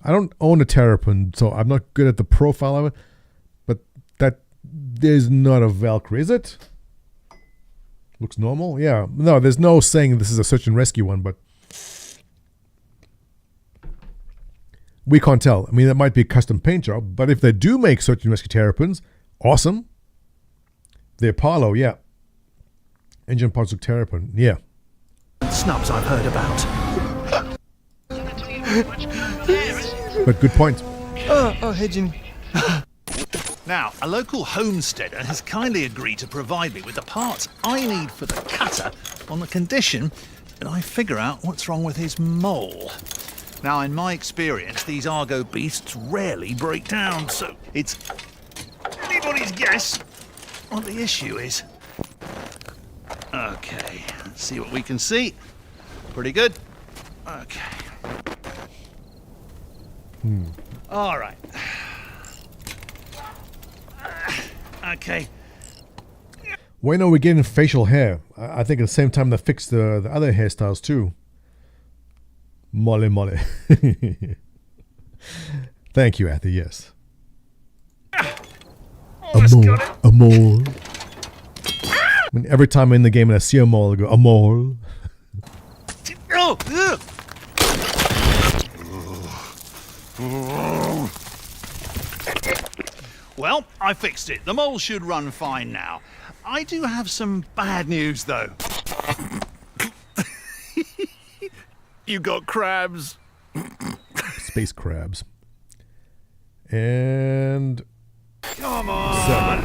I don't own a Terrapin, so I'm not good at the profile of it. But that there's not a Valkyrie, is it? Looks normal? Yeah. No, there's no saying this is a search and rescue one, but we can't tell. I mean, that might be a custom paint job, but if they do make search and rescue Terrapins, awesome. The Apollo, yeah. Engine parts look Terrapin, yeah. Snubs I've heard about. But good point. Oh, hey, Jimmy. Now, a local homesteader has kindly agreed to provide me with the parts I need for the cutter on the condition that I figure out what's wrong with his mole. Now, in my experience, these Argo beasts rarely break down, so it's anybody's guess what the issue is. Okay, let's see what we can see. Pretty good. Okay. All right. Okay. When are we getting facial hair? I think at the same time they fixed the other hairstyles too. Mole. Thank you, Athy, yes. A mole. I mean, every time I'm in the game and I see a mole, I go, a mole. Well, I fixed it. The mole should run fine now. I do have some bad news, though. You got crabs. Space crabs. And... Come on.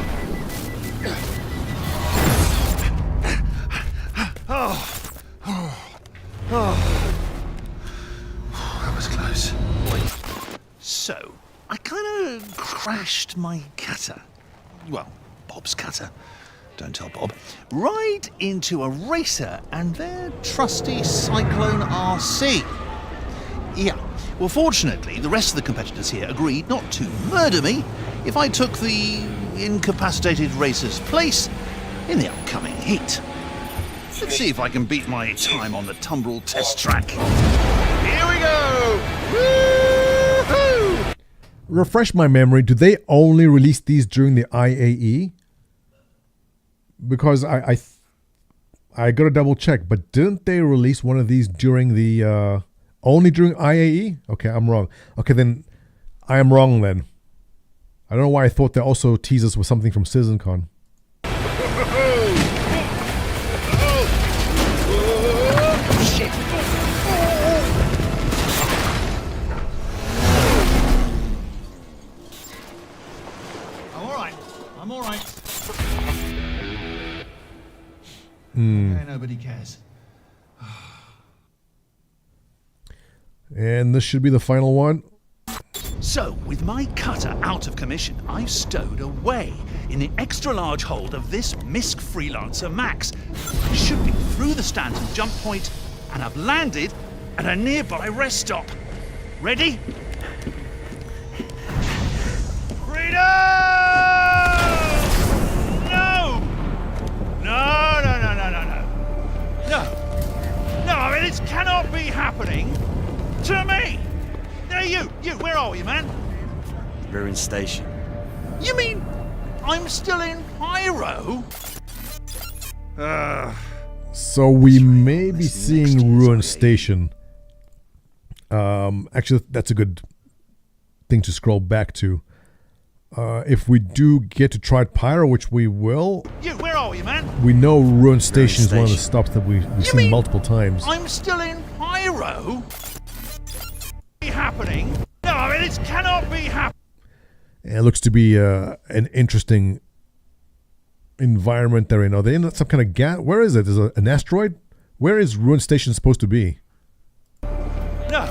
That was close. So, I kind of crashed my cutter. Well, Bob's cutter. Don't tell Bob. Right into a racer and their trusty Cyclone RC. Yeah. Well, fortunately, the rest of the competitors here agreed not to murder me if I took the incapacitated racer's place in the upcoming heat. Let's see if I can beat my time on the tumbrel test track. Here we go! Woo-hoo! Refresh my memory. Do they only release these during the IAE? Because I gotta double check. But didn't they release one of these during the only during IAE? Okay, I'm wrong. Okay, then I am wrong then. I don't know why I thought they also teases with something from CitizenCon. I'm alright. Okay, nobody cares. And this should be the final one. So, with my cutter out of commission, I've stowed away in the extra-large hold of this MISC Freelancer Max. I should be through the Stanton jump point, and I've landed at a nearby rest stop. Ready? Freedom! No! No, no, no, no, no, no. No. No, I mean, this cannot be happening to me. Hey, you, where are you, man? Ruin Station. You mean I'm still in Pyro? So we may be seeing Ruin Station. Actually, that's a good thing to scroll back to. If we do get to try Pyro, which we will, You, where are you, man? we know Ruin Station is one of the stops that we've seen multiple times. I'm still in Pyro? Happening? No, I mean, this cannot be happening. And it looks to be an interesting environment they're in. Are they in some kind of gas? Where is it? Is it an asteroid? Where is Ruin Station supposed to be? No.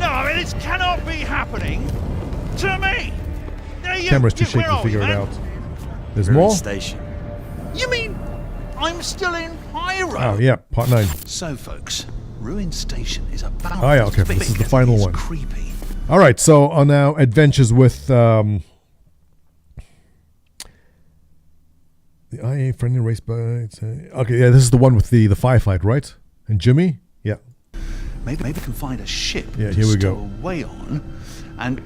No, I mean, this cannot be happening to me. Hey, Camera's too shaky to figure it out. There's more? Station. You mean I'm still in Pyro? Oh, yeah, part 9. So, folks, Ruin Station is about Oh, yeah, okay. This is the final one. Creepy. All right, so on our adventures with the IA friendly race bites. Okay, yeah, this is the one with the firefight, right? And Jimmy? Yeah. Maybe we can find a ship Yeah, to here we stow go. away on, and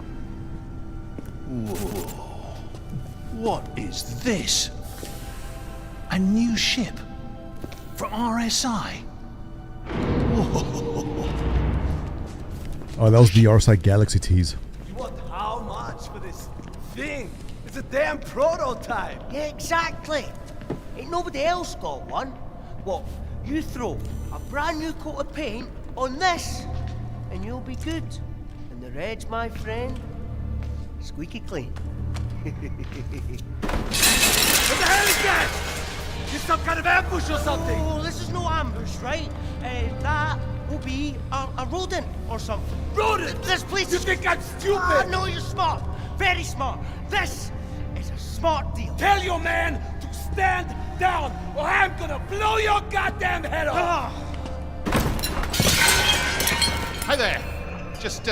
whoa, what is this? A new ship for RSI. Whoa. Oh, that was the RSI Galaxy tease. You want how much for this thing? It's a damn prototype. Yeah, exactly. Ain't nobody else got one. What, you throw a brand new coat of paint on this, and you'll be good. And the red's, my friend, squeaky clean. What the hell is that? Is some kind of ambush or something? Oh, this is no ambush, right? That will be a rodent or something. Rodent? This place You is... think I'm stupid? No, you're smart. Very smart. This is a smart deal. Tell your man to stand down, or I'm gonna blow your goddamn head off! Hi there. Just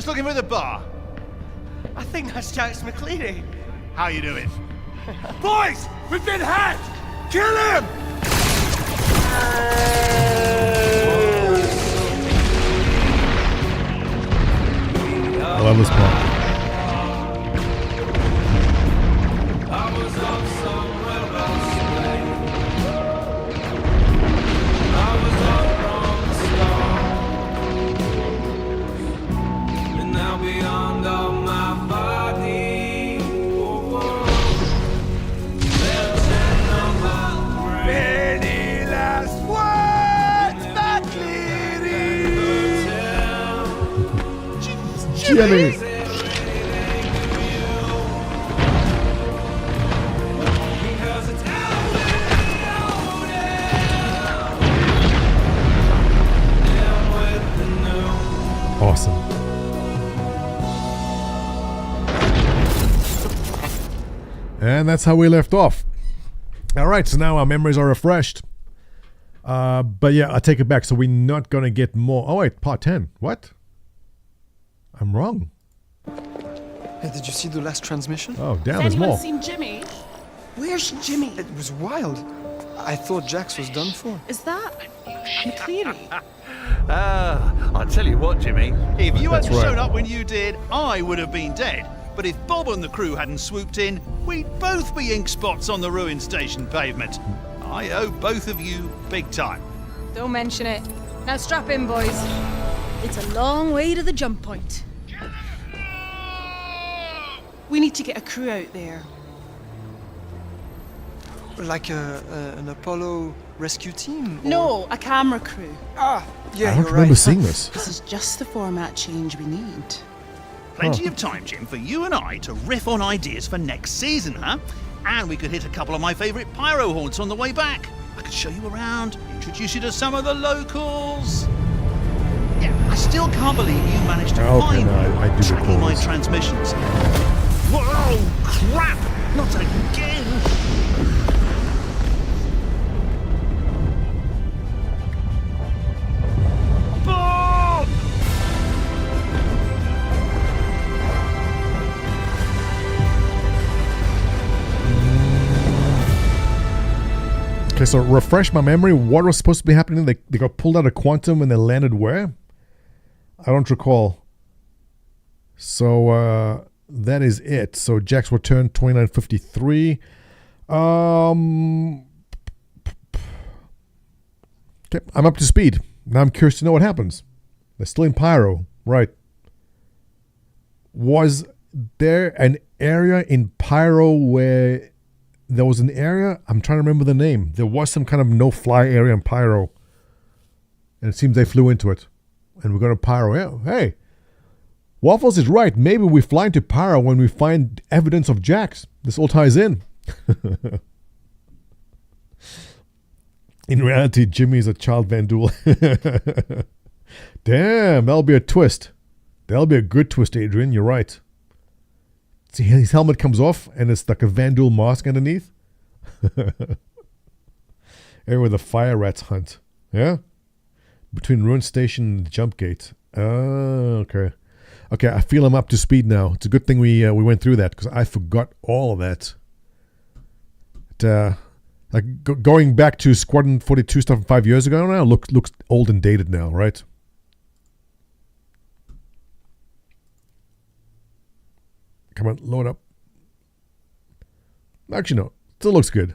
looking for the bar. I think that's Jax McCleary. How you doing? Boys, we've been hacked! Kill him! I love this part. Any last words, McCleary? Jimmy! Awesome. And that's how we left off. All right, so now our memories are refreshed. But yeah, I take it back. So we're not going to get more. Oh, wait, part 10. What? I'm wrong. Hey, did you see the last transmission? Oh, damn, Has there's anyone more. seen Jimmy? Where's Jimmy? It was wild. I thought Jax was done for. Is that McCleary? I'll tell you what, Jimmy. If you That's hadn't right. shown up when you did, I would have been dead. But if Bob and the crew hadn't swooped in, we'd both be ink spots on the ruined station pavement. I owe both of you big time. Don't mention it. Now strap in, boys. It's a long way to the jump point. We need to get a crew out there. Like an Apollo rescue team? Or... No, a camera crew. Ah, yeah, I don't you're remember right. seeing this. This is just the format change we need. Plenty of time, Jim, for you and I to riff on ideas for next season, huh? And we could hit a couple of my favourite Pyro haunts on the way back. I could show you around, introduce you to some of the locals. Yeah, I still can't believe you managed to Okay, find no, I do tracking recall my this. transmissions. Whoa, crap! Not again! Bob! Okay, so refresh my memory. What was supposed to be happening? They got pulled out of quantum and they landed where? I don't recall. So that is it. So Jax returned 2953. Okay, I'm up to speed. Now I'm curious to know what happens. They're still in Pyro, right? Was there an area in Pyro where there was an area? I'm trying to remember the name. There was some kind of no-fly area in Pyro. And it seems they flew into it. And we're going to Pyro. Yeah, hey. Waffles is right. Maybe we fly into Pyro when we find evidence of Jax. This all ties in. In reality, Jimmy is a child Van Duel. Damn, that'll be a twist. That'll be a good twist, Adrian. You're right. See, his helmet comes off, and it's like a Van Duel mask underneath. Where the fire rats hunt. Yeah? Between Ruin Station and the Jump Gate. Oh, okay. Okay, I feel I'm up to speed now. It's a good thing we went through that, because I forgot all of that. Going back to Squadron 42 stuff from 5 years ago now looks old and dated now, right? Come on, load up. Actually, no. Still looks good.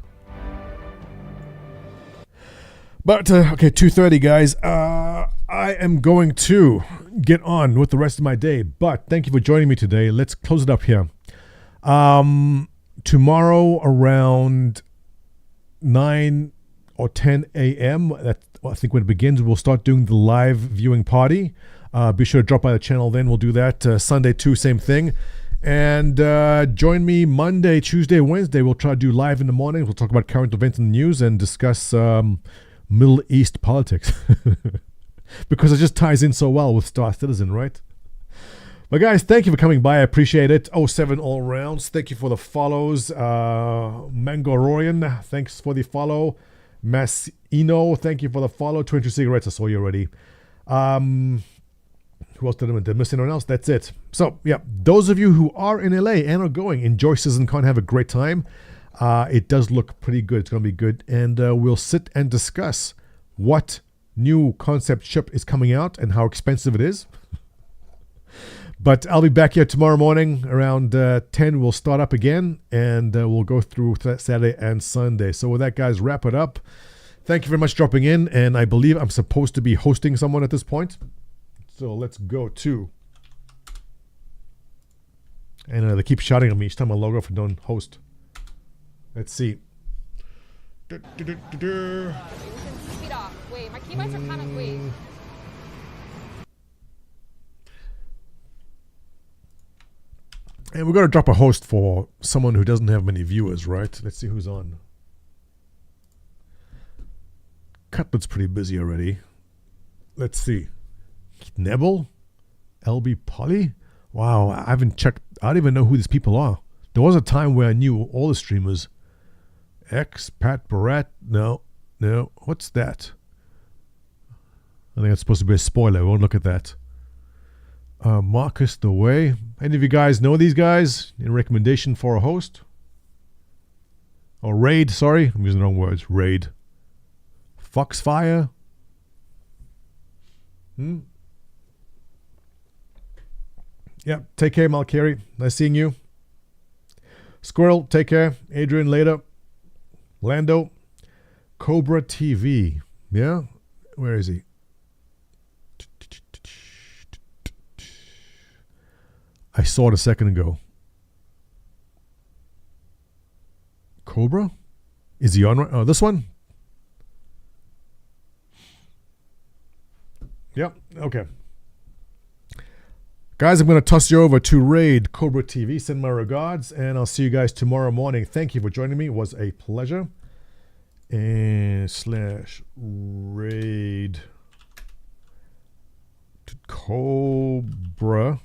But, okay, 2:30, guys. I am going to get on with the rest of my day. But thank you for joining me today. Let's close it up here. Tomorrow around 9 or 10 a.m., I think when it begins, we'll start doing the live viewing party. Be sure to drop by the channel then. We'll do that. Sunday too, same thing. And join me Monday, Tuesday, Wednesday. We'll try to do live in the morning. We'll talk about current events in the news and discuss Middle East politics. Because it just ties in so well with Star Citizen, right? But guys, thank you for coming by. I appreciate it. 07 all rounds. Thank you for the follows. Mangororian, thanks for the follow. Massino, thank you for the follow. 22 cigarettes, I saw you already. Who else did I miss anyone else? That's it. So, yeah, those of you who are in LA and are going, enjoy SitzonCon, have a great time. It does look pretty good. It's going to be good. And we'll sit and discuss what new concept ship is coming out and how expensive it is. But I'll be back here tomorrow morning around 10. We'll start up again, and we'll go through Saturday and Sunday. So with that, guys, wrap it up. Thank you very much for dropping in, and I believe I'm supposed to be hosting someone at this point. So let's go to... And they keep shouting at me each time I log off and don't host. Let's see. Speed off. Wait, my keybites are kind of weak. And we're going to drop a host for someone who doesn't have many viewers, right? Let's see who's on. Cutlet's pretty busy already. Let's see. Nebel? LB Polly? Wow, I haven't checked. I don't even know who these people are. There was a time where I knew all the streamers. Pat Barat? No. What's that? I think that's supposed to be a spoiler. I won't look at that. Marcus the Way. Any of you guys know these guys? Any recommendation for a host? Or raid, sorry. I'm using the wrong words. Raid. Foxfire. Yeah, take care, Malkiri. Nice seeing you. Squirrel, take care. Adrian, later. Lando. Cobra TV. Yeah? Where is he? I saw it a second ago. Cobra? Is he on right? Oh, this one? Yep, okay. Guys, I'm going to toss you over to Raid Cobra TV. Send my regards, and I'll see you guys tomorrow morning. Thank you for joining me. It was a pleasure. And /Raid Cobra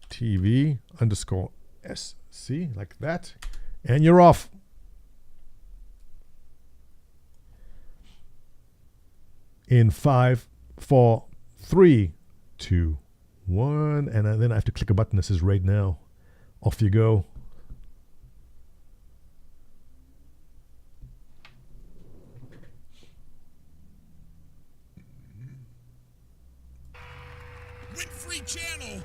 TV _SC, like that. And you're off. In 5, 4, 3, 2, 1. And then I have to click a button that says raid now. Off you go. Free channel.